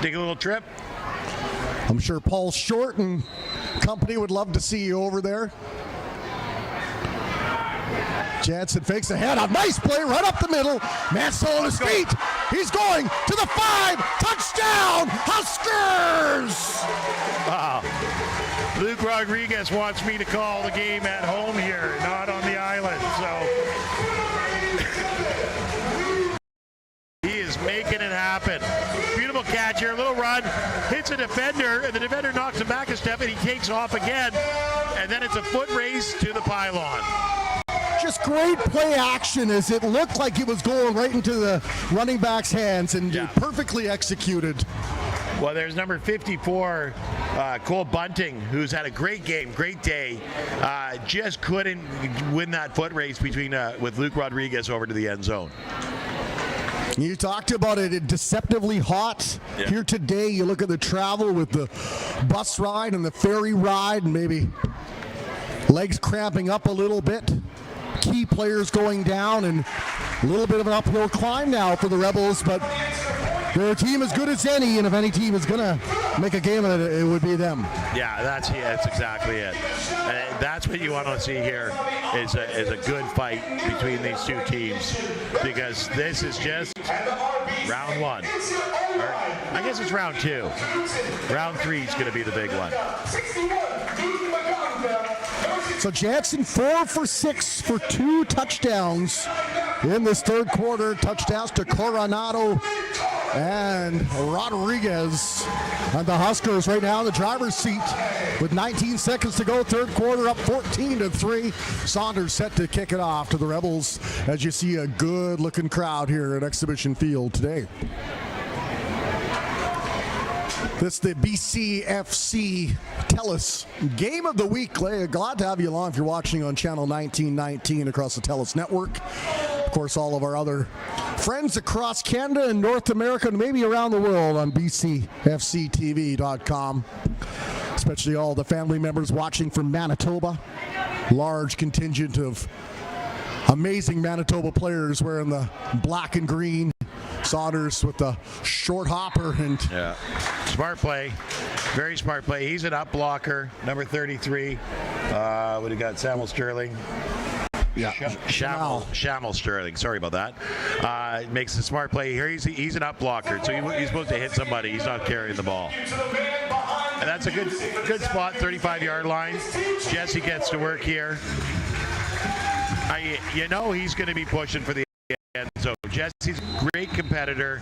take a little trip. I'm sure Paul Short and company would love to see you over there. Jansen fakes ahead, a nice play right up the middle. Mansell on his feet. He's going to the 5. Touchdown, Huskers! Wow. Luke Rodriguez wants me to call the game at home here, not on the island. So he is making it happen. Beautiful catch here, a little run, hits a defender, and the defender knocks him back a step, and he takes off again. And then it's a foot race to the pylon. Just great play action as it looked like it was going right into the running back's hands and perfectly executed. Well, there's number 54, Cole Bunting, who's had a great game, great day. Just couldn't win that foot race between with Luke Rodriguez over to the end zone. You talked about it, deceptively hot here today. You look at the travel with the bus ride and the ferry ride, and maybe legs cramping up a little bit. Key players going down, and a little bit of an uphill climb now for the Rebels, but they're a team as good as any, and if any team is going to make a game of it, it would be them. Yeah, that's exactly it. And that's what you want to see here is a good fight between these two teams, because this is just round one. I guess it's round 2. Round 3 is going to be the big one. So Jansen 4 for 6 for 2 touchdowns in this third quarter. Touchdowns to Coronado and Rodriguez. And the Huskers right now in the driver's seat with 19 seconds to go. Third quarter up 14-3. Saunders set to kick it off to the Rebels as you see a good looking crowd here at Exhibition Field today. This is the BCFC TELUS Game of the Week. Glad to have you along if you're watching on Channel 1919 across the TELUS network. Of course, all of our other friends across Canada and North America and maybe around the world on bcfctv.com. Especially all the family members watching from Manitoba. Large contingent of amazing Manitoba players wearing the black and green. Saunders with the short hopper and smart play, very smart play. He's an up blocker, number 33. What do you got? Samuel Sterling. Yeah, Shamel Sterling. Sorry about that. Makes a smart play here. He's an up blocker, so he's supposed to hit somebody. He's not carrying the ball. And that's a good spot, 35-yard line. Jesse gets to work here. He's going to be pushing for the end zone. Jesse's a great competitor.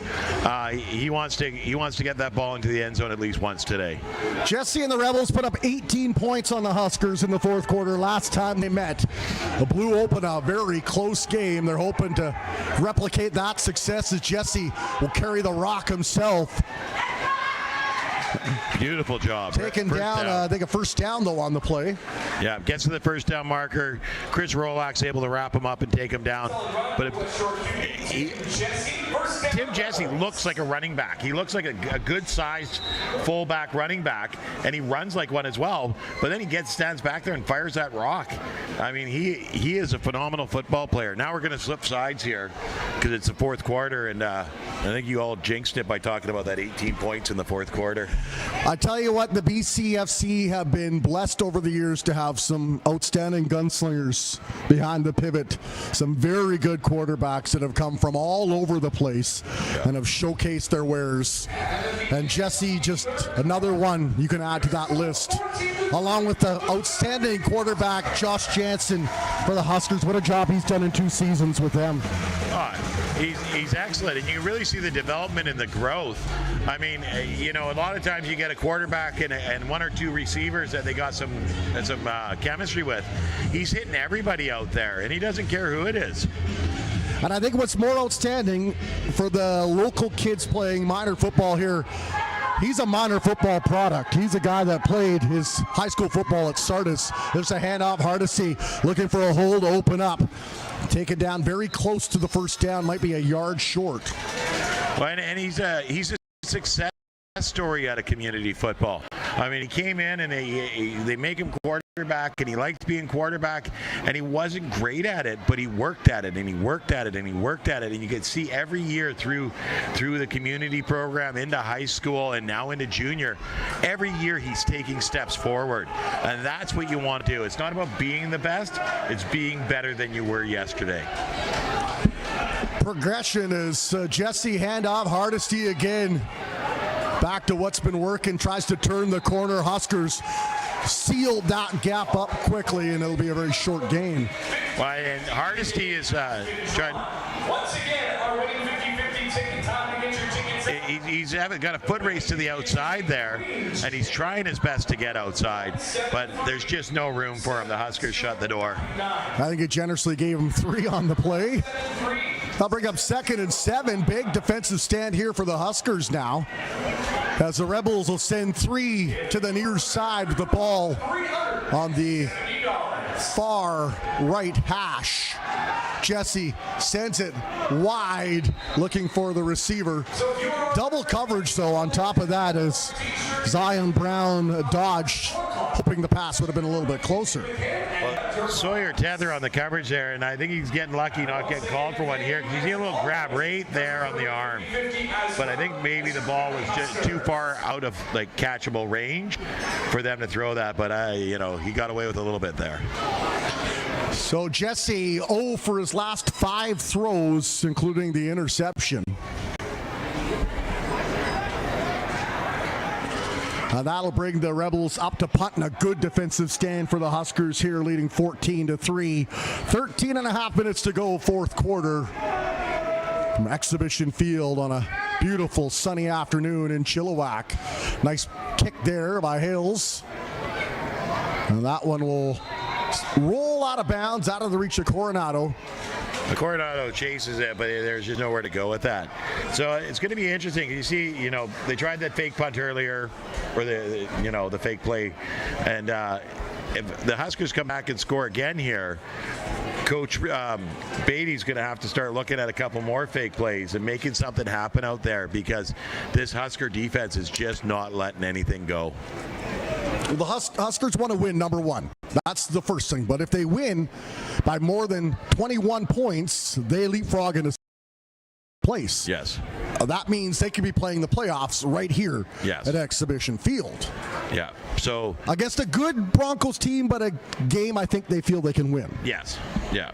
He wants to get that ball into the end zone at least once today. Jesse and the Rebels put up 18 points on the Huskers in the fourth quarter last time they met. The Blue open a very close game. They're hoping to replicate that success as Jesse will carry the rock himself. Beautiful job. Taken down, I think a first down though on the play. Yeah, gets to the first down marker. Chris Rolak's able to wrap him up and take him down. But Tim Jesse looks like a running back. He looks like a good-sized fullback running back, and he runs like one as well. But then he stands back there and fires that rock. I mean, he is a phenomenal football player. Now we're going to slip sides here because it's the fourth quarter, and I think you all jinxed it by talking about that 18 points in the fourth quarter. I tell you what, the BCFC have been blessed over the years to have some outstanding gunslingers behind the pivot. Some very good quarterbacks that have come from all over the place and have showcased their wares. And Jesse, just another one you can add to that list. Along with the outstanding quarterback, Josh Jansen for the Huskers. What a job he's done in 2 seasons with them. He's excellent, and you really see the development and the growth. I mean, a lot of times you get a quarterback and 1 or 2 receivers that they got some chemistry with. He's hitting everybody out there, and he doesn't care who it is. And I think what's more outstanding for the local kids playing minor football here, he's a minor football product. He's a guy that played his high school football at Sardis. There's a handoff, Hardesty looking for a hole to open up. Take it down very close to the first down, might be a yard short. Well, and he's a success story out of community football. I mean, he came in and they make him quarterback, and he liked being quarterback, and he wasn't great at it, but he worked at it, and he worked at it, and he worked at it, and you could see every year through the community program into high school and now into junior, every year he's taking steps forward, and that's what you want to do. It's not about being the best, it's being better than you were yesterday. Progression is Jesse handoff, Hardesty again. Back to what's been working, tries to turn the corner. Huskers sealed that gap up quickly, and it'll be a very short game. Well, and Hardesty is trying. Once again, our winning 50-50 ticket time to get your tickets. He's got a foot race to the outside there, and he's trying his best to get outside, but there's just no room for him. The Huskers shut the door. I think it generously gave him 3 on the play. They'll bring up 2nd and 7. Big defensive stand here for the Huskers now, as the Rebels will send 3 to the near side with the ball on the far right hash. Jesse sends it wide, looking for the receiver. Double coverage, though, on top of that, as Zion Brown dodged, hoping the pass would have been a little bit closer. Well, Sawyer Tether on the coverage there, and I think he's getting lucky not getting called for one here, because you see a little grab right there on the arm. But I think maybe the ball was just too far out of catchable range for them to throw that, but he got away with a little bit there. So Jesse 0 for his last 5 throws, including the interception. That'll bring the Rebels up to punt, and a good defensive stand for the Huskers here, leading 14-3. 13 and a half minutes to go, fourth quarter. From Exhibition Field on a beautiful sunny afternoon in Chilliwack. Nice kick there by Hales. And that one will roll out of bounds, out of the reach of Coronado. The Coronado chases it, but there's just nowhere to go with that. So it's going to be interesting. You see, they tried that fake punt earlier, or the fake play, and if the Huskers come back and score again here, Coach Beatty's going to have to start looking at a couple more fake plays and making something happen out there, because this Husker defense is just not letting anything go. The Huskers want to win, number one. That's the first thing. But if they win by more than 21 points, they leapfrog into place. Yes. That means they could be playing the playoffs right here at Exhibition Field. Yeah. So against a good Broncos team, but a game I think they feel they can win. Yes. Yeah.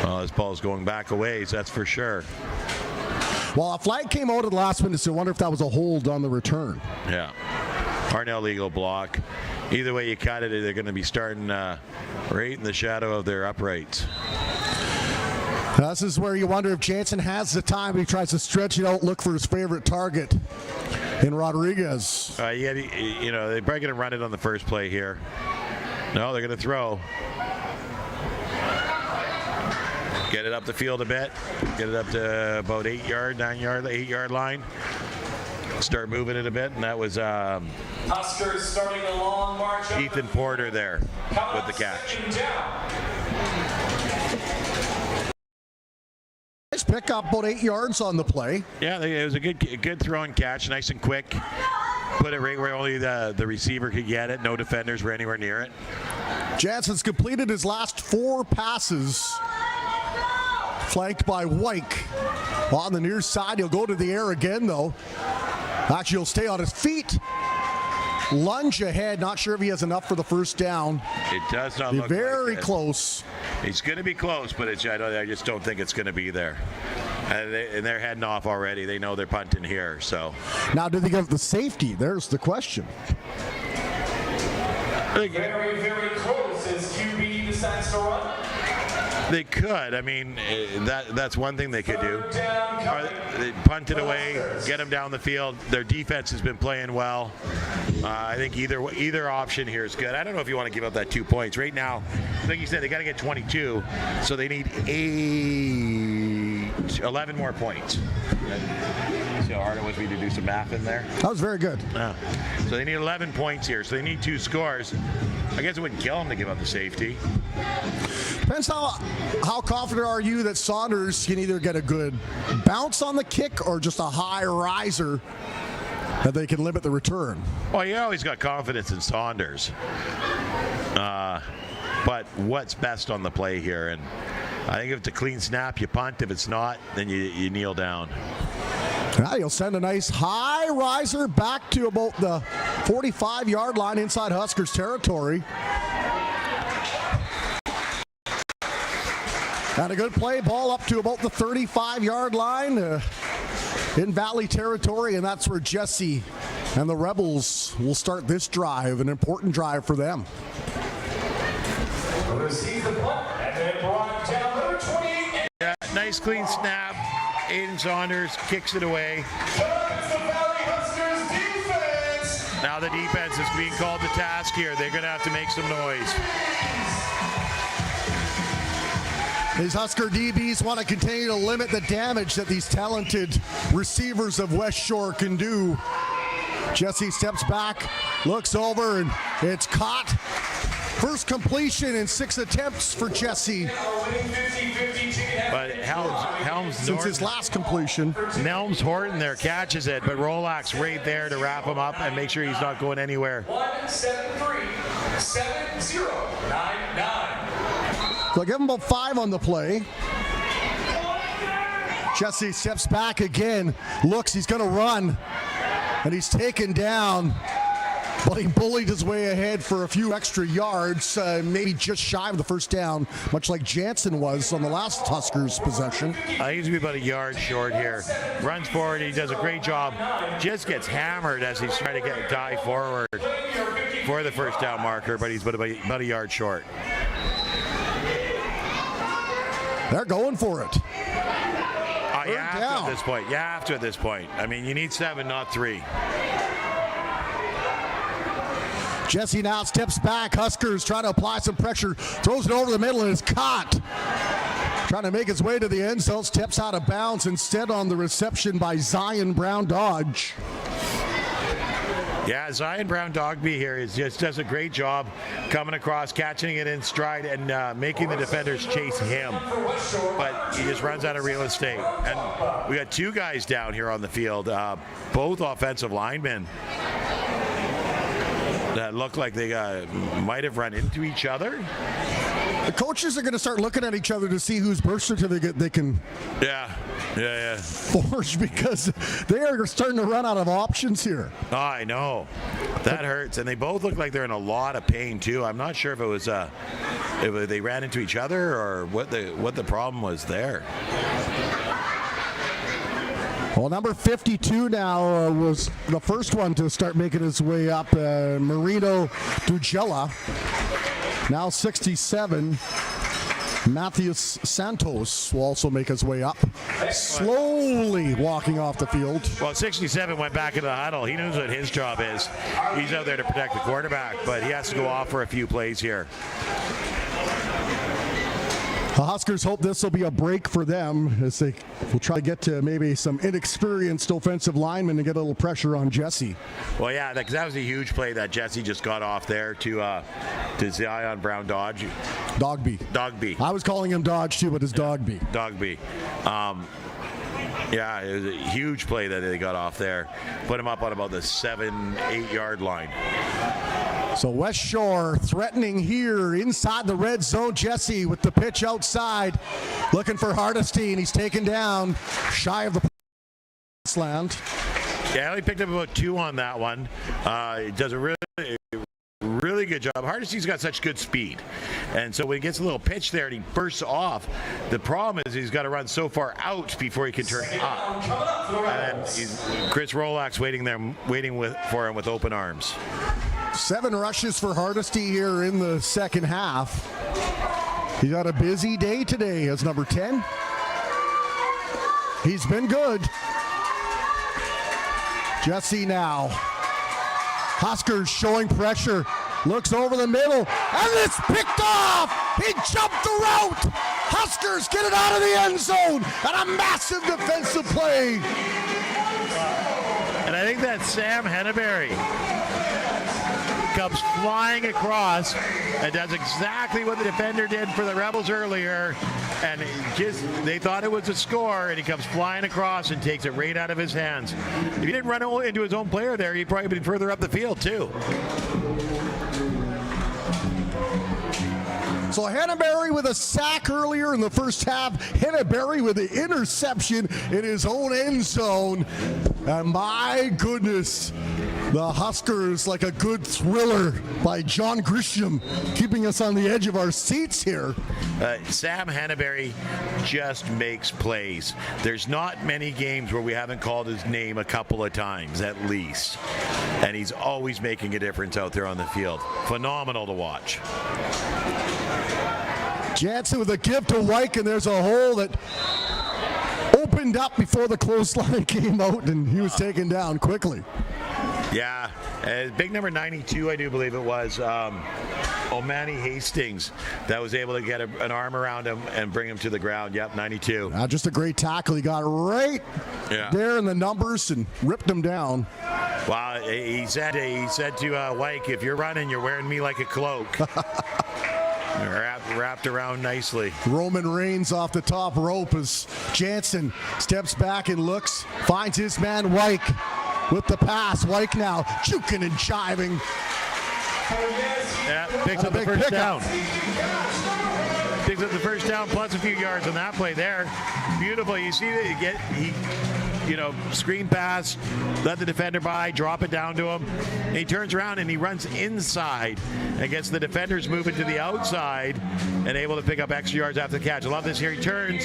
Well, this ball's going back a ways, that's for sure. Well, a flag came out at the last minute, so I wonder if that was a hold on the return. Yeah. Parnell legal block. Either way you cut it, they're going to be starting right in the shadow of their uprights. This is where you wonder if Jansen has the time. He tries to stretch it out, look for his favorite target in Rodriguez. Yeah, they're probably going to run it on the first play here. No, they're going to throw. Get it up the field a bit. Get it up to about 8 yard line. Start moving it a bit, and that was Huskers starting a long march. Ethan Porter there with the catch. Nice pick up, about 8 yards on the play. Yeah, it was a good throw and catch, nice and quick. Put it right where only the receiver could get it. No defenders were anywhere near it. Jansen's completed his last 4 passes. Flanked by Wyke. On the near side, he'll go to the air again, though. Actually, he'll stay on his feet. Lunge ahead. Not sure if he has enough for the first down. It does not look very like it. Close. He's going to be close, but I just don't think it's going to be there. And they're heading off already. They know they're punting here. So now, did they get the safety? There's the question. Very, very close as QB decides to run. They could. I mean, that's one thing they could do. They punt it away, get them down the field. Their defense has been playing well. I think either option here is good. I don't know if you want to give up that 2 points. Right now, like you said, they got to get 22, so they need 11 more points. See how hard it was for me to do some math in there? That was very good. So they need 11 points here, so they need 2 scores. I guess it wouldn't kill them to give up the safety. Depends how confident are you that Saunders can either get a good bounce on the kick or just a high riser that they can limit the return. Well, you always got confidence in Saunders. But what's best on the play here? And I think if it's a clean snap, you punt. If it's not, then you kneel down. Now you'll send a nice high riser back to about the 45-yard line inside Huskers territory. And a good play, ball up to about the 35-yard line in Valley territory, and that's where Jesse and the Rebels will start this drive, an important drive for them. Receive the punt, and then brought down number 28. Yeah, nice clean snap. Aiden Saunders kicks it away. It's the Valley Huskers defense. Now the defense is being called to task here. They're going to have to make some noise. These Husker DBs want to continue to limit the damage that these talented receivers of Westshore can do. Jesse steps back, looks over, and it's caught. First completion in 6 attempts for Jesse. But Helms since his last completion. Nelms Horton there catches it, but Rolak's right there to wrap him up and make sure he's not going anywhere. 173-7099. They'll give him about 5 on the play. Jesse steps back again, looks, he's going to run, and he's taken down But he bullied his way ahead for a few extra yards, maybe just shy of the first down, much like Jansen was on the last Huskers possession. He's going to be about a yard short here. Runs forward, he does a great job. Just gets hammered as he's trying to get a dive forward for the first down marker, but he's about a yard short. They're going for it. You have to at this point. You have to at this point. I mean, you need 7, not 3. Jesse now steps back. Huskers trying to apply some pressure. Throws it over the middle and is caught. Trying to make his way to the end zone. Steps out of bounds instead on the reception by Zion Brown Dodge. Yeah, Zion Brown Dogby here just does a great job coming across, catching it in stride, and making the defenders chase him. But he just runs out of real estate. And we got 2 guys down here on the field, both offensive linemen that look like they might have run into each other. The coaches are going to start looking at each other to see whose birth certificate they can forge, because they are starting to run out of options here. Oh, I know. That hurts. And they both look like they're in a lot of pain, too. I'm not sure if it was if they ran into each other or what the problem was there. Well, number 52 now was the first one to start making his way up, Marino Dugella. Now 67, Matthias Santos will also make his way up, slowly walking off the field. Well, 67 went back into the huddle. He knows what his job is. He's out there to protect the quarterback, but he has to go off for a few plays here. The Huskers hope this will be a break for them as they will try to get to maybe some inexperienced offensive linemen and get a little pressure on Jesse. Well, yeah, that was a huge play that Jesse just got off there to Zion Brown Dodge. Dogby. I was calling him Dodge too, but it's Dogby. Dogby. Yeah, it was a huge play that they got off there. Put him up on about the 7-8 yard line. So Westshore threatening here inside the red zone. Jesse with the pitch outside, looking for Hardesty, and he's taken down shy of the land. Yeah, he picked up about 2 on that one. He does a really good job. Hardesty's got such good speed, and so when he gets a little pitch there and he bursts off, the problem is he's got to run so far out before he can turn up. And then Chris Rolak's waiting for him with open arms. 7 rushes for Hardesty here in the second half. He got a busy day today as number 10. He's been good. Jesse now. Huskers showing pressure. Looks over the middle, and it's picked off! He jumped the route! Huskers get it out of the end zone, and a massive defensive play. And I think that's Sam Henneberry. Comes flying across and does exactly what the defender did for the Rebels earlier, and they thought it was a score, and he comes flying across and takes it right out of his hands. If he didn't run into his own player there, he'd probably been further up the field too. So Henneberry with a sack earlier in the first half. Henneberry with the interception in his own end zone. And my goodness, the Huskers, like a good thriller by John Grisham, keeping us on the edge of our seats here. Sam Henneberry just makes plays. There's not many games where we haven't called his name a couple of times at least. And he's always making a difference out there on the field. Phenomenal to watch. Jansen with a give to Wyke, and there's a hole that opened up before the clothesline came out, and he was taken down quickly. Yeah, big number 92, I do believe it was, Omani Hastings, that was able to get an arm around him and bring him to the ground. Yep, 92. Just a great tackle. He got right there in the numbers and ripped him down. Well, he said to Wyke, if you're running, you're wearing me like a cloak. Wrapped around nicely. Roman Reigns off the top rope as Jansen steps back and looks, finds his man Wyke with the pass. Wyke now juking and jiving. Yeah, picks up the first down. Picks up the first down plus a few yards on that play there. Beautiful. You see that he screen pass, let the defender by, drop it down to him. And he turns around and he runs inside and gets the defenders moving to the outside and able to pick up extra yards after the catch. I love this here. He turns,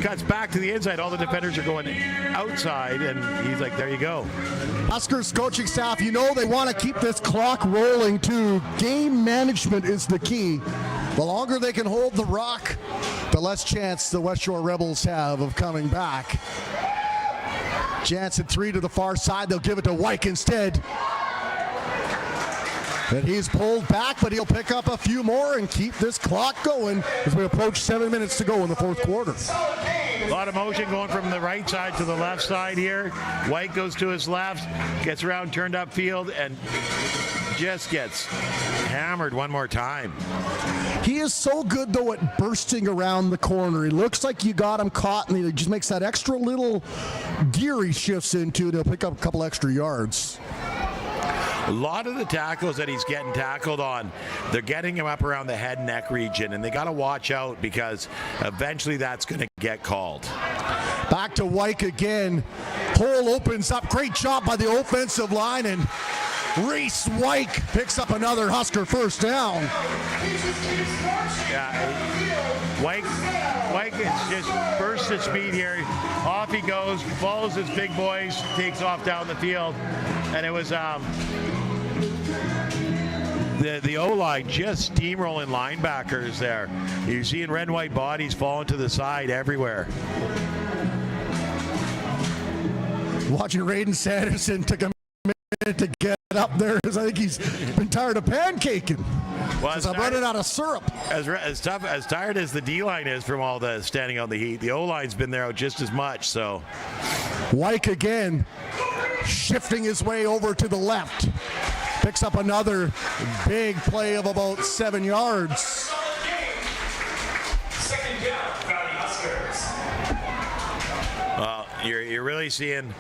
cuts back to the inside. All the defenders are going outside, and he's like, there you go. Huskers coaching staff, they want to keep this clock rolling too. Game management is the key. The longer they can hold the rock, the less chance the Westshore Rebels have of coming back. Jansen 3 to the far side. They'll give it to Wyke instead. And he's pulled back, but he'll pick up a few more and keep this clock going as we approach 7 minutes to go in the fourth quarter. A lot of motion going from the right side to the left side here. White goes to his left, gets around, turned up field, and just gets hammered one more time. He is so good, though, at bursting around the corner. He looks like you got him caught, and he just makes that extra little gear he shifts into to pick up a couple extra yards. A lot of the tackles that he's getting tackled on, they're getting him up around the head and neck region, and they got to watch out because eventually that's going to get called. Back to Wyke again. Hole opens up. Great job by the offensive line, and Reese Wyke picks up another Husker first down. Yeah, Wyke is just burst at speed here. Off he goes, follows his big boys, takes off down the field, and it was the O-line just steamrolling linebackers there. You're seeing red and white bodies falling to the side everywhere. Watching Raiden Sanderson took a minute to get up there because I think he's been tired of pancaking. Well, I'm running out of syrup. As tired as the D-line is from all the standing on the heat, the O-line's been there just as much. So Wyke again, shifting his way over to the left. Picks up another big play of about 7 yards. Second down, Valley Huskers. Well, you're really seeing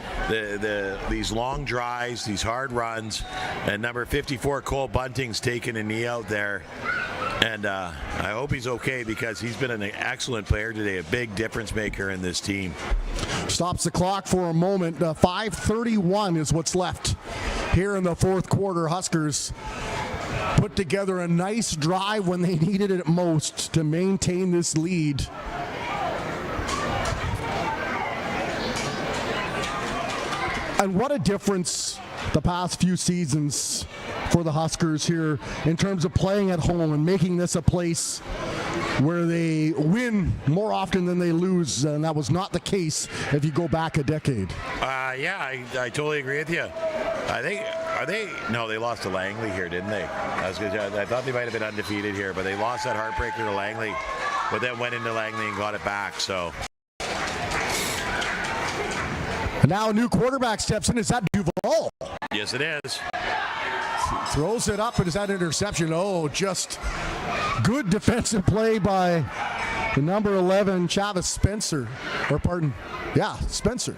these long drives, these hard runs, and number 54 Cole Bunting's taking a knee out there. And I hope he's okay because he's been an excellent player today, a big difference maker in this team. Stops the clock for a moment. 5:31 is what's left here in the fourth quarter. Huskers put together a nice drive when they needed it most to maintain this lead. And what a difference the past few seasons for the Huskers here in terms of playing at home and making this a place where they win more often than they lose, and that was not the case if you go back a decade. I totally agree with you. No, they lost to Langley here, didn't they? I thought they might have been undefeated here, but they lost that heartbreaker to Langley, but then went into Langley and got it back, so. And now a new quarterback steps in. Is that Duval? Yes, it is. Throws it up, and is that interception? Oh, just good defensive play by the number 11, Chavis Spencer. Spencer.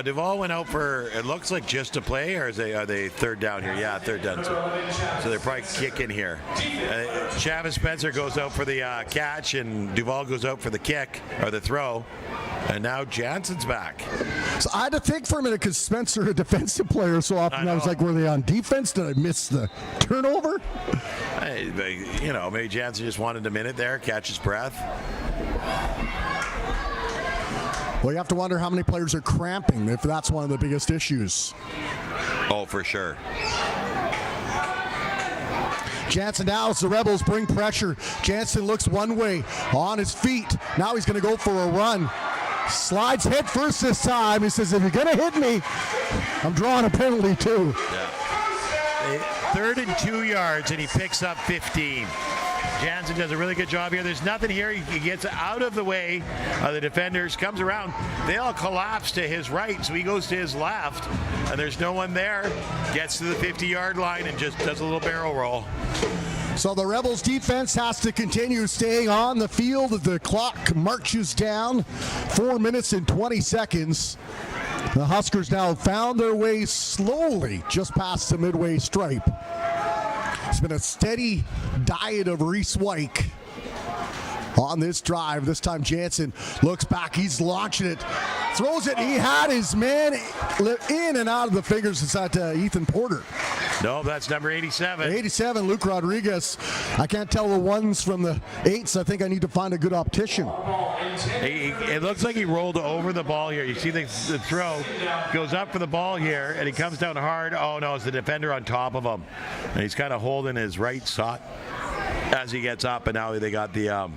Duval went out for, it looks like just a play, or are they third down here? Yeah, third down. So they're probably kicking here. Chavis Spencer goes out for the catch, and Duval goes out for the kick, or the throw. And now Jansen's back. So I had to think for a minute because Spencer, a defensive player, so often I was like, were they on defense? Did I miss the turnover? Maybe Jansen just wanted a minute there, catch his breath. Well, you have to wonder how many players are cramping, if that's one of the biggest issues. Oh, for sure. Jansen now as the Rebels bring pressure. Jansen looks one way, on his feet. Now he's going to go for a run. Slides head first this time. He says, if you're going to hit me, I'm drawing a penalty too. Yeah. 3rd and 2 yards, and he picks up 15. Jansen does a really good job here. There's nothing here. He gets out of the way of the defenders, comes around. They all collapse to his right, so he goes to his left, and there's no one there. Gets to the 50-yard line and just does a little barrel roll. So the Rebels defense has to continue staying on the field. The clock marches down. 4 minutes and 20 seconds. The Huskers now found their way slowly just past the midway stripe. It's been a steady diet of Reese Wyke. on this drive. This time Jansen looks back. He's launching it. Throws it. He had his man in and out of the fingers. It's at Ethan Porter. No, that's number 87. 87, Luke Rodriguez. I can't tell the ones from the 8s. I think I need to find a good optician. It looks like he rolled over the ball here. You see the throw goes up for the ball here, and he comes down hard. Oh, no, it's the defender on top of him. And he's kind of holding his right sock as he gets up, and now they got the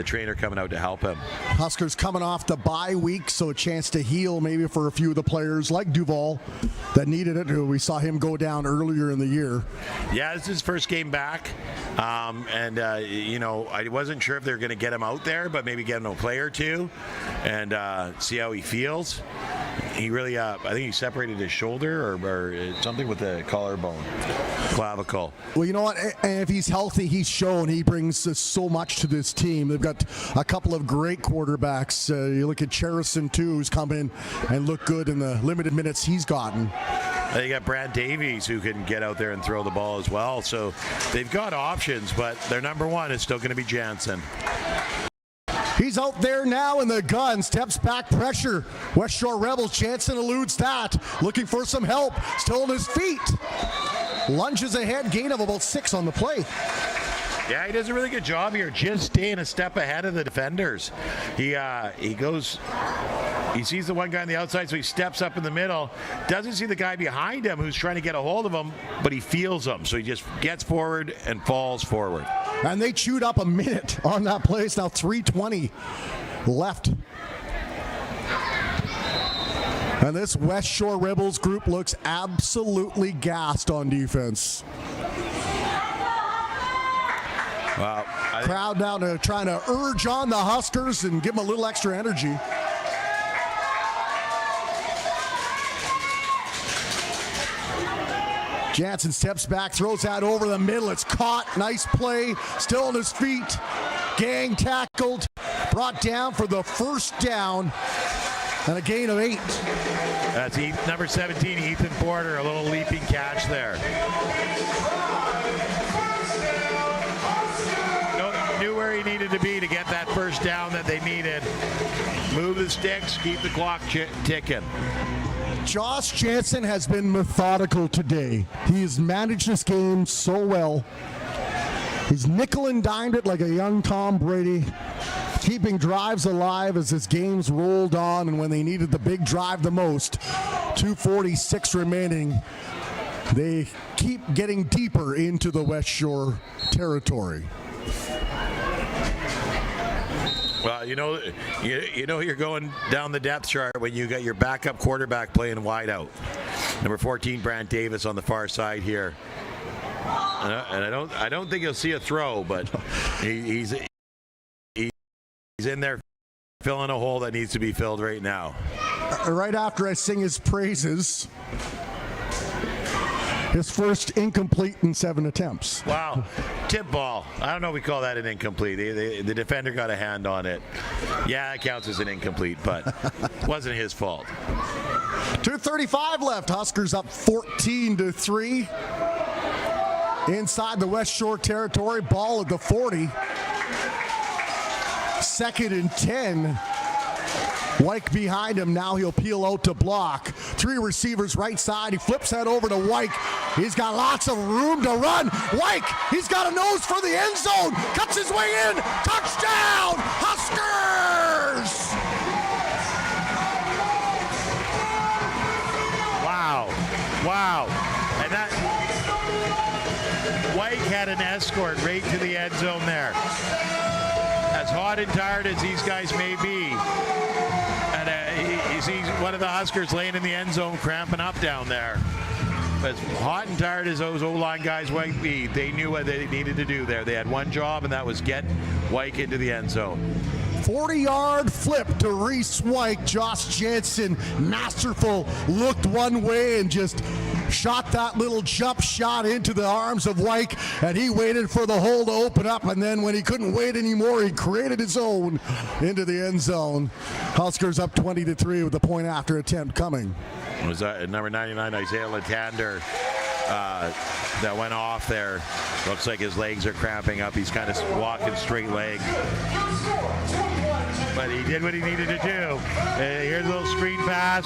trainer coming out to help him. Huskers coming off the bye week, so a chance to heal maybe for a few of the players like Duval that needed it. We saw him go down earlier in the year. Yeah, this is his first game back. I wasn't sure if they were going to get him out there, but maybe get him a play or two and see how he feels. He really, I think he separated his shoulder or something with the collarbone, clavicle. Well, you know what? And if he's healthy, he's shown he brings so much to this team. They've got a couple of great quarterbacks. You look at Cherison, too, who's come in and looked good in the limited minutes he's gotten. They got Brad Davies who can get out there and throw the ball as well. So they've got options, but their number one is still going to be Jansen. He's out there now in the gun, steps back, pressure. Westshore Rebels, Jansen eludes that. Looking for some help, still on his feet. Lunges ahead, gain of about 6 on the play. Yeah, he does a really good job here, just staying a step ahead of the defenders. He sees the one guy on the outside, so he steps up in the middle. Doesn't see the guy behind him who's trying to get a hold of him, but he feels him. So he just gets forward and falls forward. And they chewed up a minute on that play. It's now 3:20 left. And this Westshore Rebels group looks absolutely gassed on defense. Wow. Crowd now trying to urge on the Huskers and give them a little extra energy. Jansen steps back, throws that over the middle. It's caught. Nice play. Still on his feet. Gang tackled. Brought down for the first down. And a gain of 8. That's number 17, Ethan Porter. A little leaping catch there. Knew where he needed to be to get that first down that they needed. Move the sticks, keep the clock ticking. Josh Jansen has been methodical today. He has managed this game so well. He's nickel and dimed it like a young Tom Brady, keeping drives alive as his games rolled on, and when they needed the big drive the most, 2:46 remaining, they keep getting deeper into the Westshore territory. Well, you know you're going down the depth chart when you got your backup quarterback playing wide out. Number 14, Brant Davis on the far side here. And I don't think you'll see a throw, but he's in there filling a hole that needs to be filled right now. Right after I sing his praises, his first incomplete in 7 attempts. Wow. Tip ball. I don't know if we call that an incomplete. The defender got a hand on it. Yeah, it counts as an incomplete, but it wasn't his fault. 2:35 left. Huskers up 14-3. Inside the Westshore territory. Ball at the 40. 2nd and 10. Wyke behind him. Now he'll peel out to block. 3 receivers right side. He flips that over to Wyke. He's got lots of room to run. Wyke, he's got a nose for the end zone. Cuts his way in. Touchdown, Huskers! Wow. And that Wyke had an escort right to the end zone there. As hot and tired as these guys may be, and you see one of the Huskers laying in the end zone cramping up down there. As hot and tired as those O-line guys might be, they knew what they needed to do there. They had one job, and that was get Wyke into the end zone. 40-yard flip to Reese Wyke. Josh Jansen, masterful, looked one way and just shot that little jump shot into the arms of Wyke, and he waited for the hole to open up, and then when he couldn't wait anymore, he created his own into the end zone. Huskers up 20-3 with the point after attempt coming. Was that number 99, Isaiah Latander, that went off there. Looks like his legs are cramping up. He's kind of walking straight leg. But he did what he needed to do. Here's a little screen pass.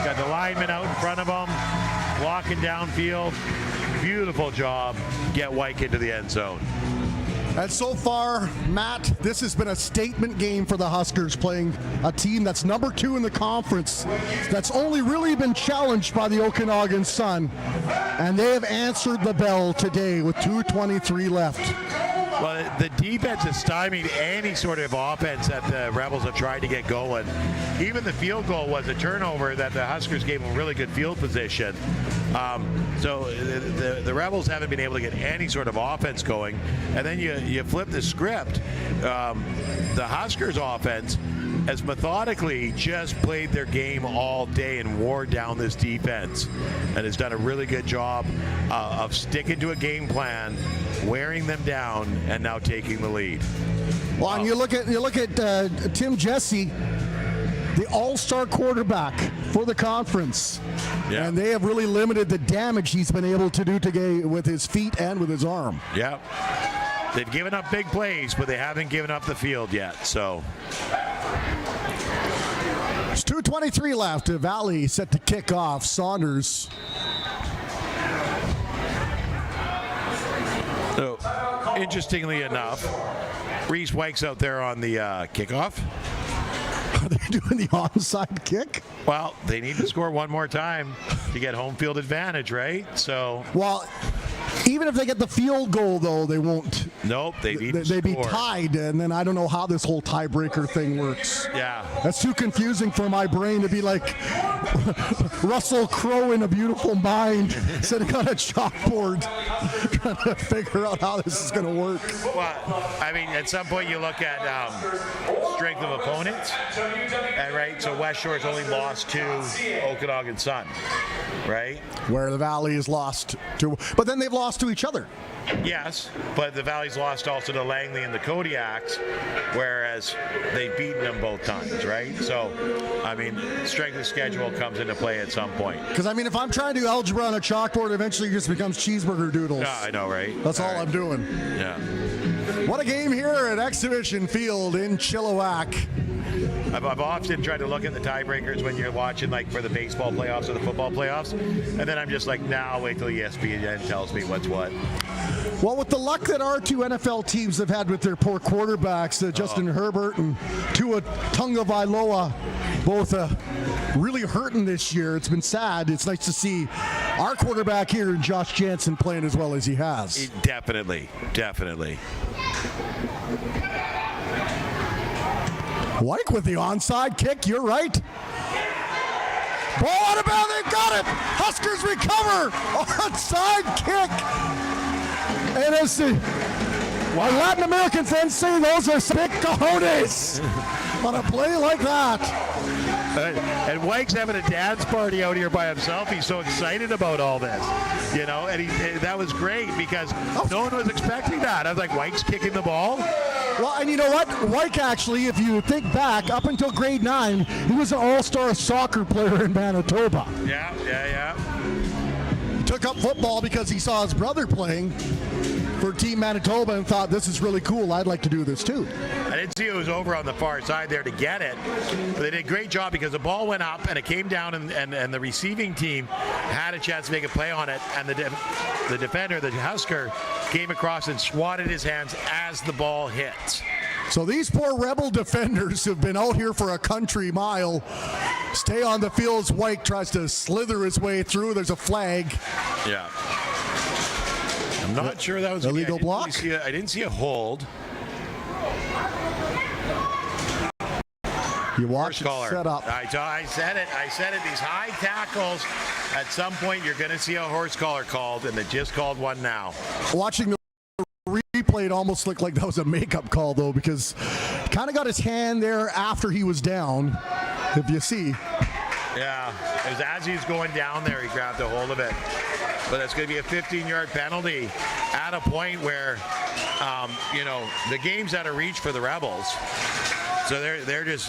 Got the lineman out in front of him, walking downfield. Beautiful job. Get White into the end zone. And so far, Matt, this has been a statement game for the Huskers, playing a team that's #2 in the conference, that's only really been challenged by the Okanagan Sun. And they have answered the bell today with 2:23 left. Well, the defense has stymied any sort of offense that the Rebels have tried to get going. Even the field goal was a turnover that the Huskers gave them really good field position. So the Rebels haven't been able to get any sort of offense going. And then you flip the script. The Huskers offense has methodically just played their game all day and wore down this defense, and has done a really good job of sticking to a game plan, wearing them down, and now taking the lead. Well, and you look at Tim Jesse, the all-star quarterback for the conference. Yeah. And they have really limited the damage he's been able to do today with his feet and with his arm. Yeah. They've given up big plays, but they haven't given up the field yet. So it's 2:23 left. Valley set to kick off. Saunders. So, interestingly enough, Reese White's out there on the kickoff. Are they doing the onside kick? Well, they need to score one more time to get home field advantage, right? So, well, even if they get the field goal, though, they won't. Nope, they need to They'd be score. tied, and then I don't know how this whole tiebreaker thing works. Yeah. That's too confusing for my brain to be like Russell Crowe in A Beautiful Mind sitting on a chalkboard trying to figure out how this is going to work. Well, I mean, at some point you look at strength of opponents, and right, so Westshore's only lost to Okanagan Sun, right? Where the Valley is lost to, but then they've lost to each other. Yes, but the Valley's lost also to Langley and the Kodiaks, whereas they've beaten them both times, right? So, I mean, strength of schedule comes into play at some point. Because, I mean, if I'm trying to do algebra on a chalkboard, eventually it just becomes cheeseburger doodles. Yeah, I know, right? That's all I'm doing. Yeah. What a game here at Exhibition Field in Chilliwack. I've often tried to look at the tiebreakers when you're watching, like, for the baseball playoffs or the football playoffs, and then I'm just like, nah, I'll wait till ESPN tells me what's what. Well, with the luck that our two NFL teams have had with their poor quarterbacks, Justin Herbert and Tua Tagovailoa, both really hurting this year. It's been sad. It's nice to see our quarterback here, Josh Jansen, playing as well as he has. Definitely, definitely. White with the onside kick, you're right. Ball out of bounds, they've got it! Huskers recover! Onside kick! And as the Latin American friends say, those are big cojones on a play like that. And White's having a dance party out here by himself. He's so excited about all this, you know, and that was great because no one was expecting that. I was like, White's kicking the ball? Well, and you know what? White actually, if you think back, up until grade 9, he was an all-star soccer player in Manitoba. Yeah. He took up football because he saw his brother playing for Team Manitoba and thought, this is really cool. I'd like to do this too. I didn't see who was over on the far side there to get it, but they did a great job because the ball went up and it came down and the receiving team had a chance to make a play on it, and the defender, the Husker, came across and swatted his hands as the ball hit. So these poor Rebel defenders have been out here for a country mile. Stay on the field as White tries to slither his way through. There's a flag. Yeah. I'm not sure that was illegal block. I didn't see a hold. You watch it Collar. set up. I said it. These high tackles, at some point you're going to see a horse collar called, and they just called one now. Watching the replay, it almost looked like that was a makeup call, though, because he kind of got his hand there after he was down, if you see. Yeah, it was as he was going down there, he grabbed a hold of it. But it's going to be a 15-yard penalty at a point where, the game's out of reach for the Rebels. So they're just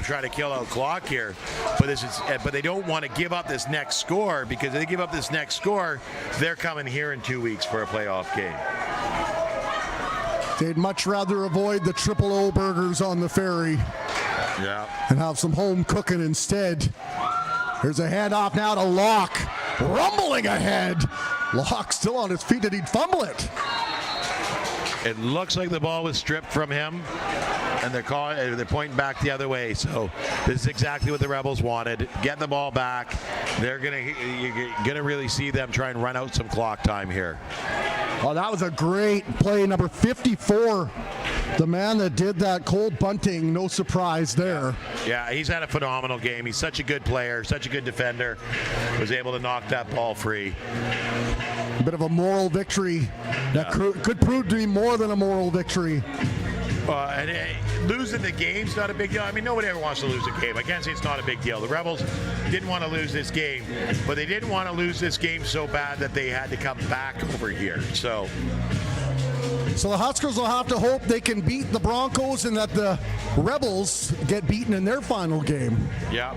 trying to kill out clock here, but they don't want to give up this next score, because if they give up this next score, they're coming here in 2 weeks for a playoff game. They'd much rather avoid the triple O burgers on the ferry. Yeah. And have some home cooking instead. There's a handoff now to Locke. Rumbling ahead. Locke still on his feet. Did he fumble it? It looks like the ball was stripped from him, and they're pointing back the other way. So this is exactly what the Rebels wanted. Get the ball back. You're gonna really see them try and run out some clock time here. Oh, that was a great play, number 54. The man that did that, Cole Bunting, no surprise there. Yeah, he's had a phenomenal game. He's such a good player, such a good defender. Was able to knock that ball free. A bit of a moral victory that could prove to be more than a moral victory. Losing the game's not a big deal. I mean, nobody ever wants to lose a game. I can't say it's not a big deal. The Rebels didn't want to lose this game, but they didn't want to lose this game so bad that they had to come back over here. So the Huskers will have to hope they can beat the Broncos and that the Rebels get beaten in their final game. Yeah.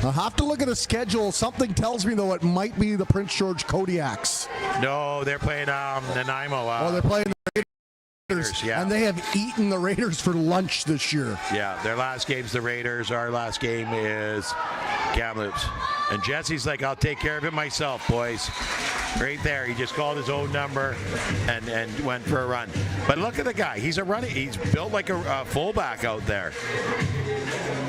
I'll have to look at the schedule. Something tells me, though, it might be the Prince George Kodiaks. No, they're playing Nanaimo. They're playing the Raiders. Yeah. And they have eaten the Raiders for lunch this year. Yeah, their last game's the Raiders. Our last game is Kamloops. And Jesse's like, I'll take care of it myself, boys. Right there. He just called his own number and went for a run. But look at the guy. He's built like a fullback out there.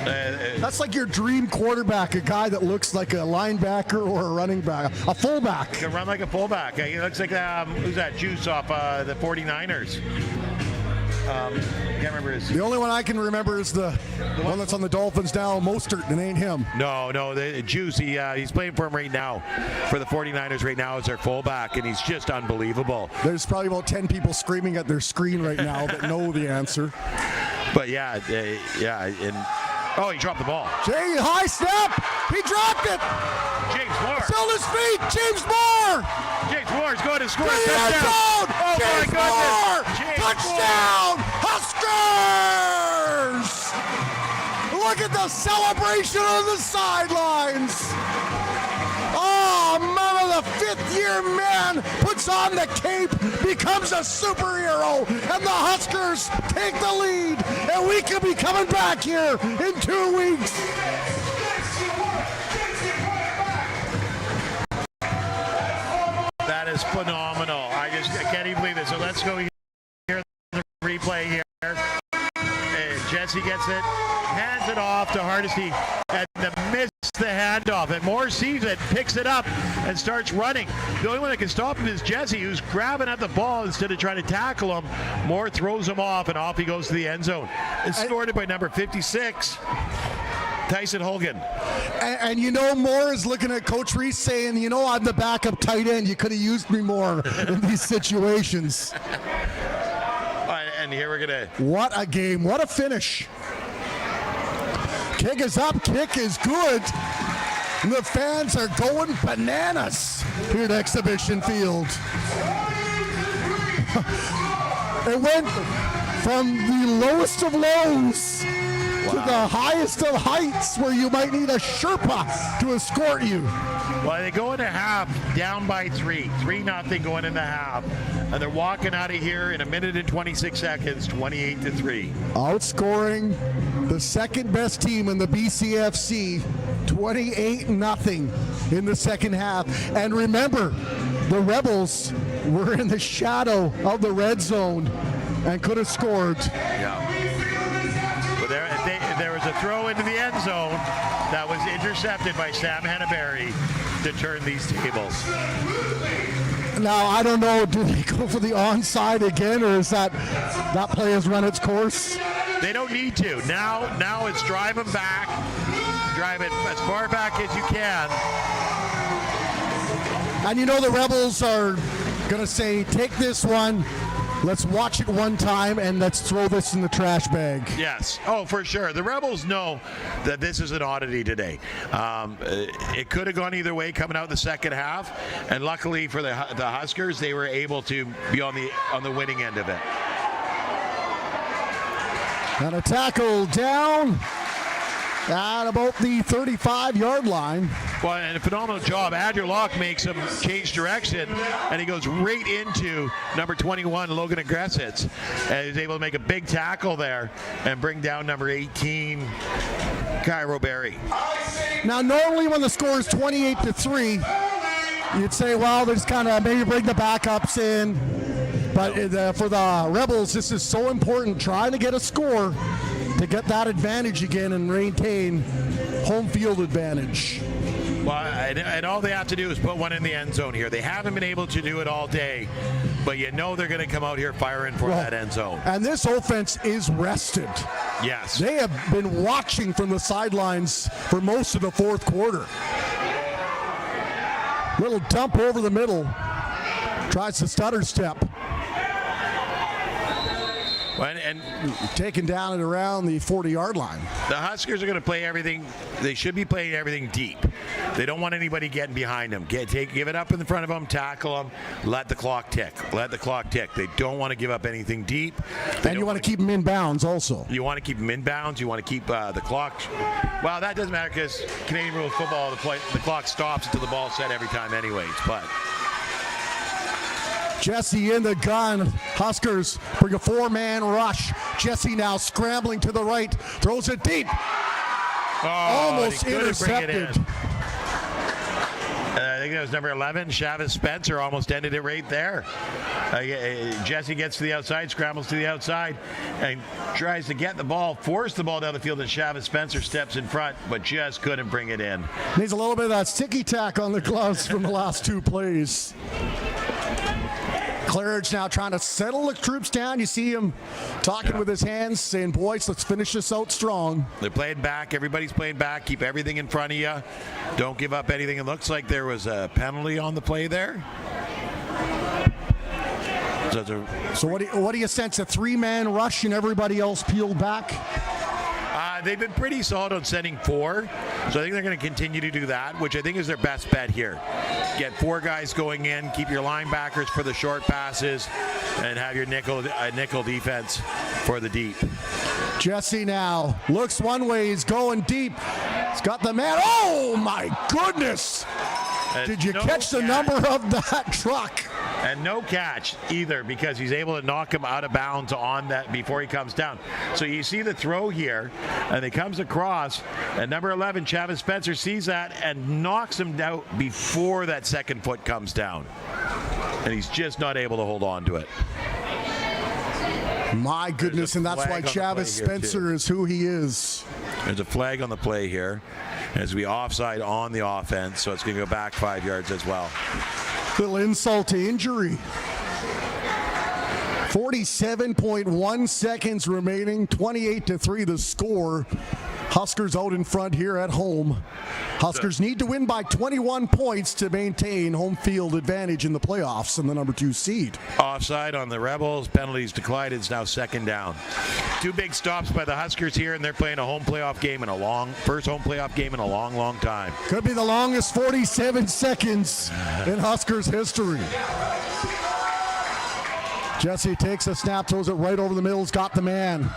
That's like your dream quarterback, a guy that looks like a linebacker or a running back, a fullback. He can run like a fullback. He looks like, who's that, Juice off the 49ers? Can't remember his. The only one I can remember is the one that's on the Dolphins now, Mostert. It ain't him. No, Juice. He's playing for him right now, for the 49ers right now as their fullback, and he's just unbelievable. There's probably about 10 people screaming at their screen right now that know the answer. But he dropped the ball. Jay, high snap. He dropped it. James Moore. Still his feet. James Moore. James Moore's going to score a touchdown. Oh, James my Moore. goodness. Touchdown. Huskers. Look at the celebration on the sidelines. Oh, mama, the fifth-year man puts on the cape, becomes a superhero, and the Huskers take the lead, and we could be coming back here in 2 weeks. That is phenomenal. I can't even believe it. So let's go here, the replay here. And Jesse gets it, hands it off to Hardesty, and missed the handoff. And Moore sees it, picks it up, and starts running. The only one that can stop him is Jesse, who's grabbing at the ball instead of trying to tackle him. Moore throws him off, and off he goes to the end zone. It's scored by number 56. Tyson Hogan. And Moore is looking at Coach Reese saying, I'm the backup tight end. You could have used me more in these situations. And here we're going to... What a game. What a finish. Kick is up. Kick is good. And the fans are going bananas here at Exhibition Field. It went from the lowest of lows to the highest of heights, where you might need a Sherpa to escort you. Well, they go into half down by 3-0 going into half, and they're walking out of here in 1 minute and 26 seconds, 28-3. Outscoring the second best team in the BCFC, 28-0 in the second half. And remember, the Rebels were in the shadow of the red zone and could have scored. Yeah. There was a throw into the end zone that was intercepted by Sam Henneberry to turn these tables. Now, I don't know, do they go for the onside again, or is that play has run its course? They don't need to. Now it's drive them back. Drive it as far back as you can. And the Rebels are going to say, take this one. let's watch it one time and let's throw this in the trash bag. Yes. Oh, for sure. The Rebels know that this is an oddity today. It could have gone either way coming out in the second half, and luckily for the Huskers, they were able to be on the winning end of it. And a tackle down at about the 35-yard line. Well, and a phenomenal job. Andrew Locke makes him change direction, and he goes right into number 21, Logan Aggressitz, and he's able to make a big tackle there and bring down number 18, Cairo Berry. Now, normally when the score is 28-3, you'd say, well, there's kind of maybe bring the backups in. But for the Rebels, this is so important, trying to get a score to get that advantage again and maintain home field advantage. Well, and all they have to do is put one in the end zone here. They haven't been able to do it all day, but you know they're going to come out here firing for that end zone. And this offense is rested. Yes. They have been watching from the sidelines for most of the fourth quarter. Little dump over the middle. Tries to stutter step. And taken down and around the 40-yard line. The Huskers are going to play everything. They should be playing everything deep. They don't want anybody getting behind them. Give it up in front of them, tackle them, let the clock tick. Let the clock tick. They don't want to give up anything deep. And you want to keep them in bounds also. You want to keep them in bounds. You want to keep the clock. Well, that doesn't matter because Canadian rules football, the clock stops until the ball's set every time anyways. But Jesse in the gun. Huskers bring a four-man rush. Jesse now scrambling to the right. Throws it deep. Almost intercepted. I think that was number 11, Chavis Spencer, almost ended it right there. Jesse gets to the outside, scrambles to the outside, and tries to get the ball, force the ball down the field, and Chavis Spencer steps in front, but just couldn't bring it in. Needs a little bit of that sticky tack on the gloves from the last two plays. Claridge now trying to settle the troops down. You see him talking with his hands, saying, boys, let's finish this out strong. They're playing back. Everybody's playing back. Keep everything in front of you. Don't give up anything. It looks like there was a penalty on the play there. So what do you sense? A three-man rush and everybody else peeled back? They've been pretty solid on sending four, so I think they're going to continue to do that, which I think is their best bet here. Get four guys going in, keep your linebackers for the short passes, and have your nickel defense for the deep. Jesse now looks one way, he's going deep. He's got the man. Oh my goodness! Did you catch the number of that truck? And no catch either, because he's able to knock him out of bounds on that before he comes down. So you see the throw here, and it comes across, and number 11, Chavis Spencer, sees that and knocks him out before that second foot comes down. And he's just not able to hold on to it. My goodness, and that's why Chavis Spencer is who he is. There's a flag on the play here. As we offside on the offense, so it's going to go back 5 yards as well. Little insult to injury. 47.1 seconds remaining, 28-3 the score. Huskers out in front here at home. Huskers need to win by 21 points to maintain home field advantage in the playoffs and the number 2 seed. Offside on the Rebels. Penalties declined. It's now second down. 2 big stops by the Huskers here, and they're playing a home playoff game first home playoff game in a long, long time. Could be the longest 47 seconds in Huskers history. Jesse takes a snap, throws it right over the middle. He's got the man.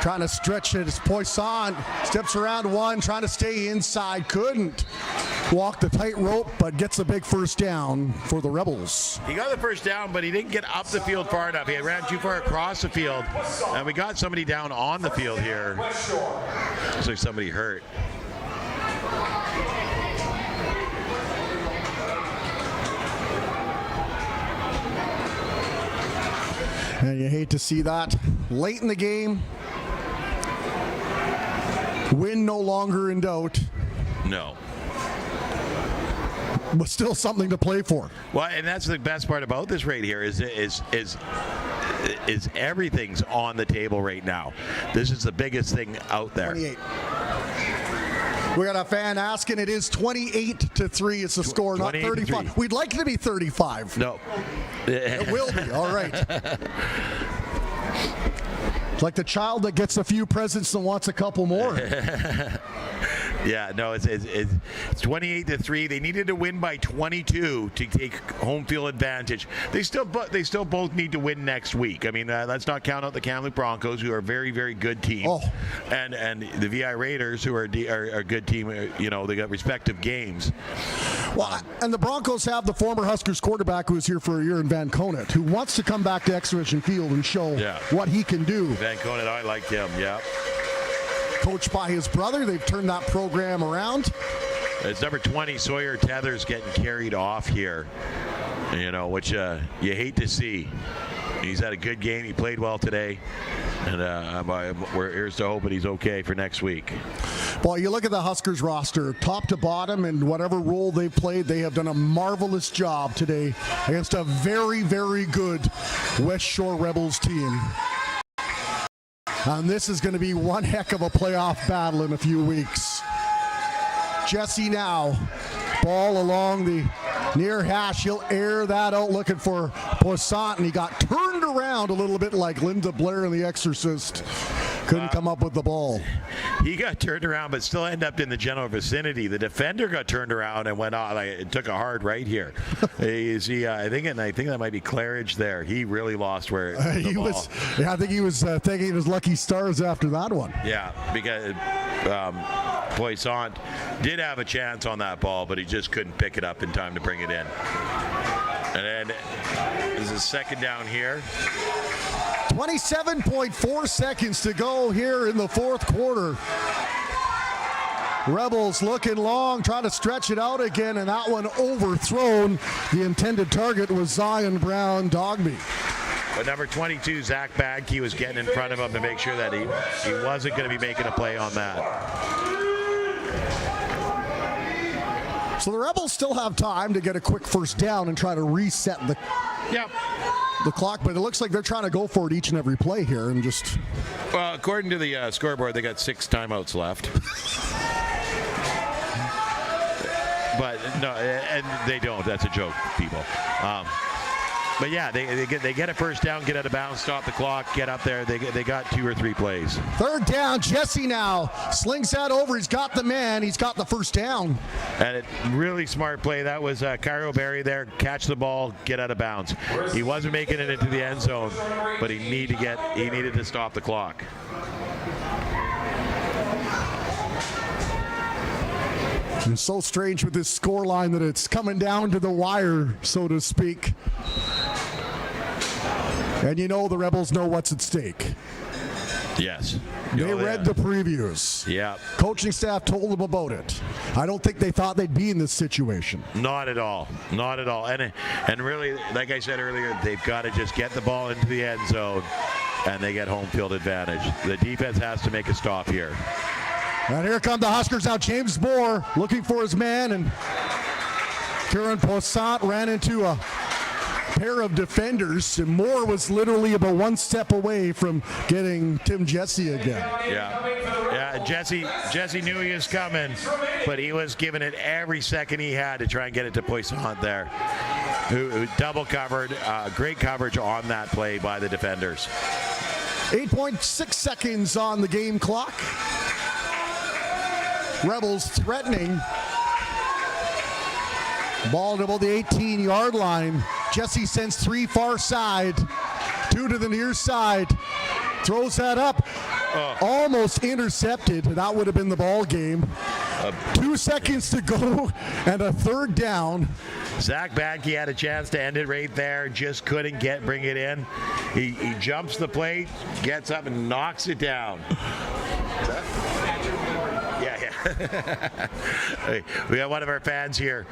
Trying to stretch it as Poisson steps around one, trying to stay inside. Couldn't walk the tightrope, but gets a big first down for the Rebels. He got the first down, but he didn't get up the field far enough. He ran too far across the field, and we got somebody down on the field here. Looks like somebody hurt. And you hate to see that late in the game. Win no longer in doubt. No. But still something to play for. Well, and that's the best part about this right here is everything's on the table right now. This is the biggest thing out there. 28. We got a fan asking. It is 28-3. It's the score, not 35. We'd like it to be 35. No. It will be. All right. It's like the child that gets a few presents and wants a couple more. Yeah, no, it's 28-3. They needed to win by 22 to take home field advantage. They still both need to win next week. I mean, let's not count out the Kamloops Broncos, who are a very, very good team, and the VI Raiders, who are a good team. You know, they got respective games. Well, and the Broncos have the former Huskers quarterback who was here for a year in Van Conant, who wants to come back to Exhibition Field and show what he can do. Van Conant, I like him. Yeah. Coached by his brother, they've turned that program around. It's number 20, Sawyer Tethers, getting carried off here, you know, which you hate to see. He's had a good game. He played well today, and here's to hoping he's okay for next week. Well, you look at the Huskers roster, top to bottom, and whatever role they played, they have done a marvelous job today against a very, very good Westshore Rebels team. And this is going to be one heck of a playoff battle in a few weeks. Jesse now, ball along the near hash. He'll air that out looking for Poissant, and he got turned around a little bit like Linda Blair in The Exorcist. Couldn't come up with the ball. He got turned around, but still ended up in the general vicinity. The defender got turned around and went on. It took a hard right here. I think that might be Claridge there. He really lost where he was. Yeah, I think he was thanking his lucky stars after that one. Yeah, because Poissant did have a chance on that ball, but he just couldn't pick it up in time to bring it in. And then this is second down here. 27.4 seconds to go here in the fourth quarter. Rebels looking long, trying to stretch it out again, and that one overthrown. The intended target was Zion Brown Dogby. But number 22, Zach Badke, was getting in front of him to make sure that he wasn't going to be making a play on that. So the Rebels still have time to get a quick first down and try to reset the clock, but it looks like they're trying to go for it each and every play here and just... Well, according to the scoreboard, they got 6 timeouts left. But no, and they don't. That's a joke, people. But yeah, they get a first down, get out of bounds, stop the clock, get up there. They got 2 or 3 plays. Third down, Jesse now slings that over. He's got the man. He's got the first down. And a really smart play. That was Cairo Berry there. Catch the ball, get out of bounds. He wasn't making it into the end zone, but he needed to stop the clock. It's so strange with this score line that it's coming down to the wire, so to speak. And you know the Rebels know what's at stake. Yes. They read the previews. Yeah. Coaching staff told them about it. I don't think they thought they'd be in this situation. Not at all. Not at all. And really, like I said earlier, they've got to just get the ball into the end zone, and they get home field advantage. The defense has to make a stop here. And here come the Huskers now. James Moore looking for his man, and Kieran Poissant ran into a pair of defenders, and Moore was literally about one step away from getting Tim Jesse again. Yeah, Jesse knew he was coming, but he was giving it every second he had to try and get it to Poissant there, who double covered. Great coverage on that play by the defenders. 8.6 seconds on the game clock. Rebels threatening. Ball at about the 18-yard line. Jesse sends 3 far side, 2 to the near side. Throws that up. Almost intercepted. That would have been the ball game. 2 seconds to go and a third down. Zach Badke had a chance to end it right there, just couldn't bring it in. He jumps the plate, gets up and knocks it down. We got one of our fans here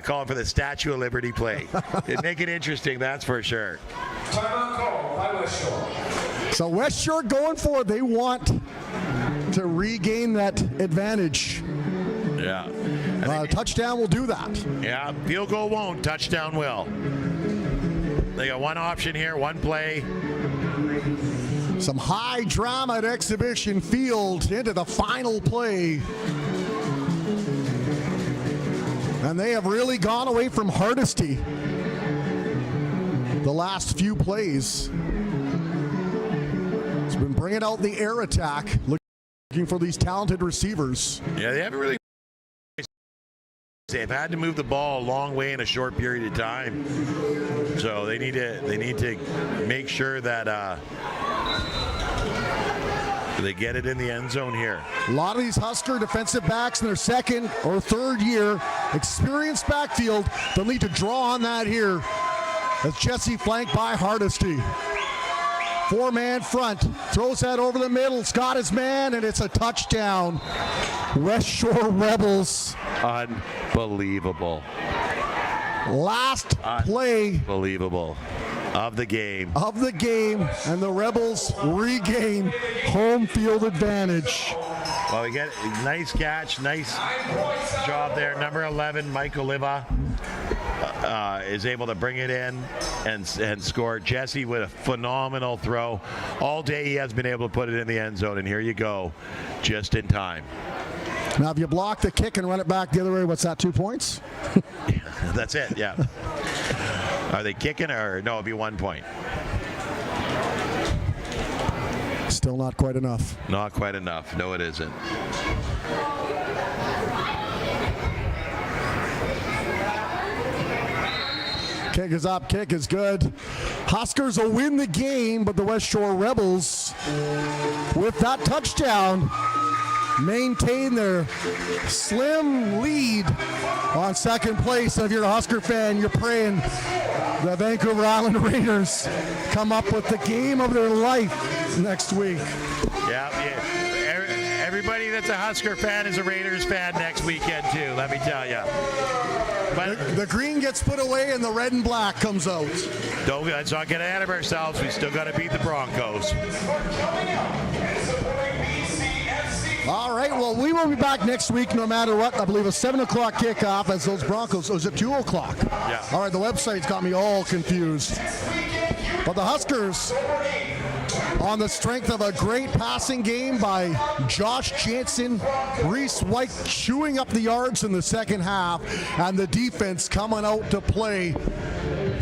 calling for the Statue of Liberty play. It'd make it interesting, that's for sure. Timeout call by Westshore. So Westshore going for it. They want to regain that advantage. Yeah. Touchdown will do that. Yeah, field goal won't, touchdown will. They got one option here, one play. Some high drama at Exhibition Field into the final play And they have really gone away from Hardesty the last few plays. It's been bringing out the air attack, looking for these talented receivers. Yeah, they haven't really. They've had to move the ball a long way in a short period of time, so they need to make sure that they get it in the end zone here. A lot of these Husker defensive backs in their second or third year, experienced backfield, they'll need to draw on that here as Jesse flanked by Hardesty. Four-man front, throws that over the middle, Scott his man, and it's a touchdown. Westshore Rebels. Unbelievable. Last play. Unbelievable. Of the game. And the Rebels regain home field advantage. Well, we get a nice catch, nice job there. Number 11, Mike Oliva, is able to bring it in and score. Jesse with a phenomenal throw. All day he has been able to put it in the end zone, and here you go, just in time. Now, if you block the kick and run it back the other way, what's that, 2 points? That's it, yeah. Are they kicking or no? It'd be 1 point. Still not quite enough. Not quite enough. No, it isn't. Kick is up, kick is good. Huskers will win the game, but the Westshore Rebels, with that touchdown, maintain their slim lead on second place. And if you're a Husker fan, you're praying the Vancouver Island Raiders come up with the game of their life next week. Yeah. Everybody that's a Husker fan is a Raiders fan next weekend too, let me tell you. But the green gets put away and the red and black comes out. Let's not get ahead of ourselves. We still got to beat the Broncos. All right, well, we will be back next week no matter what. I believe a 7 o'clock kickoff as those Broncos. Oh, is it 2 o'clock? Yeah. All right, the website's got me all confused. But the Huskers, on the strength of a great passing game by Josh Jansen, Reese White chewing up the yards in the second half, and the defense coming out to play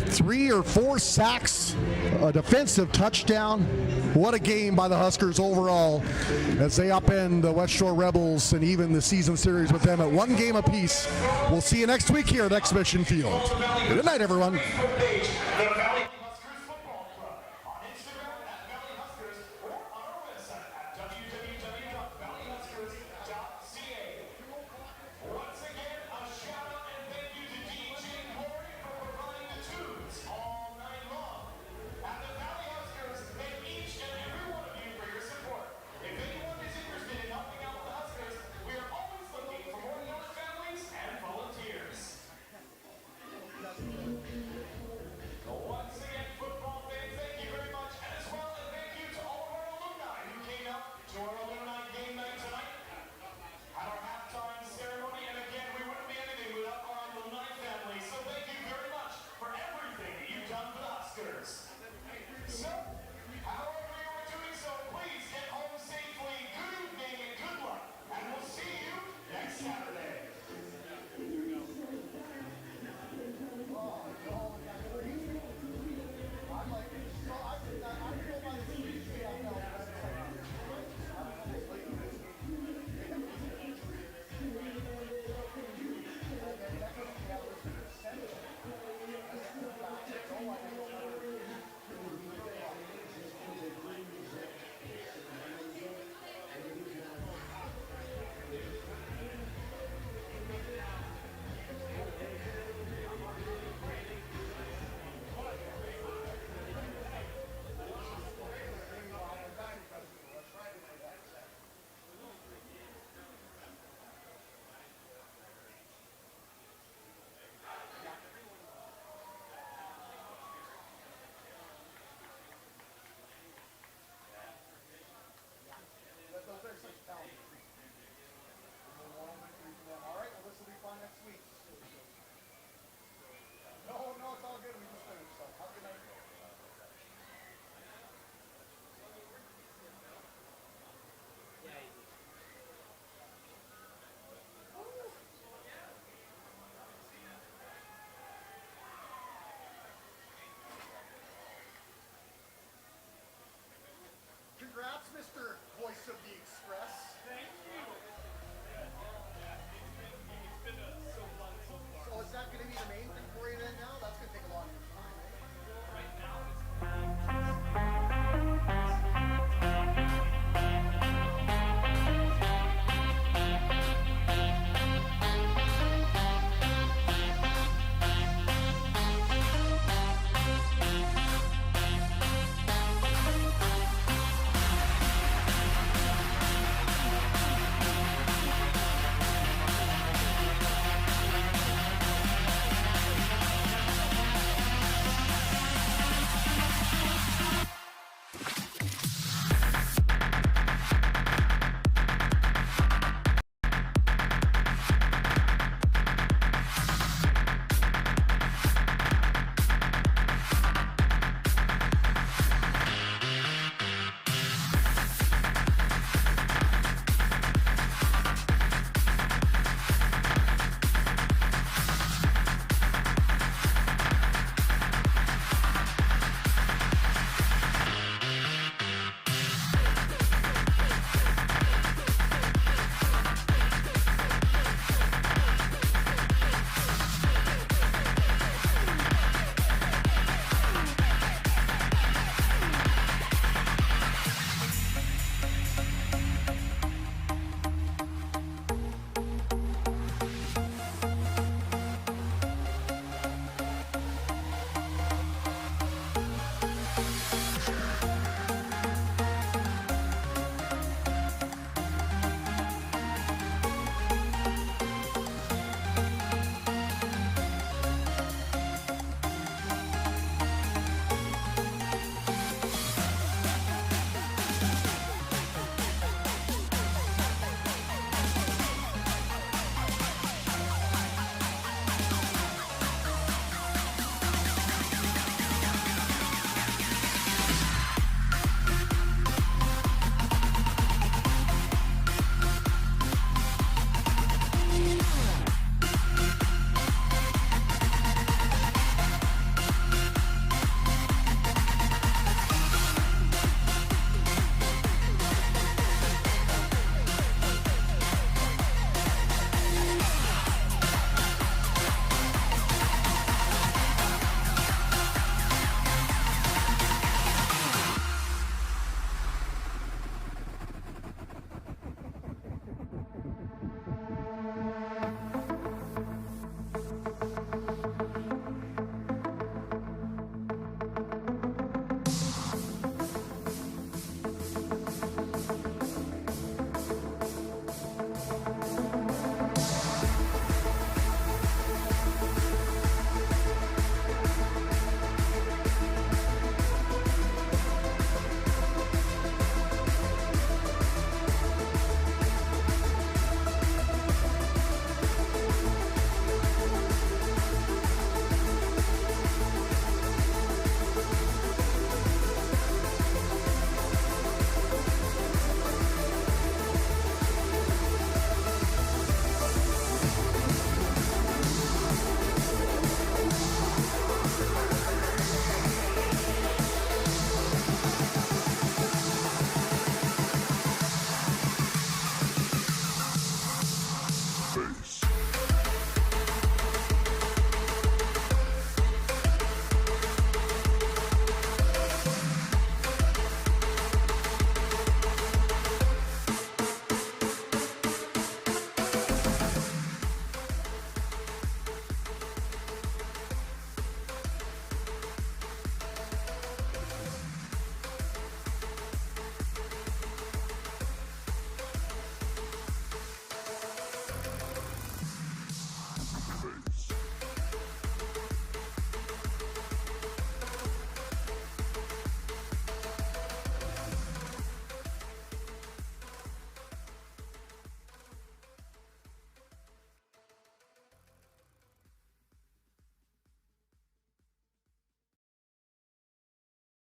3 or 4 sacks, a defensive touchdown. What a game by the Huskers overall as they upend the Westshore Rebels and even the season series with them at 1 game apiece. We'll see you next week here at Exhibition Field. Good night, everyone. The of the